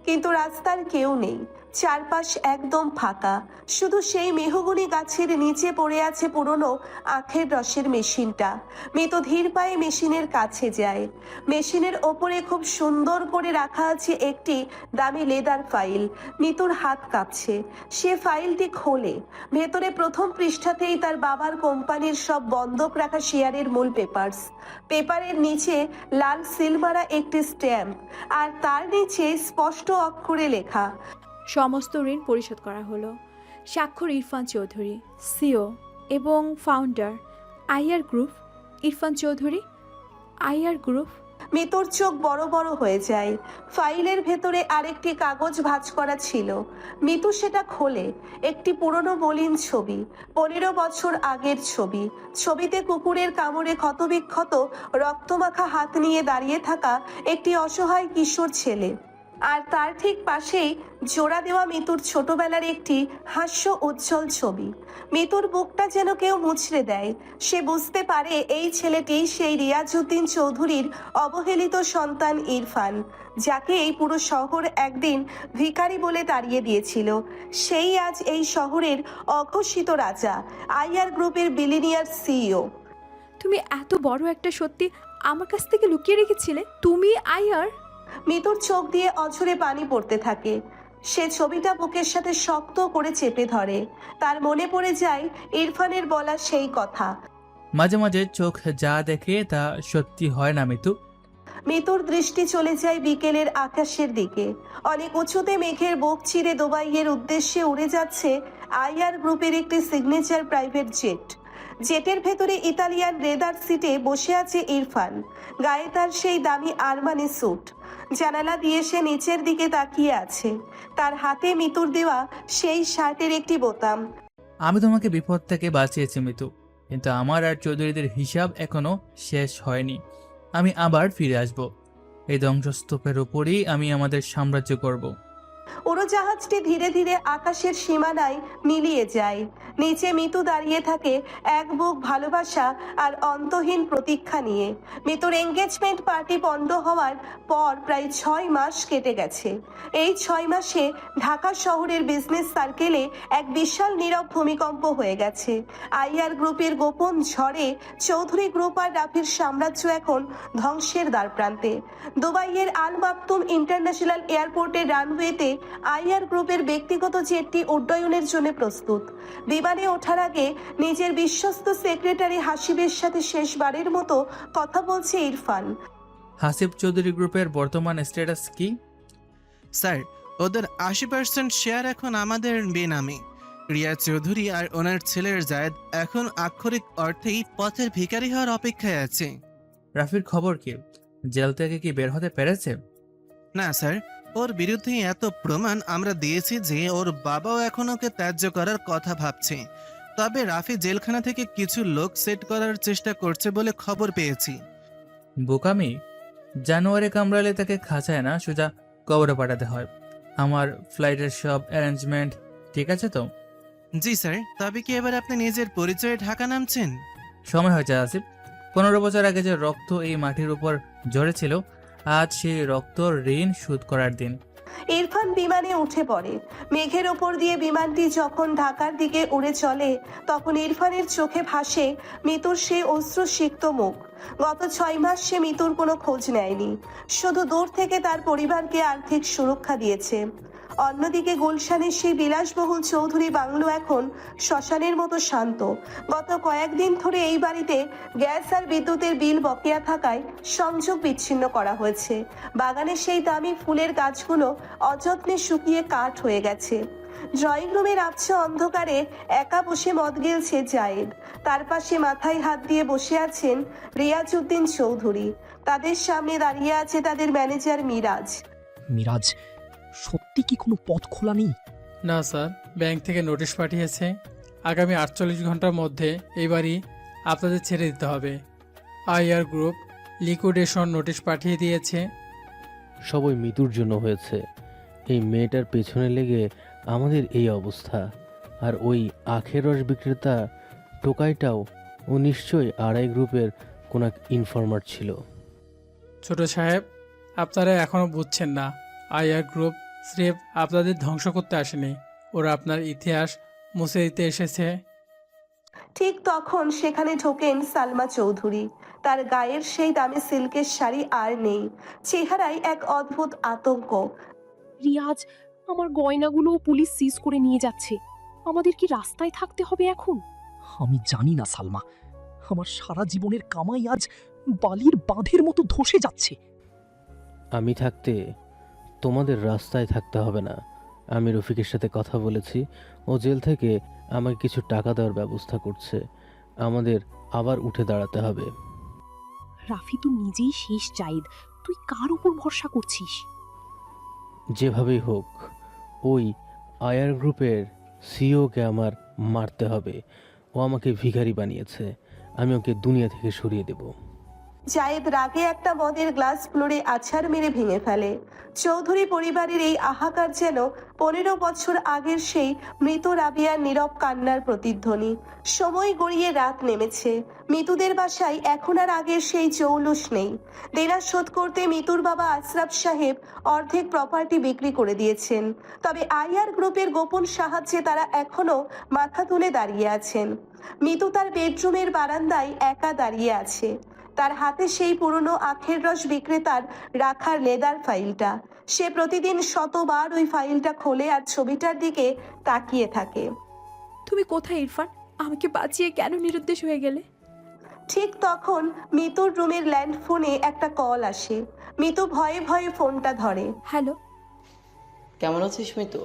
কিন্তু রাস্তার কেউ নেই, চারপাশ একদম ফাঁকা। শুধু সেই মেহগনি গাছের নিচে পড়ে আছে পুরনো আখের রসের মেশিনটা। মিতু ধীর পায়ে মেশিনের কাছে যায়। মেশিনের ওপরে খুব সুন্দর করে রাখা আছে একটি দামি লেদার ফাইল। মিতুর হাত কাঁপছে। সে ফাইলটি খোলে। ভেতরে প্রথম পৃষ্ঠাতেই তার বাবার কোম্পানির সব বন্ধক রাখা শেয়ারের মূল পেপারস। পেপারের নিচে লাল সিল মারা একটি স্ট্যাম্প, আর তার নিচে স্পষ্ট অক্ষরে লেখা, সমস্ত ঋণ পরিশোধ করা হলো। স্বাক্ষর ইরফান চৌধুরী, সিও এবং founder, IR group. Irfan Chowdhury, IR group. মিতুর চোখ বড় বড় হয়ে যায়। ফাইলের ভেতরে আরেকটি কাগজ ভাঁজ করা ছিল। মিতু সেটা খোলে। একটি পুরনো মলিন ছবি, 15 বছর আগের ছবি। ছবিতে কুকুরের কামড়ে ক্ষতবিক্ষত রক্তমাখা হাত নিয়ে দাঁড়িয়ে থাকা একটি অসহায় কিশোর ছেলে, আর তার ঠিক পাশেই জোড়া দেওয়া মিতুর ছোটবেলার একটি হাস্য উজ্জ্বল ছবি। মিতুর বুকটা যেন কেউ মুচড়ে দেয়। সে বুঝতে পারে এই ছেলেটি সেই রিয়াজউদ্দিন চৌধুরীর অবহেলিত সন্তান ইরফান, যাকে এই পুরো শহর একদিন ভিখারি বলে তাড়িয়ে দিয়েছিল। সেই আজ এই শহরের অঘোষিত রাজা, আইআর গ্রুপের বিলিনিয়ার সিইও। তুমি এত বড় একটা সত্যি আমার কাছ থেকে লুকিয়ে রেখেছিলে? তুমি আইআর? মিতুর চোখ দিয়ে অঝরে পানি পড়তে থাকে। সে ছবিটা বুকের সাথে শক্ত করে চেপে ধরে। তার মনে পড়ে যায় ইরফানের বলা সেই কথা, মাঝে মাঝে চোখ যা দেখে তা সত্যি হয় না মিতু। মিতুর দৃষ্টি চলে যায় বিকেলের আকাশের দিকে। অনেক উঁচুতে মেঘের বুক চিরে দুবাইয়ের উদ্দেশ্যে উড়ে যাচ্ছে আইআর গ্রুপের একটি সিগনেচার প্রাইভেট জেট। জেটের ভেতরে ইতালিয়ান রেদার সিটে বসে আছে ইরফান। গায়ে তার সেই দামি আরমানি স্যুট। জানালা দিয়ে সে নিচের দিকে তাকিয়ে আছে। তার হাতে মিতুর দেওয়া সেই শার্টের একটি বোতাম। আমি তোমাকে বিপদ থেকে বাঁচিয়েছি মিতু, কিন্তু আমার আর চৌধুরীদের হিসাব এখনো শেষ হয়নি। আমি আবার ফিরে আসব। এই ধ্বংসস্তূপের উপরেই আমি আমাদের সাম্রাজ্য করব। উড়োজাহাজটি ধীরে ধীরে আকাশের সীমানায় মিলিয়ে যায়। নিচে মিতু দাঁড়িয়ে থাকে এক বুক ভালোবাসা আর অন্তহীন প্রতীক্ষা নিয়ে। মিতুর এঙ্গেজমেন্ট পার্টি পণ্ড হওয়ার পর প্রায় 6 মাস কেটে গেছে। এই 6 মাসে ঢাকা শহরের বিজনেস সার্কেলে এক বিশাল নীরব ভূমিকম্প হয়ে গেছে। আইআর গ্রুপের গোপন ঝড়ে চৌধুরী গ্রুপ আর রাফির সাম্রাজ্য এখন ধ্বংসের দ্বারপ্রান্তে। দুবাইয়ের আল মাকতুম ইন্টারন্যাশনাল এয়ারপোর্টের রানওয়েতে আইআর গ্রুপের ব্যক্তিগত জেটটি উড্ডয়নের জন্য প্রস্তুত। বিমানে ওঠার আগে নিজের বিশ্বস্ত সেক্রেটারি হাসিবের সাথে শেষবারের মতো কথা বলছে ইরফান। হাসিব চৌধুরী গ্রুপের বর্তমান স্ট্যাটাস কি? স্যার, ওদের 80% শেয়ার এখন আমাদের বেনামে। রিয়া চৌধুরী আর ওনার ছেলের জায়েদ এখন আক্ষরিক অর্থেই পথের ভিখারি হওয়ার অপেক্ষায় আছে। রাফির খবর কি? জেল থেকে কি বের হতে পেরেছে? না স্যার, ওর বিরুদ্ধে এত প্রমাণ আমরা দিয়েছি যে ওর বাবাও এখন ওকে ত্যায্য করার কথা ভাবছে। তবে রাফি জেলখানা থেকে কিছু লোক সেট করার চেষ্টা করছে বলে খবর পেয়েছি। বোকামি, জানুয়ারি কামড়ালে তাকে খাঁচায় না, সোজা কবরে পাঠাতে হয়। আমার ফ্লাইটের সব অ্যারেঞ্জমেন্ট ঠিক আছে তো? জি স্যার, তবে কি এবার আপনি নিজের পরিচয়ে ঢাকা নামছেন? সময় হয়েছে আসিফ। 15 বছর আগে যে রক্ত এই মাটির উপর ঝরেছিল, আজ সেই রক্ত ঋণ শোধ করার দিন। ইরফান বিমানে উঠে পড়ে। মেঘের ওপর দিয়ে বিমানটি যখন ঢাকার দিকে উড়ে চলে, তখন ইরফানের চোখে ভাসে মিতুর সেই অশ্রুসিক্ত মুখ। গত 6 মাস সে মিতুর কোনো খোঁজ নেয়নি, শুধু দূর থেকে তার পরিবারকে আর্থিক সুরক্ষা দিয়েছে। অন্যদিকে গুলশানের সেই বিলাসবহুল চৌধুরী বাংলো এখন শ্মশানের মতো শান্ত। গত কয়েকদিন ধরে এই বাড়িতে গ্যাস আর বিদ্যুতের বিল বকেয়া থাকায় সংযোগ বিচ্ছিন্ন করা হয়েছে। বাগানের সেই দামি ফুলের গাছগুলো অযত্নে শুকিয়ে কাঠ হয়ে গেছে। ড্রয়িং রুমের আবছা অন্ধকারে একা বসে মদ গিলছে জায়েদ। তার পাশে মাথায় হাত দিয়ে বসে আছেন রিয়াজউদ্দিন চৌধুরী। তাদের সামনে দাঁড়িয়ে আছে তাদের ম্যানেজার মিরাজ। মিরাজ, সত্যি কি কোনো পথ খোলা নেই? না স্যার, ব্যাংক থেকে নোটিশ পাঠিয়েছে। আগামী 48 ঘন্টার মধ্যে এই বাড়ি আপনাদের ছেড়ে দিতে হবে। আইআর গ্রুপ লিকুইডেশন নোটিশ পাঠিয়ে দিয়েছে। সবই মিতুর জন্য হয়েছে। এই মেয়েটার পেছনে লেগে আমাদের এই অবস্থা। আর ওই আখের রস বিক্রেতা টোকাইটাও, ও নিশ্চয়ই আড়াই গ্রুপের কোনো ইনফরমার ছিল। ছোট সাহেব, আপনারা এখনও বুঝছেন না। আইআর গ্রুপ স্রেফ আপনাদের ধ্বংস করতে আসেনি, ওরা আপনার ইতিহাস মুছে দিতে এসেছে। ঠিক তখন সেখানে ঢোকেন সালমা চৌধুরী। তার গায়ের সেই দামি সিল্কের শাড়ি আর নেই, চেহারায় এক অদ্ভুত আতঙ্ক। রিয়াজ, আমার গয়নাগুলো পুলিশ সিজ করে নিয়ে যাচ্ছে। আমাদের কি রাস্তায় থাকতে হবে এখন? আমি জানি না সালমা, আমার সারা জীবনের কামাই আজ বালির বাঁধের মতো ধসে যাচ্ছে। আমি থাকতে তোমাদের রাস্তায় থাকতে হবে না। আমি রফিকের সাথে কথা বলেছি, ও জেল থেকে আমাকে কিছু টাকা দেওয়ার ব্যবস্থা করছে। আমাদের আবার উঠে দাঁড়াতে হবে। রাফি তো নিজেই শেষ জায়েদ, তুই কার উপর ভরসা করছিস? যেভাবেই হোক ওই আয়ার গ্রুপের সিইওকে আমার মারতে হবে। ও আমাকে ভিখারি বানিয়েছে, আমি ওকে দুনিয়া থেকে সরিয়ে দেব। জায়েদ রাগে একটা মদের গ্লাস ফ্লোরে আছাড় মেরে ভেঙে ফেলে। চৌধুরী পরিবারের এই হাহাকার যেন 15 বছর আগের সেই মৃত রাবিয়ার নীরব কান্নার প্রতিধ্বনি। সময় গড়িয়ে রাত নেমেছে। মিতুদের বাসায় এখন আর আগের সেই জৌলুস নেই। দেনা শোধ করতে মিতুর বাবা আশরাফ সাহেব অর্ধেক প্রপার্টি বিক্রি করে দিয়েছেন। তবে আইআর গ্রুপের গোপন সাহায্যে তারা এখনো মাথা তুলে দাঁড়িয়ে আছেন। মিতু তার বেডরুমের বারান্দায় একা দাঁড়িয়ে আছে। তার হাতে সেই পুরনো আখের রস বিক্রেতার রাখার লেদার ফাইলটা। সে প্রতিদিন শতবার ওই ফাইলটা খোলে আর ছবিটার দিকে তাকিয়ে থাকে। তুমি কোথায় ইরফান? আমাকে বাঁচিয়ে কেন নিরুদ্দেশ হয়ে গেলে? ঠিক তখন মিতুর রুমের ল্যান্ড ফোনে একটা কল আসে। মিতু ভয়ে ভয়ে ফোনটা ধরে। হ্যালো, কেমন আছিস মিতু?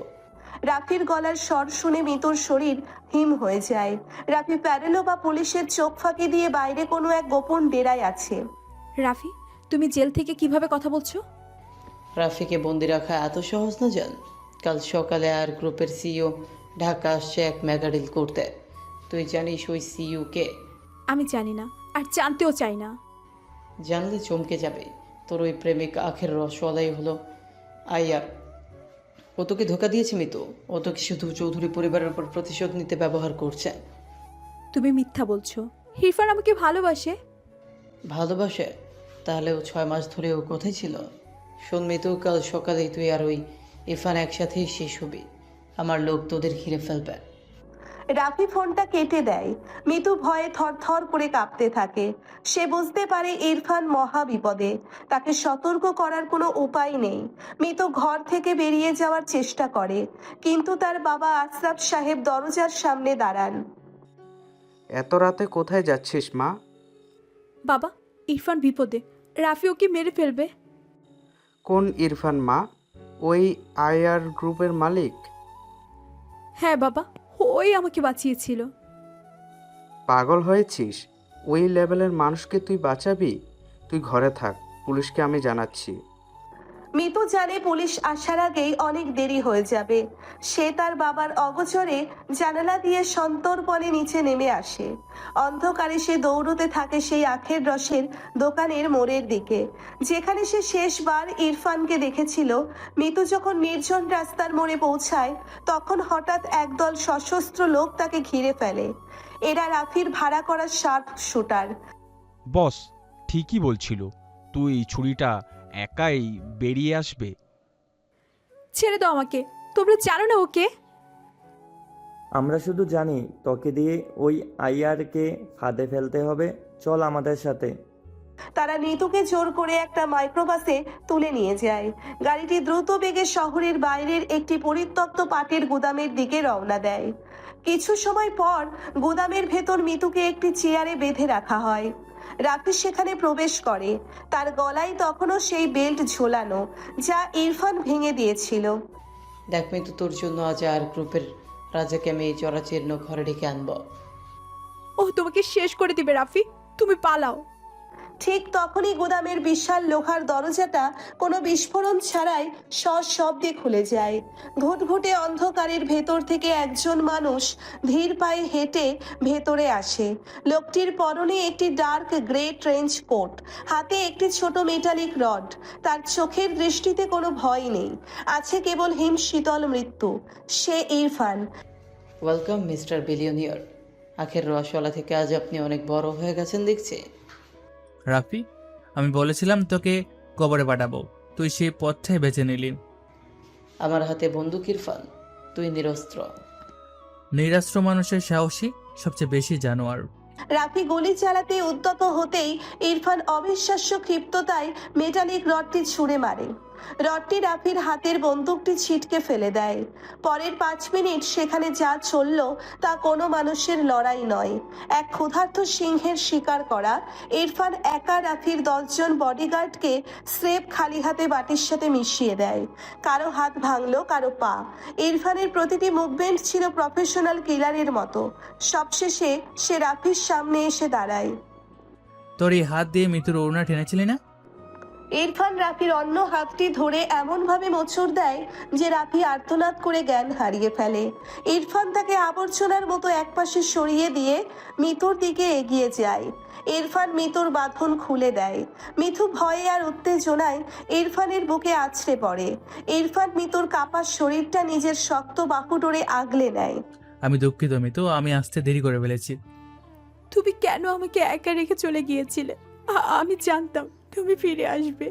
রাফির গলার স্বর শুনে মিতুর শরীর হিম হয়ে যায়। রাফি প্যারেলো বা পুলিশের চোখ ফাঁকি দিয়ে বাইরে কোনো এক গোপন ডেরায় আছে। রাফি, তুমি জেল থেকে কিভাবে কথা বলছো? রাফিকে বন্দি রাখা এত সহজ না জান। কাল সকালে আর গ্রুপের সিইও ঢাকা আসছে এক মেগা ডিল করতে। তুই জানিস ওই সিইও কে? আমি জানি না, আর জানতেও চাই না। জানলে চমকে যাবে। তোর ওই প্রেমিক আখের রসওয়ালাই হলো আইয়ার। ও তোকে ধোকা দিয়েছে মিতু। ও তোকে শুধু চৌধুরী পরিবারের উপর প্রতিশোধ নিতে ব্যবহার করছে। তুমি মিথ্যা বলছো। ইরফান আমাকে ভালোবাসে। ভালোবাসে? তাহলে ও 6 মাস ধরে ও কোথায় ছিল? শোন মিতু, কাল সকালেই তুই আর ওই ইরফান একসাথেই শেষ হবি। আমার লোক তোদের ঘিরে ফেলবে। রাফি ফোনটা কেটে দেয়। মিতু ভয়ে থরথর করে কাঁপতে থাকে। সে বুঝতে পারে ইরফান মহা বিপদে। তাকে সতর্ক করার কোনো উপায় নেই। মিতু ঘর থেকে বেরিয়ে যাওয়ার চেষ্টা করে, কিন্তু তার বাবা আশরাফ সাহেব দরজার সামনে দাঁড়ান। এত রাতে কোথায় যাচ্ছিস মা? বাবা, ইরফান বিপদে। রাফি ওকে মেরে ফেলবে। কোন ইরফান মা? ওই আইআর গ্রুপের মালিক? হ্যাঁ বাবা, ওই আমাকে বাঁচিয়েছিল। পাগল হয়েছিস? ওই লেভেলের মানুষকে তুই বাঁচাবি? তুই ঘরে থাক, পুলিশকে আমি জানাচ্ছি। মিতু জানে পুলিশ আসার আগেই অনেক দেরি হয়ে যাবে। সে তার বাবার অগোচরে জানালা দিয়ে সন্তর্পণে নিচে নেমে আসে। অন্ধকারে সে দৌড়তে থাকে সেই আখের রসের দোকানের মোড়ের দিকে, যেখানে সে শেষবার ইরফানকে দেখেছিল। মিতু যখন নির্জন রাস্তার মোড়ে পৌঁছায়, তখন হঠাৎ একদল সশস্ত্র লোক তাকে ঘিরে ফেলে। এরা রাফির ভাড়া করা শার্প শুটার। বস ঠিকই বলছিল, তুই ছুরিটা একাই বেরিয়ে আসবে। ছেড়ে দাও আমাকে, তোমরা জানো না ওকে? আমরা শুধু জানি তোকে দিয়ে ওই আইয়ারকে ফাঁদে ফেলতে হবে। চল আমাদের সাথে। তারা নিতুকে জোর করে একটা মাইক্রোবাসে তুলে নিয়ে যায়। গাড়িটি দ্রুত বেগে শহরের বাইরের একটি পরিত্যক্ত পাটের গুদামের দিকে রওনা দেয়। কিছু সময় পর গুদামের ভেতর মিতুকে একটি চেয়ারে বেঁধে রাখা হয়। রাফি সেখানে প্রবেশ করে। তার গলায় তখনও সেই বেল্ট ঝোলানো, যা ইরফান ভেঙে দিয়েছিল। দেখ মিতু, তোর জন্য আজ আর গ্রুপের রাজাকে আমি এই চরাচীর্ণ ঘরে ডেকে আনবো। ও তোমাকে শেষ করে দিবে রাফি, তুমি পালাও। ঠিক তখনই গুদামের বিশাল লোহার দরজাটা কোনো বিস্ফোরণ ছাড়াই সশব্দে খুলে যায়। ঘুটঘুটে অন্ধকারের ভেতর থেকে একজন মানুষ ধীর পায়ে হেঁটে ভেতরে আসে। লোকটির পরনে একটি ডার্ক গ্রে ট্রেঞ্চ কোট, হাতে একটি ছোট মেটালিক রড। তার চোখের দৃষ্টিতে কোনো ভয় নেই, আছে কেবল হিম শীতল মৃত্যু। সে ইরফান। Welcome mister billionaire. আখের রসওয়ালা থেকে আজ আপনি অনেক বড় হয়ে গেছেন দেখছি। রাফি, আমি বলেছিলাম তোকে কবরে পাঠাবো, তুই সেই পথটাই বেছে নিলি। আমার হাতে বন্দুক ইরফান, তুই নিরস্ত্র। নিরাস্ত্র মানুষের সাহসী সবচেয়ে বেশি জানোয়ার। রাফি গুলি চালাতে উদ্যত হতেই ইরফান অবিশ্বাস্য ক্ষিপ্ততায় মেটালিক রডটি ছুঁড়ে মারে। রডটি রাফির হাতের বন্দুকটি ছিটকে ফেলে দেয়। পরের 5 মিনিট সেখানে যা চলল তা কোনো মানুষের লড়াই নয়, এক ক্ষুধার্ত সিংহের শিকার করা। ইরফান একা রাফির 10 জন বডিগার্ডকে স্রেফ খালি হাতে বাটির সাথে মিশিয়ে দেয়। কারো হাত ভাঙলো, কারো পা। ইরফানের প্রতিটি মুভমেন্ট ছিল প্রফেশনাল কিলারের মতো। সবশেষে সে রাফির সামনে এসে দাঁড়ায়। তোর এই হাত দিয়ে মৃত্যুর ওড়না টেনেছিলি না? ইরফান রাফির অন্য হাতটি ধরে এমনভাবে মোচড় দেয় যে রাফি আর্তনাদ করে জ্ঞান হারিয়ে ফেলে। ইরফান তাকে আবর্জনার মতো একপাশে সরিয়ে দিয়ে মিতুর দিকে এগিয়ে যায়। ইরফান মিতুর বাঁধন খুলে দেয়। মিতু ভয়ে আর উত্তেজনায় ইরফানের বুকে আছড়ে পড়ে। ইরফান মিতুর কাপা শরীরটা নিজের শক্ত বাহু ডোরে আগলে নেয়। আমি দুঃখিত মিতু, আমি আসতে দেরি করে ফেলেছি। তুমি কেন আমাকে একা রেখে চলে গিয়েছিলে? আমি জানতাম তুমি ফিরে আসবে।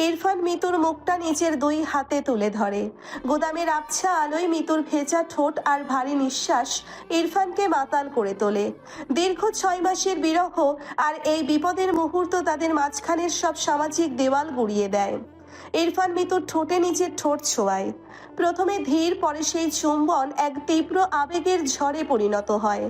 ইরফান মিতুর মুখটা নিজের 2 হাতে তুলে ধরে। গোদামের আবছা আলোয় মিতুর ভেজা ঠোঁট আর ভারী নিঃশ্বাস ইরফানকে মাতাল করে তোলে। দীর্ঘ 6 মাসের বিরহ আর এই বিপদের মুহূর্ত তাদের মাঝখানের সব সামাজিক দেওয়াল গুড়িয়ে দেয়। ইরফান মিতুর ঠোঁটে নিজের ঠোঁট ছোঁয়ায়। প্রথমে ধীর, পরে সেই চুম্বন এক তীব্র আবেগের ঝড়ে পরিণত হয়।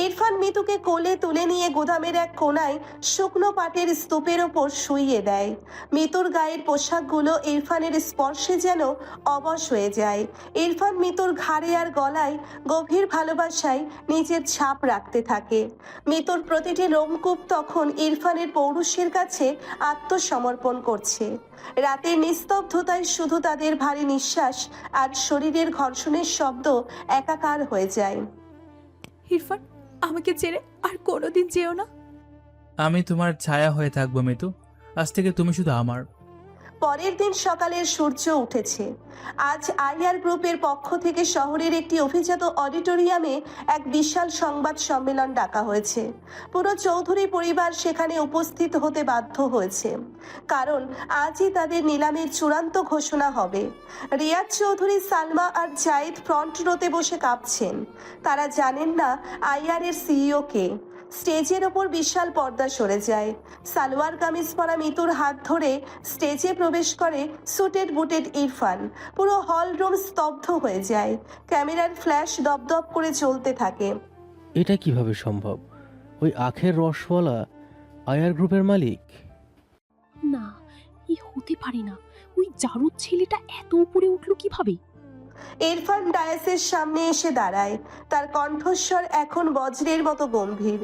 ইরফান মিতুকে কোলে তুলে নিয়ে গোদামের এক কোনায় শুকনো পাটের স্তূপের ওপর শুইয়ে দেয়। মিতুর গায়ের পোশাকগুলো ইরফানের স্পর্শে যেন অবশ হয়ে যায়। ইরফান মিতুর ঘাড়ে আর গলায় গভীর ভালোবাসায় নিজের ছাপ রাখতে থাকে। মিতুর প্রতিটি লোমকূপ তখন ইরফানের পৌরুষের কাছে আত্মসমর্পণ করছে। রাতের নিস্তব্ধতায় শুধু তাদের ভারী নিঃশ্বাস আর শরীরের ঘর্ষণের শব্দ একাকার হয়ে যায়। ইরফান, আমাকে ছেড়ে আর কোনোদিন যেও না। আমি তোমার ছায়া হয়ে থাকবো মিতু, আজ থেকে তুমি শুধু আমার। পরের দিন সকালের সূর্য উঠেছে। আজ আইআর গ্রুপের পক্ষ থেকে শহরের একটি অভিজাত অডিটোরিয়ামে এক বিশাল সংবাদ সম্মেলন ডাকা হয়েছে। পুরো চৌধুরী পরিবার সেখানে উপস্থিত হতে বাধ্য হয়েছে, কারণ আজই তাদের নিলামের চূড়ান্ত ঘোষণা হবে। রিয়াজ চৌধুরী, সালমা আর জায়েদ ফ্রন্ট রোতে বসে কাঁপছেন। তারা জানেন না আইআর এর সিইও কে। স্টেজের ওপর বিশাল পর্দা সরে যায়। সালোয়ার কামিজ পরা মিতুর হাত ধরে স্টেজে প্রবেশ করে সুটেড বুটেড ইরফান। পুরো হল রুম স্তব্ধ হয়ে যায়। ক্যামেরার ফ্ল্যাশ দপদপ করে চলতে থাকে। এটা কিভাবে সম্ভব? ওই আখের রসওয়ালা আয়ার গ্রুপের মালিক? না, হতে পারে না। ওই জারুদ ছেলেটা এত উপরে উঠলো কিভাবে? ইরফান ডায়াসের সামনে এসে দাঁড়ায়। তার কণ্ঠস্বর এখন বজ্রের মতো গম্ভীর।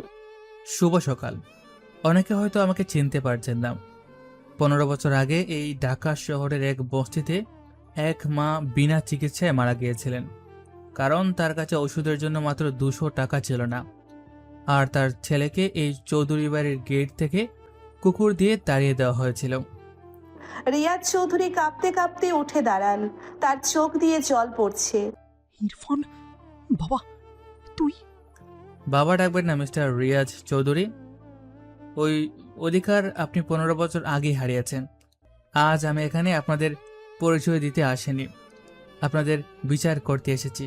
শুভ সকাল। অনেকে হয়তো আমাকে চিনতে পারছেন না, 15 বছর আগে এই ঢাকা শহরের এক বস্তিতে এক মা বিনা চিকিৎসায় মারা গিয়েছিলেন, কারণ তার কাছে ওষুধের জন্য মাত্র 200 টাকা ছিল না। আর তার ছেলেকে এই চৌধুরী বাড়ির গেট থেকে কুকুর দিয়ে তাড়িয়ে দেওয়া হয়েছিল। রিয়াজ চৌধুরী কাঁপতে কাঁপতে উঠে দাঁড়ান, তার চোখ দিয়ে জল পড়ছে। ইরফান, বাবা তুই? বাবা ডাকবেন না মিস্টার রিয়াজ চৌধুরী। ওই অধিকার আপনি 15 বছর আগে হারিয়েছেন। আজ আমি এখানে আপনাদের পরিচয় দিতে আসিনি, আপনাদের বিচার করতে এসেছি।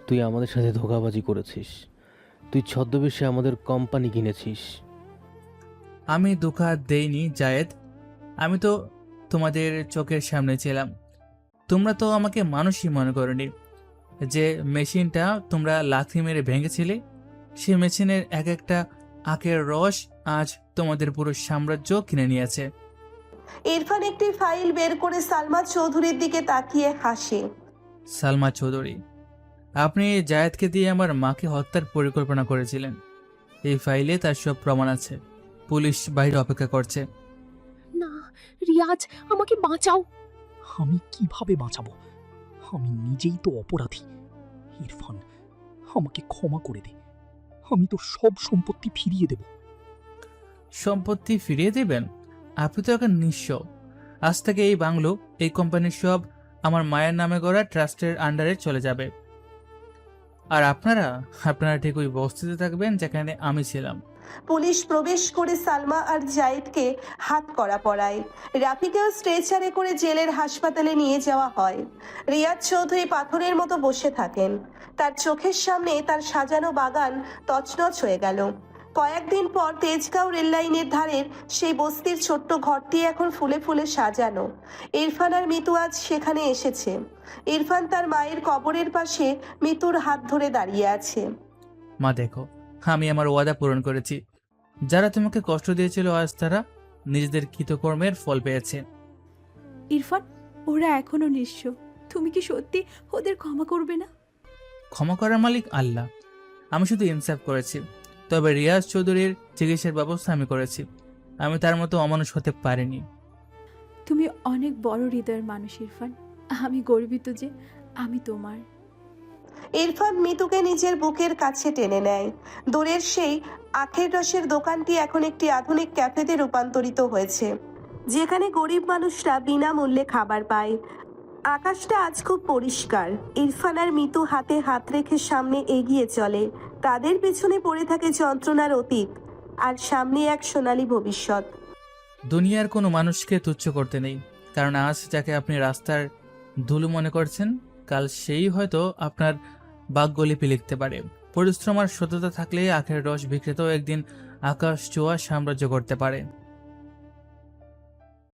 তুই আমাদের সাথে ধোঁকাবাজি করেছিস। তুই ছদ্মবেশে আমাদের কোম্পানি কিনেছিস। আমি ধোঁকা দেইনি জায়েদ, আমি তো তোমাদের চোখের সামনে ছিলাম। তোমরা তো আমাকে মানুষই মনে করনি। যে মেশিনটা তোমরা লাথি মেরে ভেঙেছিলে, সেই মেশিনের এক একটা আখের রস আজ তোমাদের পুরো সাম্রাজ্য কিনে নিয়েছে। ইরফান একটি ফাইল বের করে সালমা চৌধুরীর দিকে তাকিয়ে হাসে। সালমা চৌধুরী, আপনি জায়েদকে দিয়ে আমার মাকে হত্যার পরিকল্পনা করেছিলেন। এই ফাইলে তার সব প্রমাণ আছে। পুলিশ বাইরে অপেক্ষা করছে। না রিয়াজ, আমাকে বাঁচাও। আমি কিভাবে বাঁচাবো? আমি নিজেই তো অপরাধী। ইরফান, আমাকে ক্ষমা করে দে। আমি তো সব সম্পত্তি ফিরিয়ে দেব। সম্পত্তি ফিরিয়ে দেবেন? আপনি তো এখন নিঃস্ব। আজ থেকে এই বাংলো, এই কোম্পানির সব আমার মায়ের নামে গড়া ট্রাস্টের আন্ডারে চলে যাবে। আর আপনারা ঠিক ওই বস্তিতে থাকবেন যেখানে আমি ছিলাম। পুলিশ প্রবেশ করে সালমা আর জায়েদকে হাত করা পড়ায়। রাফিকেও স্ট্রেচারে করে জেলের হাসপাতালে নিয়ে যাওয়া হয়। রিয়াজ চৌধুরী পাথরের মতো বসে থাকেন। তার চোখের সামনে তার সাজানো বাগান তছনছ হয়ে গেল। কয়েকদিন পর তেজগাঁও রেললাইনের ধারের সেই বস্তির ছোট্ট ঘরটি এখন ফুলে ফুলে সাজানো। ইরফান আর মিতু আজ সেখানে এসেছে। ইরফান তার মায়ের কবরের পাশে মিতুর হাত ধরে দাঁড়িয়ে আছে। মা দেখো, আমি আমার ওয়াদা পূরণ করেছি। যারা তোমাকে কষ্ট দিয়েছিল আজ তারা নিজেদের কৃতকর্মের ফল পেয়েছে। ইরফান, ওরা এখনো নিঃস্ব। তুমি কি সত্যি ওদের ক্ষমা করবে না? ক্ষমা করার মালিক আল্লাহ। আমি শুধু ইনসাফ করেছি। তবে রিয়াজ চৌধুরীর চিকিৎসার ব্যবস্থা আমি করেছি। আমি তার মতো অমানুষ হতে পারিনি। তুমি অনেক বড় হৃদয়ের মানুষ ইরফান। আমি গর্বিত যে আমি তোমার। ইরফান মিতুকে নিজের বুকের কাছে টেনে নেয়। দূরের সেই আখের রসের দোকানটি এখন একটি আধুনিক ক্যাফেতে রূপান্তরিত হয়েছে, যেখানে গরিব মানুষরা বিনামূল্যে খাবার পায়। আকাশটা আজ খুব পরিষ্কার। ইরফান আর মিতু হাতে হাত রেখে সামনে এগিয়ে চলে। তাদের পেছনে পড়ে থাকে যন্ত্রণার অতীত, আর সামনে এক সোনালী ভবিষ্যৎ। দুনিয়ার কোনো মানুষকে তুচ্ছ করতে নেই, কারণ আজ যাকে আপনি রাস্তার ধুলো মনে করছেন, কাল সেই হয়তো আপনার ভাগ্যলিপি লিখতে পারে। পরিশ্রম আর সততা থাকলে আখের রস বিক্রেতাও একদিন আকাশ ছোঁয়া সাম্রাজ্য করতে পারে।